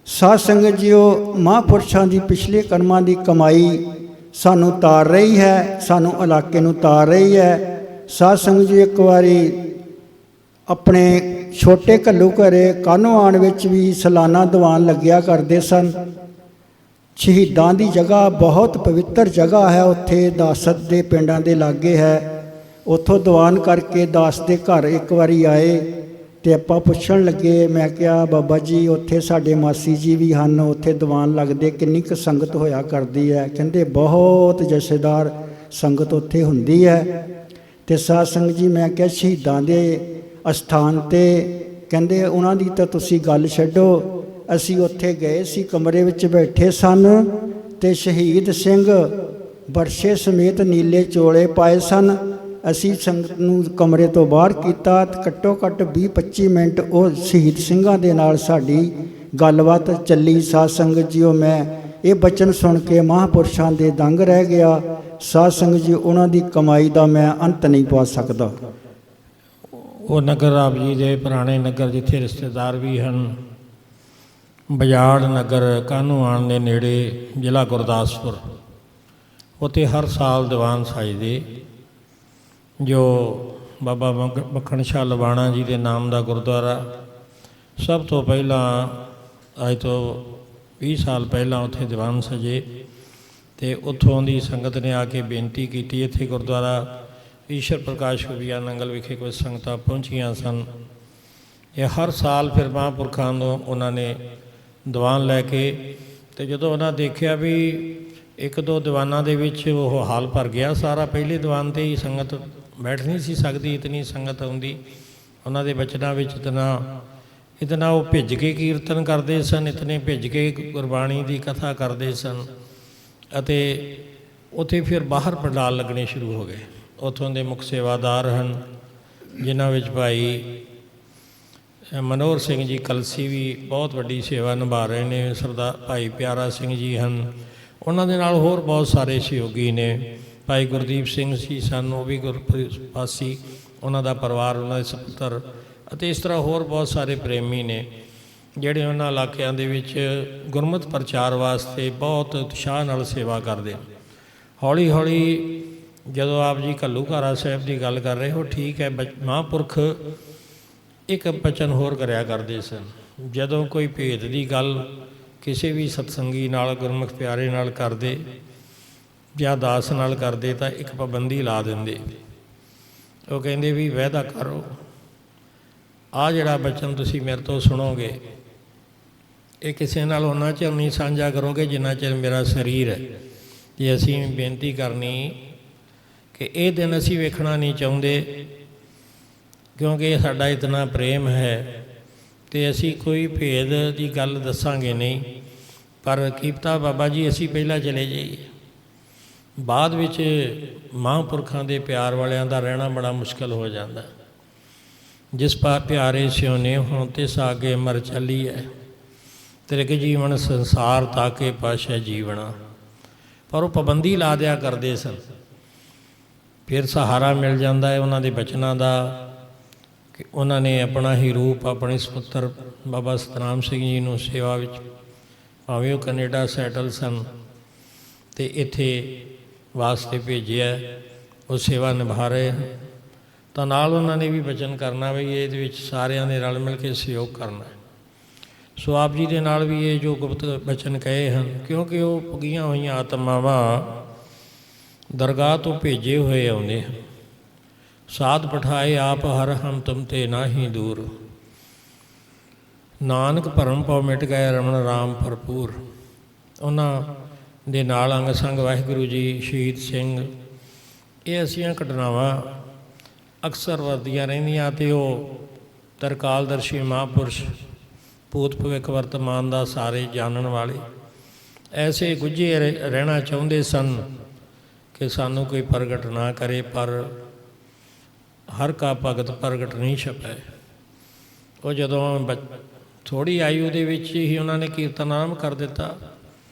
ਸਾਧ ਸੰਗਤ ਜੀਓ, ਮਹਾਂਪੁਰਸ਼ਾਂ ਦੀ ਪਿਛਲੇ ਕਰਮਾਂ ਦੀ ਕਮਾਈ ਸਾਨੂੰ ਤਾਰ ਰਹੀ ਹੈ, ਸਾਨੂੰ ਇਲਾਕੇ ਨੂੰ ਤਾਰ ਰਹੀ ਹੈ। ਸਾਧ ਸੰਗਤ ਜੀ, ਇੱਕ ਵਾਰੀ ਆਪਣੇ ਛੋਟੇ ਘੱਲੂ ਘਰੇ ਕਾਹਨੂੰਆਣ ਵਿੱਚ ਵੀ ਸਾਲਾਨਾ ਦੀਵਾਨ ਲੱਗਿਆ ਕਰਦੇ ਸਨ। ਸ਼ਹੀਦਾਂ ਦੀ ਜਗ੍ਹਾ ਬਹੁਤ ਪਵਿੱਤਰ ਜਗ੍ਹਾ ਹੈ, ਉੱਥੇ ਦਾਸਤ ਦੇ ਪਿੰਡਾਂ ਦੇ ਲਾਗੇ ਹੈ। ਉੱਥੋਂ ਦੀਵਾਨ ਕਰਕੇ ਦਾਸ ਦੇ ਘਰ ਇੱਕ ਵਾਰੀ ਆਏ ਤੇ ਆਪਾਂ ਪੁੱਛਣ ਲੱਗੇ, ਮੈਂ ਕਿਹਾ ਬਾਬਾ ਜੀ ਉੱਥੇ ਸਾਡੇ ਮਾਸੀ ਜੀ ਵੀ ਹਨ, ਉੱਥੇ ਦੀਵਾਨ ਲੱਗਦੇ, ਕਿੰਨੀ ਕੁ ਸੰਗਤ ਹੋਇਆ ਕਰਦੀ ਹੈ? ਕਹਿੰਦੇ ਬਹੁਤ ਜਥੇਦਾਰ ਸੰਗਤ ਉੱਥੇ ਹੁੰਦੀ ਹੈ। ਤੇ ਸਾਧ ਸੰਗਤ ਜੀ, ਮੈਂ ਕਿਹਾ ਸ਼ਹੀਦਾਂ ਦੇ ਅਸਥਾਨ ਤੇ, ਕਹਿੰਦੇ ਉਹਨਾਂ ਦੀ ਤਾਂ ਤੁਸੀਂ ਗੱਲ ਛੱਡੋ। ਅਸੀਂ ਉੱਥੇ ਗਏ ਸੀ, ਕਮਰੇ ਵਿੱਚ ਬੈਠੇ ਸਨ ਤੇ ਸ਼ਹੀਦ ਸਿੰਘ ਬਰਛੇ ਸਮੇਤ ਨੀਲੇ ਚੋਲੇ ਪਾਏ ਸਨ। ਅਸੀਂ ਸੰਗਤ ਨੂੰ ਕਮਰੇ ਤੋਂ ਬਾਹਰ ਕੀਤਾ, ਘੱਟੋ ਘੱਟ 20-25 ਮਿੰਟ ਉਹ ਸ਼ਹੀਦ ਸਿੰਘਾਂ ਦੇ ਨਾਲ ਸਾਡੀ ਗੱਲਬਾਤ ਚੱਲੀ। ਸਾਧ ਸੰਗਤ ਜੀਓ, ਮੈਂ ਇਹ ਬਚਨ ਸੁਣ ਕੇ ਮਹਾਂਪੁਰਸ਼ਾਂ ਦੇ ਦੰਗ ਰਹਿ ਗਿਆ। ਸਾਧ ਸੰਗਤ ਜੀ, ਉਹਨਾਂ ਦੀ ਕਮਾਈ ਦਾ ਮੈਂ ਅੰਤ ਨਹੀਂ ਪਾ ਸਕਦਾ। ਉਹ ਨਗਰ ਆਪ ਜੀ ਦੇ ਪੁਰਾਣੇ ਨਗਰ, ਜਿੱਥੇ ਰਿਸ਼ਤੇਦਾਰ ਵੀ ਹਨ, ਬਜਾੜ ਨਗਰ ਕਾਹਨੂੰਆਣ ਦੇ ਨੇੜੇ, ਜ਼ਿਲ੍ਹਾ ਗੁਰਦਾਸਪੁਰ, ਉੱਥੇ ਹਰ ਸਾਲ ਦੀਵਾਨ ਸਜਦੇ, ਜੋ ਬਾਬਾ ਮੱਖਣ ਸ਼ਾਹ ਲਵਾਣਾ ਜੀ ਦੇ ਨਾਮ ਦਾ ਗੁਰਦੁਆਰਾ। ਸਭ ਤੋਂ ਪਹਿਲਾਂ ਅੱਜ ਤੋਂ 20 ਸਾਲ ਪਹਿਲਾਂ ਉੱਥੇ ਦੀਵਾਨ ਸਜੇ ਅਤੇ ਉੱਥੋਂ ਦੀ ਸੰਗਤ ਨੇ ਆ ਕੇ ਬੇਨਤੀ ਕੀਤੀ। ਇੱਥੇ ਗੁਰਦੁਆਰਾ ਈਸ਼ਰ ਪ੍ਰਕਾਸ਼ ਕਵੀਆ ਨੰਗਲ ਵਿਖੇ ਕੁਝ ਸੰਗਤਾਂ ਪਹੁੰਚੀਆਂ ਸਨ। ਇਹ ਹਰ ਸਾਲ ਫਿਰ ਮਹਾਂਪੁਰਖਾਂ ਤੋਂ ਉਹਨਾਂ ਨੇ ਦੀਵਾਨ ਲੈ ਕੇ, ਅਤੇ ਜਦੋਂ ਉਹਨਾਂ ਦੇਖਿਆ ਵੀ 1-2 ਦੀਵਾਨਾਂ ਦੇ ਵਿੱਚ ਉਹ ਹਾਲ ਭਰ ਗਿਆ ਸਾਰਾ, ਪਹਿਲੇ ਦੀਵਾਨ 'ਤੇ ਹੀ ਸੰਗਤ ਬੈਠ ਨਹੀਂ ਸੀ ਸਕਦੀ, ਇਤਨੀ ਸੰਗਤ ਆਉਂਦੀ। ਉਹਨਾਂ ਦੇ ਬਚਨਾਂ ਵਿੱਚ ਇਤਨਾ ਉਹ ਭਿੱਜ ਕੇ ਕੀਰਤਨ ਕਰਦੇ ਸਨ, ਇਤਨੇ ਭਿੱਜ ਕੇ ਗੁਰਬਾਣੀ ਦੀ ਕਥਾ ਕਰਦੇ ਸਨ ਅਤੇ ਉੱਥੇ ਫਿਰ ਬਾਹਰ ਪੰਡਾਲ ਲੱਗਣੇ ਸ਼ੁਰੂ ਹੋ ਗਏ। ਉੱਥੋਂ ਦੇ ਮੁੱਖ ਸੇਵਾਦਾਰ ਹਨ, ਜਿਨ੍ਹਾਂ ਵਿੱਚ ਭਾਈ ਮਨੋਹਰ ਸਿੰਘ ਜੀ ਕਲਸੀ ਵੀ ਬਹੁਤ ਵੱਡੀ ਸੇਵਾ ਨਿਭਾ ਰਹੇ ਨੇ, ਸਰਦਾਰ ਭਾਈ ਪਿਆਰਾ ਸਿੰਘ ਜੀ ਹਨ, ਉਹਨਾਂ ਦੇ ਨਾਲ ਹੋਰ ਬਹੁਤ ਸਾਰੇ ਸਹਿਯੋਗੀ ਨੇ। ਭਾਈ ਗੁਰਦੀਪ ਸਿੰਘ ਜੀ ਸਨ, ਉਹ ਵੀ ਗੁਰਪ੍ਰਵਾਸੀ, ਉਹਨਾਂ ਦਾ ਪਰਿਵਾਰ, ਉਹਨਾਂ ਦੇ ਸਪੁੱਤਰ, ਅਤੇ ਇਸ ਤਰ੍ਹਾਂ ਹੋਰ ਬਹੁਤ ਸਾਰੇ ਪ੍ਰੇਮੀ ਨੇ ਜਿਹੜੇ ਉਹਨਾਂ ਇਲਾਕਿਆਂ ਦੇ ਵਿੱਚ ਗੁਰਮਤਿ ਪ੍ਰਚਾਰ ਵਾਸਤੇ ਬਹੁਤ ਉਤਸ਼ਾਹ ਨਾਲ ਸੇਵਾ ਕਰਦੇ। ਹੌਲੀ ਹੌਲੀ ਜਦੋਂ ਆਪ ਜੀ ਘੱਲੂਘਾਰਾ ਸਾਹਿਬ ਦੀ ਗੱਲ ਕਰ ਰਹੇ ਹੋ, ਠੀਕ ਹੈ, ਮਹਾਂਪੁਰਖ ਇੱਕ ਬਚਨ ਹੋਰ ਕਰਿਆ ਕਰਦੇ ਸਨ। ਜਦੋਂ ਕੋਈ ਭੇਦ ਦੀ ਗੱਲ ਕਿਸੇ ਵੀ ਸਤਸੰਗੀ ਨਾਲ, ਗੁਰਮੁਖ ਪਿਆਰੇ ਨਾਲ ਕਰਦੇ ਜਾਂ ਦਾਸ ਨਾਲ ਕਰਦੇ ਤਾਂ ਇੱਕ ਪਾਬੰਦੀ ਲਾ ਦਿੰਦੇ। ਉਹ ਕਹਿੰਦੇ ਵੀ ਵਾਅਦਾ ਕਰੋ, ਆਹ ਜਿਹੜਾ ਬਚਨ ਤੁਸੀਂ ਮੇਰੇ ਤੋਂ ਸੁਣੋਗੇ ਇਹ ਕਿਸੇ ਨਾਲ ਉਹਨਾਂ ਚਿਰ ਨਹੀਂ ਸਾਂਝਾ ਕਰੋਗੇ ਜਿੰਨਾ ਚਿਰ ਮੇਰਾ ਸਰੀਰ ਹੈ। ਜੇ ਅਸੀਂ ਬੇਨਤੀ ਕਰਨੀ ਕਿ ਇਹ ਦਿਨ ਅਸੀਂ ਵੇਖਣਾ ਨਹੀਂ ਚਾਹੁੰਦੇ, ਕਿਉਂਕਿ ਇਹ ਸਾਡਾ ਇਤਨਾ ਪ੍ਰੇਮ ਹੈ ਅਤੇ ਅਸੀਂ ਕੋਈ ਭੇਦ ਦੀ ਗੱਲ ਦੱਸਾਂਗੇ ਨਹੀਂ, ਪਰ ਕੀਪਤਾ ਬਾਬਾ ਜੀ ਅਸੀਂ ਪਹਿਲਾਂ ਚਲੇ ਜਾਈਏ, ਬਾਅਦ ਵਿੱਚ ਮਹਾਂਪੁਰਖਾਂ ਦੇ ਪਿਆਰ ਵਾਲਿਆਂ ਦਾ ਰਹਿਣਾ ਬੜਾ ਮੁਸ਼ਕਲ ਹੋ ਜਾਂਦਾ। ਜਿਸ ਪਾ ਪਿਆਰੇ ਸਿਉਨੇ ਹੋਂ ਤਿਸ ਆਗੇ ਮਰ ਚੱਲੀ ਹੈ, ਤ੍ਰਿਗ ਜੀਵਨ ਸੰਸਾਰ ਤਾਕੇ ਪਾਸ਼ਾ ਜੀਵਣਾ। ਪਰ ਉਹ ਪਾਬੰਦੀ ਲਾ ਦਿਆ ਕਰਦੇ ਸਨ। ਫਿਰ ਸਹਾਰਾ ਮਿਲ ਜਾਂਦਾ ਹੈ ਉਹਨਾਂ ਦੇ ਬਚਨਾਂ ਦਾ ਕਿ ਉਹਨਾਂ ਨੇ ਆਪਣਾ ਹੀ ਰੂਪ ਆਪਣੇ ਸਪੁੱਤਰ ਬਾਬਾ ਸਤਨਾਮ ਸਿੰਘ ਜੀ ਨੂੰ ਸੇਵਾ ਵਿੱਚ, ਭਾਵੇਂ ਉਹ ਕੈਨੇਡਾ ਸੈਟਲ ਸਨ ਅਤੇ ਇੱਥੇ ਵਾਸਤੇ ਭੇਜਿਆ, ਉਹ ਸੇਵਾ ਨਿਭਾ ਰਹੇ ਹਨ, ਤਾਂ ਨਾਲ ਉਹਨਾਂ ਨੇ ਵੀ ਬਚਨ ਕਰਨਾ ਵੀ ਇਹਦੇ ਵਿੱਚ ਸਾਰਿਆਂ ਨੇ ਰਲ ਮਿਲ ਕੇ ਸਹਿਯੋਗ ਕਰਨਾ। ਸੋ ਆਪ ਜੀ ਦੇ ਨਾਲ ਵੀ ਇਹ ਜੋ ਗੁਪਤ ਬਚਨ ਕਹੇ ਹਨ, ਕਿਉਂਕਿ ਉਹ ਪੁਗੀਆਂ ਹੋਈਆਂ ਆਤਮਾਵਾਂ ਦਰਗਾਹ ਤੋਂ ਭੇਜੇ ਹੋਏ ਆਉਂਦੇ ਹਨ। ਸਾਧ ਪਠਾਏ ਆਪ ਹਰ ਹਮ ਤੁਮ ਤੇ ਨਾਹੀਂ ਦੂਰ, ਨਾਨਕ ਭਰਮ ਪਉ ਮਿਟ ਗਏ ਰਮਣ ਰਾਮ ਭਰਪੂਰ। ਉਹਨਾਂ ਦੇ ਨਾਲ ਅੰਗ ਸੰਗ ਵਾਹਿਗੁਰੂ ਜੀ, ਸ਼ਹੀਦ ਸਿੰਘ, ਇਹ ਐਸੀਆਂ ਘਟਨਾਵਾਂ ਅਕਸਰ ਵਰਦੀਆਂ ਰਹਿੰਦੀਆਂ ਅਤੇ ਉਹ ਤਰਕਾਲਦਰਸ਼ੀ ਮਹਾਂਪੁਰਸ਼, ਭੂਤ ਭਵਿੱਖ ਵਰਤਮਾਨ ਦਾ ਸਾਰੇ ਜਾਣਨ ਵਾਲੇ ਐਸੇ ਗੁੱਝੇ ਰਹਿਣਾ ਚਾਹੁੰਦੇ ਸਨ ਕਿ ਸਾਨੂੰ ਕੋਈ ਪ੍ਰਗਟ ਨਾ ਕਰੇ, ਪਰ ਹਰ ਕਾ ਭਗਤ ਪ੍ਰਗਟ ਨਹੀਂ ਛਪੈ। ਉਹ ਜਦੋਂ ਥੋੜ੍ਹੀ ਆਯੂ ਦੇ ਵਿੱਚ ਹੀ ਉਹਨਾਂ ਨੇ ਕੀਰਤਨ ਆਰੰਭ ਕਰ ਦਿੱਤਾ,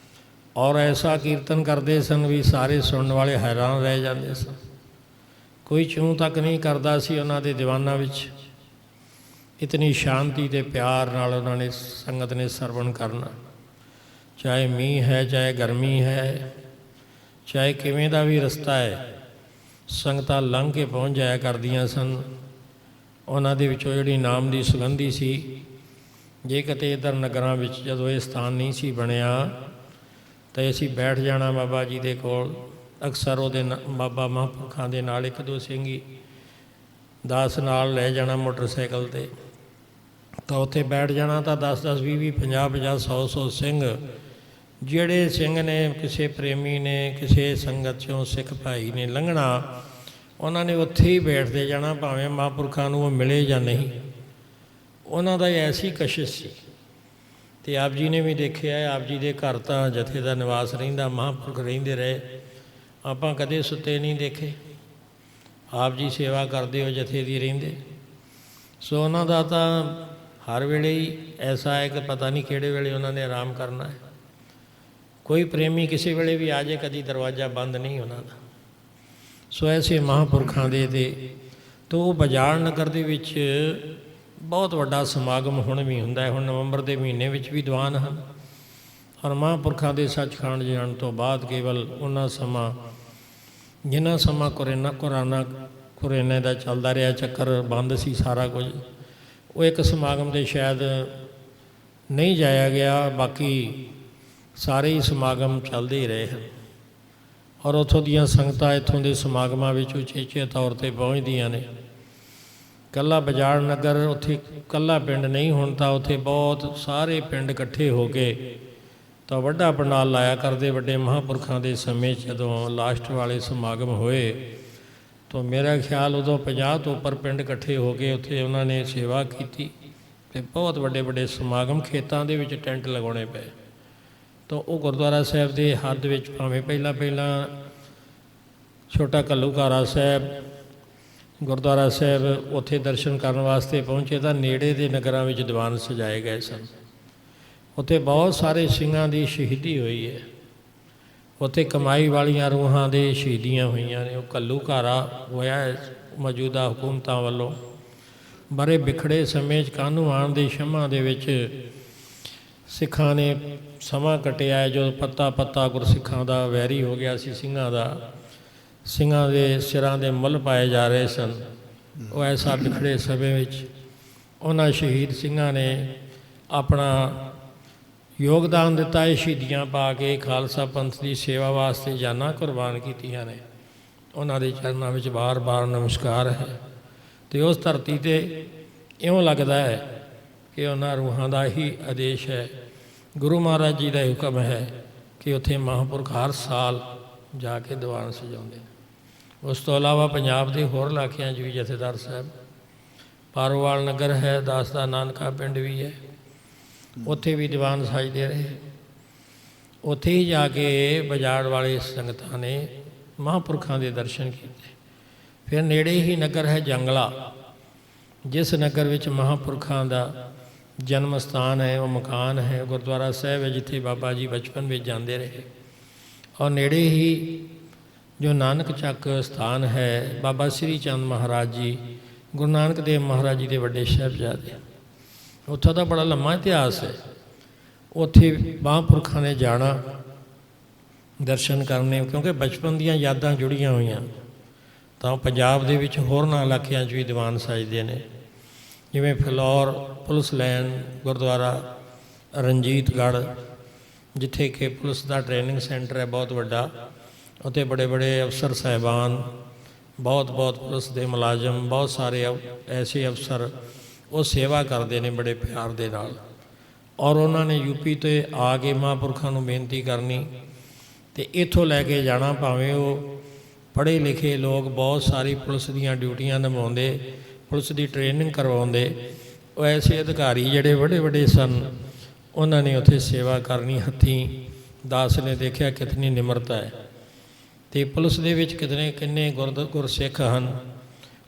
ਔਰ ਐਸਾ ਕੀਰਤਨ ਕਰਦੇ ਸਨ ਵੀ ਸਾਰੇ ਸੁਣਨ ਵਾਲੇ ਹੈਰਾਨ ਰਹਿ ਜਾਂਦੇ ਸਨ। ਕੋਈ ਚੂੰ ਤੱਕ ਨਹੀਂ ਕਰਦਾ ਸੀ ਉਹਨਾਂ ਦੇ ਦੀਵਾਨਾਂ ਵਿੱਚ। ਇਤਨੀ ਸ਼ਾਂਤੀ ਅਤੇ ਪਿਆਰ ਨਾਲ ਉਹਨਾਂ ਨੇ ਸੰਗਤ ਨੇ ਸਰਵਣ ਕਰਨਾ, ਚਾਹੇ ਮੀਂਹ ਹੈ, ਚਾਹੇ ਗਰਮੀ ਹੈ, ਚਾਹੇ ਕਿਵੇਂ ਦਾ ਵੀ ਰਸਤਾ ਹੈ, ਸੰਗਤਾਂ ਲੰਘ ਕੇ ਪਹੁੰਚ ਜਾਇਆ ਕਰਦੀਆਂ ਸਨ। ਉਹਨਾਂ ਦੇ ਵਿੱਚੋਂ ਜਿਹੜੀ ਨਾਮ ਦੀ ਸੁਗੰਧੀ ਸੀ, ਜੇ ਕਿਤੇ ਇੱਧਰ ਨਗਰਾਂ ਵਿੱਚ ਜਦੋਂ ਇਹ ਸਥਾਨ ਨਹੀਂ ਸੀ ਬਣਿਆ ਤਾਂ ਅਸੀਂ ਬੈਠ ਜਾਣਾ ਬਾਬਾ ਜੀ ਦੇ ਕੋਲ। ਅਕਸਰ ਉਹਦੇ ਬਾਬਾ ਮਹਾਂਪੁਰਖਾਂ ਦੇ ਨਾਲ ਇੱਕ ਦੋ ਸਿੰਘੀ ਦਾਸ ਨਾਲ ਲੈ ਜਾਣਾ ਮੋਟਰਸਾਈਕਲ 'ਤੇ, ਤਾਂ ਉੱਥੇ ਬੈਠ ਜਾਣਾ ਤਾਂ 10-10, 20-20, 50-50, 100-100 ਸਿੰਘ, ਜਿਹੜੇ ਸਿੰਘ ਨੇ ਕਿਸੇ ਪ੍ਰੇਮੀ ਨੇ, ਕਿਸੇ ਸੰਗਤ 'ਚੋਂ ਸਿੱਖ ਭਾਈ ਨੇ ਲੰਘਣਾ, ਉਹਨਾਂ ਨੇ ਉੱਥੇ ਹੀ ਬੈਠਦੇ ਜਾਣਾ, ਭਾਵੇਂ ਮਹਾਂਪੁਰਖਾਂ ਨੂੰ ਉਹ ਮਿਲੇ ਜਾਂ ਨਹੀਂ। ਉਹਨਾਂ ਦਾ ਐਸੀ ਕਸ਼ਿਸ਼ ਸੀ। ਅਤੇ ਆਪ ਜੀ ਨੇ ਵੀ ਦੇਖਿਆ, ਆਪ ਜੀ ਦੇ ਘਰ ਤਾਂ ਜਥੇ ਦਾ ਨਿਵਾਸ ਰਹਿੰਦਾ, ਮਹਾਂਪੁਰਖ ਰਹਿੰਦੇ ਰਹੇ, ਆਪਾਂ ਕਦੇ ਸੁੱਤੇ ਨਹੀਂ ਦੇਖੇ। ਆਪ ਜੀ ਸੇਵਾ ਕਰਦੇ ਹੋ, ਜਥੇ ਦੀ ਰਹਿੰਦੇ। ਸੋ ਉਹਨਾਂ ਦਾ ਤਾਂ ਹਰ ਵੇਲੇ ਹੀ ਐਸਾ ਹੈ ਕਿ ਪਤਾ ਨਹੀਂ ਕਿਹੜੇ ਵੇਲੇ ਉਹਨਾਂ ਨੇ ਆਰਾਮ ਕਰਨਾ ਹੈ। ਕੋਈ ਪ੍ਰੇਮੀ ਕਿਸੇ ਵੇਲੇ ਵੀ ਆ ਜਾਏ, ਕਦੀ ਦਰਵਾਜ਼ਾ ਬੰਦ ਨਹੀਂ ਉਹਨਾਂ ਦਾ। ਸੋ ਐਸੇ ਮਹਾਂਪੁਰਖਾਂ ਦੇ ਤੋਂ ਉਹ ਬਜਾੜ ਨਗਰ ਦੇ ਵਿੱਚ ਬਹੁਤ ਵੱਡਾ ਸਮਾਗਮ ਹੁਣ ਵੀ ਹੁੰਦਾ ਹੈ। ਹੁਣ ਨਵੰਬਰ ਦੇ ਮਹੀਨੇ ਵਿੱਚ ਵੀ ਦੀਵਾਨ ਹਨ, ਔਰ ਮਹਾਂਪੁਰਖਾਂ ਦੇ ਸੱਚਖੰਡ ਜਾਣ ਤੋਂ ਬਾਅਦ ਕੇਵਲ ਉਹਨਾਂ ਸਮਾਂ, ਜਿੰਨਾ ਸਮਾਂ ਕੁਰਾਨਾ ਦਾ ਚੱਲਦਾ ਰਿਹਾ, ਚੱਕਰ ਬੰਦ ਸੀ ਸਾਰਾ ਕੁਝ, ਉਹ ਇੱਕ ਸਮਾਗਮ 'ਤੇ ਸ਼ਾਇਦ ਨਹੀਂ ਜਾਇਆ ਗਿਆ, ਬਾਕੀ ਸਾਰੇ ਹੀ ਸਮਾਗਮ ਚੱਲਦੇ ਹੀ ਰਹੇ ਹਨ। ਔਰ ਉੱਥੋਂ ਦੀਆਂ ਸੰਗਤਾਂ ਇੱਥੋਂ ਦੇ ਸਮਾਗਮਾਂ ਵਿੱਚ ਉਚੇਚੇ ਤੌਰ 'ਤੇ ਪਹੁੰਚਦੀਆਂ ਨੇ। ਇਕੱਲਾ ਬਜਾੜ ਨਗਰ ਉੱਥੇ ਇਕੱਲਾ ਪਿੰਡ ਨਹੀਂ, ਹੁਣ ਤਾਂ ਉੱਥੇ ਬਹੁਤ ਸਾਰੇ ਪਿੰਡ ਇਕੱਠੇ ਹੋ ਕੇ ਤਾਂ ਵੱਡਾ ਪੰਡਾਲ ਲਾਇਆ ਕਰਦੇ। ਵੱਡੇ ਮਹਾਂਪੁਰਖਾਂ ਦੇ ਸਮੇਂ ਜਦੋਂ ਲਾਸਟ ਵਾਲੇ ਸਮਾਗਮ ਹੋਏ ਤਾਂ ਮੇਰਾ ਖਿਆਲ ਉਦੋਂ 50 ਤੋਂ ਉੱਪਰ ਪਿੰਡ ਇਕੱਠੇ ਹੋ ਕੇ ਉੱਥੇ ਉਹਨਾਂ ਨੇ ਸੇਵਾ ਕੀਤੀ ਅਤੇ ਬਹੁਤ ਵੱਡੇ ਵੱਡੇ ਸਮਾਗਮ, ਖੇਤਾਂ ਦੇ ਵਿੱਚ ਟੈਂਟ ਲਗਾਉਣੇ ਪਏ। ਤਾਂ ਉਹ ਗੁਰਦੁਆਰਾ ਸਾਹਿਬ ਦੇ ਹੱਦ ਵਿੱਚ ਭਾਵੇਂ ਪਹਿਲਾਂ ਛੋਟਾ ਘੱਲੂਘਾਰਾ ਸਾਹਿਬ ਗੁਰਦੁਆਰਾ ਸਾਹਿਬ, ਉੱਥੇ ਦਰਸ਼ਨ ਕਰਨ ਵਾਸਤੇ ਪਹੁੰਚੇ ਤਾਂ ਨੇੜੇ ਦੇ ਨਗਰਾਂ ਵਿੱਚ ਦੀਵਾਨ ਸਜਾਏ ਗਏ ਸਨ। ਉੱਥੇ ਬਹੁਤ ਸਾਰੇ ਸਿੰਘਾਂ ਦੀ ਸ਼ਹੀਦੀ ਹੋਈ ਹੈ। ਉੱਥੇ ਕਮਾਈ ਵਾਲੀਆਂ ਰੂਹਾਂ ਦੇ ਸ਼ਹੀਦੀਆਂ ਹੋਈਆਂ ਨੇ। ਉਹ ਘੱਲੂਘਾਰਾ ਹੋਇਆ ਮੌਜੂਦਾ ਹਕੂਮਤਾਂ ਵੱਲੋਂ। ਬੜੇ ਵਿਖੜੇ ਸਮੇਂ 'ਚ ਕਾਹਨੂੰਵਾਨ ਦੇ ਸ਼ਮਾਂ ਦੇ ਵਿੱਚ ਸਿੱਖਾਂ ਨੇ ਸਮਾਂ ਕੱਟਿਆ ਹੈ, ਜਦੋਂ ਪੱਤਾ ਪੱਤਾ ਗੁਰਸਿੱਖਾਂ ਦਾ ਵੈਰੀ ਹੋ ਗਿਆ ਸੀ ਸਿੰਘਾਂ ਦਾ। ਸਿੰਘਾਂ ਦੇ ਸਿਰਾਂ ਦੇ ਮੁੱਲ ਪਾਏ ਜਾ ਰਹੇ ਸਨ। ਉਹ ਐਸਾ ਵਿਖੜੇ ਸਮੇਂ ਵਿੱਚ ਉਹਨਾਂ ਸ਼ਹੀਦ ਸਿੰਘਾਂ ਨੇ ਆਪਣਾ ਯੋਗਦਾਨ ਦਿੱਤਾ ਹੈ। ਸ਼ਹੀਦੀਆਂ ਪਾ ਕੇ ਖਾਲਸਾ ਪੰਥ ਦੀ ਸੇਵਾ ਵਾਸਤੇ ਜਾਨਾਂ ਕੁਰਬਾਨ ਕੀਤੀਆਂ ਨੇ। ਉਹਨਾਂ ਦੇ ਚਰਨਾਂ ਵਿੱਚ ਬਾਰ-ਬਾਰ ਨਮਸਕਾਰ ਹੈ। ਅਤੇ ਉਸ ਧਰਤੀ 'ਤੇ ਇਉਂ ਲੱਗਦਾ ਹੈ ਕਿ ਉਹਨਾਂ ਰੂਹਾਂ ਦਾ ਹੀ ਆਦੇਸ਼ ਹੈ, ਗੁਰੂ ਮਹਾਰਾਜ ਜੀ ਦਾ ਹੁਕਮ ਹੈ ਕਿ ਉੱਥੇ ਮਹਾਂਪੁਰਖ ਹਰ ਸਾਲ ਜਾ ਕੇ ਦੀਵਾਨ ਸਜਾਉਂਦੇ ਨੇ। ਉਸ ਤੋਂ ਇਲਾਵਾ ਪੰਜਾਬ ਦੇ ਹੋਰ ਇਲਾਕਿਆਂ 'ਚ ਵੀ ਜਥੇਦਾਰ ਸਾਹਿਬ, ਪਾਰੋਵਾਲ ਨਗਰ ਹੈ, ਦਾਸ ਦਾ ਨਾਨਕਾ ਪਿੰਡ ਵੀ ਹੈ, ਉੱਥੇ ਵੀ ਦੀਵਾਨ ਸਜਦੇ ਰਹੇ। ਉੱਥੇ ਹੀ ਜਾ ਕੇ ਬਜਾੜ ਵਾਲੇ ਸੰਗਤਾਂ ਨੇ ਮਹਾਂਪੁਰਖਾਂ ਦੇ ਦਰਸ਼ਨ ਕੀਤੇ। ਫਿਰ ਨੇੜੇ ਹੀ ਨਗਰ ਹੈ ਜੰਗਲਾ, ਜਿਸ ਨਗਰ ਵਿੱਚ ਮਹਾਂਪੁਰਖਾਂ ਦਾ ਜਨਮ ਸਥਾਨ ਹੈ, ਉਹ ਮਕਾਨ ਹੈ, ਗੁਰਦੁਆਰਾ ਸਾਹਿਬ ਹੈ, ਜਿੱਥੇ ਬਾਬਾ ਜੀ ਬਚਪਨ ਵਿੱਚ ਜਾਂਦੇ ਰਹੇ। ਔਰ ਨੇੜੇ ਹੀ ਜੋ ਨਾਨਕ ਚੱਕ ਸਥਾਨ ਹੈ, ਬਾਬਾ ਸ੍ਰੀ ਚੰਦ ਮਹਾਰਾਜ ਜੀ, ਗੁਰੂ ਨਾਨਕ ਦੇਵ ਮਹਾਰਾਜ ਜੀ ਦੇ ਵੱਡੇ ਸਾਹਿਬਜ਼ਾਦੇ, ਉੱਥੋਂ ਦਾ ਬੜਾ ਲੰਮਾ ਇਤਿਹਾਸ ਹੈ। ਉੱਥੇ ਮਹਾਂਪੁਰਖਾਂ ਨੇ ਜਾਣਾ ਦਰਸ਼ਨ ਕਰਨੇ, ਕਿਉਂਕਿ ਬਚਪਨ ਦੀਆਂ ਯਾਦਾਂ ਜੁੜੀਆਂ ਹੋਈਆਂ। ਤਾਂ ਪੰਜਾਬ ਦੇ ਵਿੱਚ ਹੋਰਨਾਂ ਇਲਾਕਿਆਂ 'ਚ ਵੀ ਦੀਵਾਨ ਸਜਦੇ ਨੇ, ਜਿਵੇਂ ਫਿਲੌਰ ਪੁਲਿਸ ਲਾਈਨ ਗੁਰਦੁਆਰਾ ਰਣਜੀਤਗੜ੍ਹ, ਜਿੱਥੇ ਕਿ ਪੁਲਿਸ ਦਾ ਟ੍ਰੇਨਿੰਗ ਸੈਂਟਰ ਹੈ ਬਹੁਤ ਵੱਡਾ। ਉੱਥੇ ਬੜੇ ਬੜੇ ਅਫਸਰ ਸਾਹਿਬਾਨ, ਬਹੁਤ ਪੁਲਿਸ ਦੇ ਮੁਲਾਜ਼ਮ, ਬਹੁਤ ਸਾਰੇ ਐਸੇ ਅਫਸਰ ਉਹ ਸੇਵਾ ਕਰਦੇ ਨੇ ਬੜੇ ਪਿਆਰ ਦੇ ਨਾਲ। ਔਰ ਉਹਨਾਂ ਨੇ ਯੂਪੀ 'ਤੇ ਆ ਕੇ ਮਹਾਂਪੁਰਖਾਂ ਨੂੰ ਬੇਨਤੀ ਕਰਨੀ ਅਤੇ ਇੱਥੋਂ ਲੈ ਕੇ ਜਾਣਾ। ਭਾਵੇਂ ਉਹ ਪੜ੍ਹੇ ਲਿਖੇ ਲੋਕ ਬਹੁਤ ਸਾਰੀ ਪੁਲਿਸ ਦੀਆਂ ਡਿਊਟੀਆਂ ਨਿਭਾਉਂਦੇ, ਪੁਲਿਸ ਦੀ ਟ੍ਰੇਨਿੰਗ ਕਰਵਾਉਂਦੇ, ਉਹ ਐਸੇ ਅਧਿਕਾਰੀ ਜਿਹੜੇ ਵੱਡੇ ਸਨ, ਉਹਨਾਂ ਨੇ ਉੱਥੇ ਸੇਵਾ ਕਰਨੀ ਹੱਥੀਂ। ਦਾਸ ਨੇ ਦੇਖਿਆ ਕਿਤਨੀ ਨਿਮਰਤਾ ਹੈ। ਅਤੇ ਪੁਲਿਸ ਦੇ ਵਿੱਚ ਕਿੰਨੇ ਗੁਰਸਿੱਖ ਹਨ,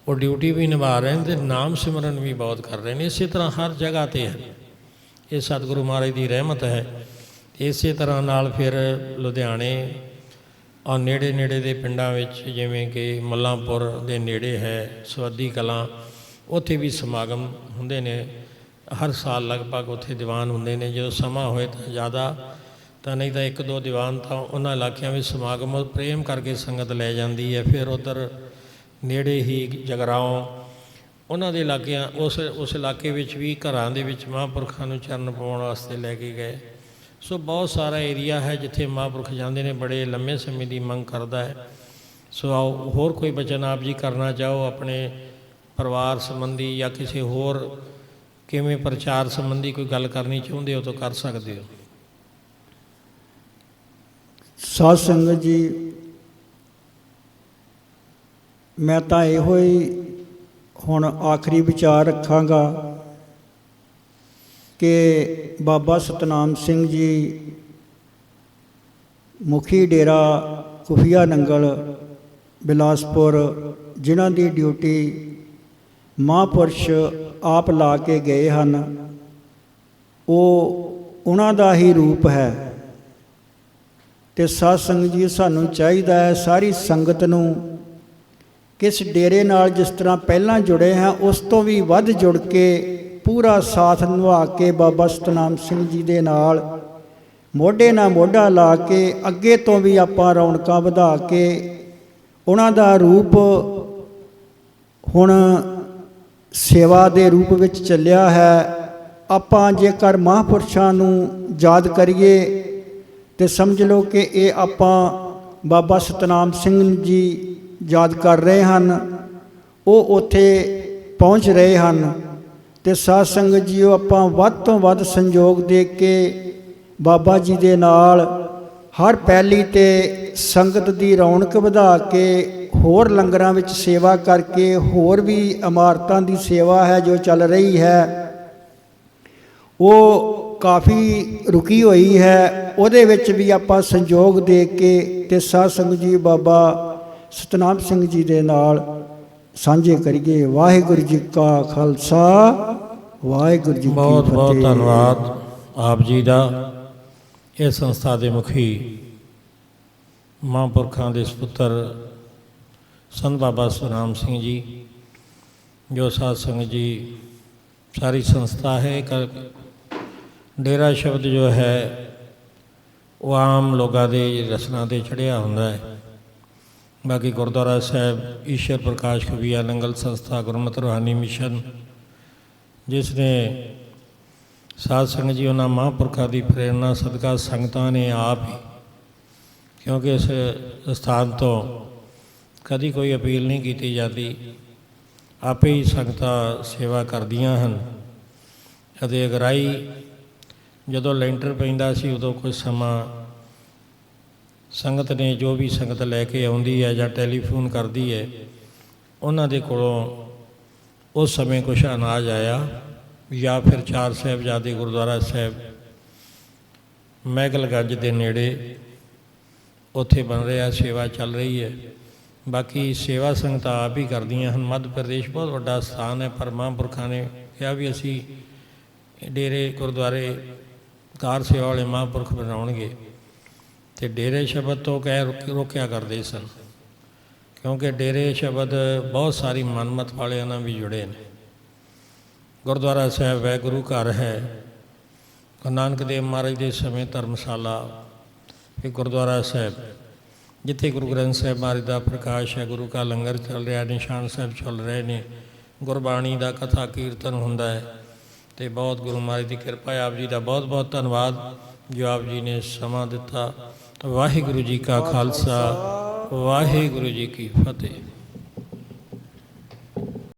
ਉਹ ਡਿਊਟੀ ਵੀ ਨਿਭਾ ਰਹੇ ਨੇ ਅਤੇ ਨਾਮ ਸਿਮਰਨ ਵੀ ਬਹੁਤ ਕਰ ਰਹੇ ਨੇ। ਇਸੇ ਤਰ੍ਹਾਂ ਹਰ ਜਗ੍ਹਾ 'ਤੇ ਹੈ। ਇਹ ਸਤਿਗੁਰੂ ਮਹਾਰਾਜ ਦੀ ਰਹਿਮਤ ਹੈ। ਇਸੇ ਤਰ੍ਹਾਂ ਨਾਲ ਫਿਰ ਲੁਧਿਆਣੇ ਔਰ ਨੇੜੇ ਦੇ ਪਿੰਡਾਂ ਵਿੱਚ, ਜਿਵੇਂ ਕਿ ਮੁੱਲਾਂਪੁਰ ਦੇ ਨੇੜੇ ਹੈ ਸਵੱਦੀ ਕਲਾਂ, ਉੱਥੇ ਵੀ ਸਮਾਗਮ ਹੁੰਦੇ ਨੇ ਹਰ ਸਾਲ ਲਗਭਗ। ਉੱਥੇ ਦੀਵਾਨ ਹੁੰਦੇ ਨੇ, ਜਦੋਂ ਸਮਾਂ ਹੋਏ ਤਾਂ ਜ਼ਿਆਦਾ, ਤਾਂ ਨਹੀਂ ਤਾਂ ਇੱਕ ਦੋ ਦੀਵਾਨ ਤਾਂ ਉਹਨਾਂ ਇਲਾਕਿਆਂ ਵਿੱਚ ਸਮਾਗਮ ਪ੍ਰੇਮ ਕਰਕੇ ਸੰਗਤ ਲੈ ਜਾਂਦੀ ਹੈ। ਫਿਰ ਉੱਧਰ ਨੇੜੇ ਹੀ ਜਗਰਾਓਂ, ਉਹਨਾਂ ਦੇ ਇਲਾਕਿਆਂ, ਉਸ ਇਲਾਕੇ ਵਿੱਚ ਵੀ ਘਰਾਂ ਦੇ ਵਿੱਚ ਮਹਾਂਪੁਰਖਾਂ ਨੂੰ ਚਰਨ ਪਾਉਣ ਵਾਸਤੇ ਲੈ ਕੇ ਗਏ। ਸੋ ਬਹੁਤ ਸਾਰਾ ਏਰੀਆ ਹੈ ਜਿੱਥੇ ਮਹਾਂਪੁਰਖ ਜਾਂਦੇ ਨੇ, ਬੜੇ ਲੰਮੇ ਸਮੇਂ ਦੀ ਮੰਗ ਕਰਦਾ ਹੈ। ਸੋ ਆਓ, ਹੋਰ ਕੋਈ ਬਚਨ ਆਪ ਜੀ ਕਰਨਾ ਚਾਹੋ ਆਪਣੇ ਪਰਿਵਾਰ ਸੰਬੰਧੀ ਜਾਂ ਕਿਸੇ ਹੋਰ ਕਿਵੇਂ ਪ੍ਰਚਾਰ ਸੰਬੰਧੀ ਕੋਈ ਗੱਲ ਕਰਨੀ ਚਾਹੁੰਦੇ ਹੋ ਤਾਂ ਕਰ ਸਕਦੇ ਹੋ। ਸਾਧ ਸੰਗਤ ਜੀ, ਮੈਂ ਤਾਂ ਇਹੋ ਹੀ ਹੁਣ ਆਖਰੀ ਵਿਚਾਰ ਰੱਖਾਂਗਾ ਕਿ ਬਾਬਾ ਸਤਨਾਮ ਸਿੰਘ ਜੀ ਮੁਖੀ ਡੇਰਾ ਖੁਫੀਆ ਨੰਗਲ ਬਿਲਾਸਪੁਰ, ਜਿਨ੍ਹਾਂ ਦੀ ਡਿਊਟੀ ਮਹਾਂਪੁਰਸ਼ ਆਪ ਲਾ ਕੇ ਗਏ ਹਨ, ਉਹ ਉਹਨਾਂ ਦਾ ਹੀ ਰੂਪ ਹੈ। ਅਤੇ ਸਾਧ ਸੰਗਤ ਜੀ, ਸਾਨੂੰ ਚਾਹੀਦਾ ਹੈ ਸਾਰੀ ਸੰਗਤ ਨੂੰ ਕਿਸ ਡੇਰੇ ਨਾਲ ਜਿਸ ਤਰ੍ਹਾਂ ਪਹਿਲਾਂ ਜੁੜੇ ਹਾਂ ਉਸ ਤੋਂ ਵੀ ਵੱਧ ਜੁੜ ਕੇ ਪੂਰਾ ਸਾਥ ਨਿਭਾ ਕੇ ਬਾਬਾ ਸਤਨਾਮ ਸਿੰਘ ਜੀ ਦੇ ਨਾਲ ਮੋਢੇ ਨਾਲ ਮੋਢਾ ਲਾ ਕੇ ਅੱਗੇ ਤੋਂ ਵੀ ਆਪਾਂ ਰੌਣਕਾਂ ਵਧਾ ਕੇ ਉਹਨਾਂ ਦਾ ਰੂਪ ਹੁਣ ਸੇਵਾ ਦੇ ਰੂਪ ਵਿੱਚ ਚੱਲਿਆ ਹੈ। ਆਪਾਂ ਜੇਕਰ ਮਹਾਂਪੁਰਸ਼ਾਂ ਨੂੰ ਯਾਦ ਕਰੀਏ ਤੇ ਸਮਝ ਲਓ ਕਿ ਇਹ ਆਪਾਂ ਬਾਬਾ ਸਤਨਾਮ ਸਿੰਘ ਜੀ ਯਾਦ ਕਰ ਰਹੇ ਹਨ, ਉਹ ਉੱਥੇ ਪਹੁੰਚ ਰਹੇ ਹਨ। ਅਤੇ ਸਾਧ ਸੰਗਤ ਜੀਓ, ਆਪਾਂ ਵੱਧ ਤੋਂ ਵੱਧ ਸੰਯੋਗ ਦੇ ਕੇ ਬਾਬਾ ਜੀ ਦੇ ਨਾਲ ਹਰ ਪਹਿਲੀ 'ਤੇ ਸੰਗਤ ਦੀ ਰੌਣਕ ਵਧਾ ਕੇ, ਹੋਰ ਲੰਗਰਾਂ ਵਿੱਚ ਸੇਵਾ ਕਰਕੇ, ਹੋਰ ਵੀ ਇਮਾਰਤਾਂ ਦੀ ਸੇਵਾ ਹੈ ਜੋ ਚੱਲ ਰਹੀ ਹੈ, ਉਹ ਕਾਫੀ ਰੁਕੀ ਹੋਈ ਹੈ, ਉਹਦੇ ਵਿੱਚ ਵੀ ਆਪਾਂ ਸੰਯੋਗ ਦੇ ਕੇ ਅਤੇ ਸਾਧ ਸੰਗਤ ਜੀ ਬਾਬਾ ਸਤਨਾਮ ਸਿੰਘ ਜੀ ਦੇ ਨਾਲ ਸਾਂਝੇ ਕਰੀਏ। ਵਾਹਿਗੁਰੂ ਜੀ ਕਾ ਖਾਲਸਾ, ਵਾਹਿਗੁਰੂ ਜੀ ਕੀ ਬਹੁਤ ਬਹੁਤ ਫਤਿਹ। ਧੰਨਵਾਦ ਆਪ ਜੀ ਦਾ। ਇਹ ਸੰਸਥਾ ਦੇ ਮੁਖੀ ਮਹਾਂਪੁਰਖਾਂ ਦੇ ਸਪੁੱਤਰ ਸੰਤ ਬਾਬਾ ਸਤਨਾਮ ਸਿੰਘ ਜੀ, ਜੋ ਸਾਧ ਸੰਗਤ ਜੀ ਸਾਰੀ ਸੰਸਥਾ ਹੈ। ਇੱਕ ਡੇਰਾ ਸ਼ਬਦ ਜੋ ਹੈ ਉਹ ਆਮ ਲੋਕਾਂ ਦੇ ਰਸਨਾਂ 'ਤੇ ਚੜ੍ਹਿਆ ਹੁੰਦਾ ਹੈ। ਬਾਕੀ ਗੁਰਦੁਆਰਾ ਸਾਹਿਬ ਈਸ਼ਰ ਪ੍ਰਕਾਸ਼ ਕਵੀਆ ਨੰਗਲ ਸੰਸਥਾ ਗੁਰਮਤਿ ਰੂਹਾਨੀ ਮਿਸ਼ਨ, ਜਿਸ ਨੇ ਸਾਧ ਸੰਗਤ ਜੀ ਉਹਨਾਂ ਮਹਾਂਪੁਰਖਾਂ ਦੀ ਪ੍ਰੇਰਨਾ ਸਦਕਾ ਸੰਗਤਾਂ ਨੇ ਆਪ ਹੀ, ਕਿਉਂਕਿ ਇਸ ਸਥਾਨ ਤੋਂ ਕਦੀ ਕੋਈ ਅਪੀਲ ਨਹੀਂ ਕੀਤੀ ਜਾਂਦੀ, ਆਪੇ ਹੀ ਸੰਗਤਾਂ ਸੇਵਾ ਕਰਦੀਆਂ ਹਨ। ਅਤੇ ਅਗਰਾਈ ਜਦੋਂ ਲੈਂਟਰ ਪੈਂਦਾ ਸੀ ਉਦੋਂ ਕੁਝ ਸਮਾਂ ਸੰਗਤ ਨੇ, ਜੋ ਵੀ ਸੰਗਤ ਲੈ ਕੇ ਆਉਂਦੀ ਹੈ ਜਾਂ ਟੈਲੀਫੋਨ ਕਰਦੀ ਹੈ, ਉਹਨਾਂ ਦੇ ਕੋਲੋਂ ਉਸ ਸਮੇਂ ਕੁਛ ਅਨਾਜ ਆਇਆ, ਜਾਂ ਫਿਰ ਚਾਰ ਸਾਹਿਬਜ਼ਾਦੇ ਗੁਰਦੁਆਰਾ ਸਾਹਿਬ ਮਹਿਗਲਗੰਜ ਦੇ ਨੇੜੇ ਉੱਥੇ ਬਣ ਰਿਹਾ, ਸੇਵਾ ਚੱਲ ਰਹੀ ਹੈ। ਬਾਕੀ ਸੇਵਾ ਸੰਗਤਾਂ ਆਪ ਹੀ ਕਰਦੀਆਂ ਹਨ। ਮੱਧ ਪ੍ਰਦੇਸ਼ ਬਹੁਤ ਵੱਡਾ ਸਥਾਨ ਹੈ, ਪਰ ਮਹਾਂਪੁਰਖਾਂ ਨੇ ਕਿਹਾ ਵੀ ਅਸੀਂ ਡੇਰੇ ਗੁਰਦੁਆਰੇ ਕਾਰ ਸੇਵਾ ਵਾਲੇ ਮਹਾਂਪੁਰਖ ਬਣਾਉਣਗੇ, ਅਤੇ ਡੇਰੇ ਸ਼ਬਦ ਤੋਂ ਰੋਕਿਆ ਕਰਦੇ ਸਨ, ਕਿਉਂਕਿ ਡੇਰੇ ਸ਼ਬਦ ਬਹੁਤ ਸਾਰੀ ਮਨਮਤ ਵਾਲਿਆਂ ਨਾਲ ਵੀ ਜੁੜੇ ਨੇ। ਗੁਰਦੁਆਰਾ ਸਾਹਿਬ ਹੈ, ਗੁਰੂ ਘਰ ਹੈ। ਗੁਰੂ ਨਾਨਕ ਦੇਵ ਮਹਾਰਾਜ ਦੇ ਸਮੇਂ ਧਰਮਸ਼ਾਲਾ, ਇਹ ਗੁਰਦੁਆਰਾ ਸਾਹਿਬ ਜਿੱਥੇ ਗੁਰੂ ਗ੍ਰੰਥ ਸਾਹਿਬ ਮਹਾਰਾਜ ਦਾ ਪ੍ਰਕਾਸ਼ ਹੈ, ਗੁਰੂ ਕਾ ਲੰਗਰ ਚੱਲ ਰਿਹਾ, ਨਿਸ਼ਾਨ ਸਾਹਿਬ ਚੱਲ ਰਹੇ ਨੇ, ਗੁਰਬਾਣੀ ਦਾ ਕਥਾ ਕੀਰਤਨ ਹੁੰਦਾ ਹੈ, ਅਤੇ ਬਹੁਤ ਗੁਰੂ ਮਹਾਰਾਜ ਦੀ ਕਿਰਪਾ ਹੈ। ਆਪ ਜੀ ਦਾ ਬਹੁਤ ਬਹੁਤ ਧੰਨਵਾਦ ਜੋ ਆਪ ਜੀ ਨੇ ਸਮਾਂ ਦਿੱਤਾ। ਵਾਹਿਗੁਰੂ ਜੀ ਕਾ ਖਾਲਸਾ, ਵਾਹਿਗੁਰੂ ਜੀ ਕੀ ਫਤਿਹ।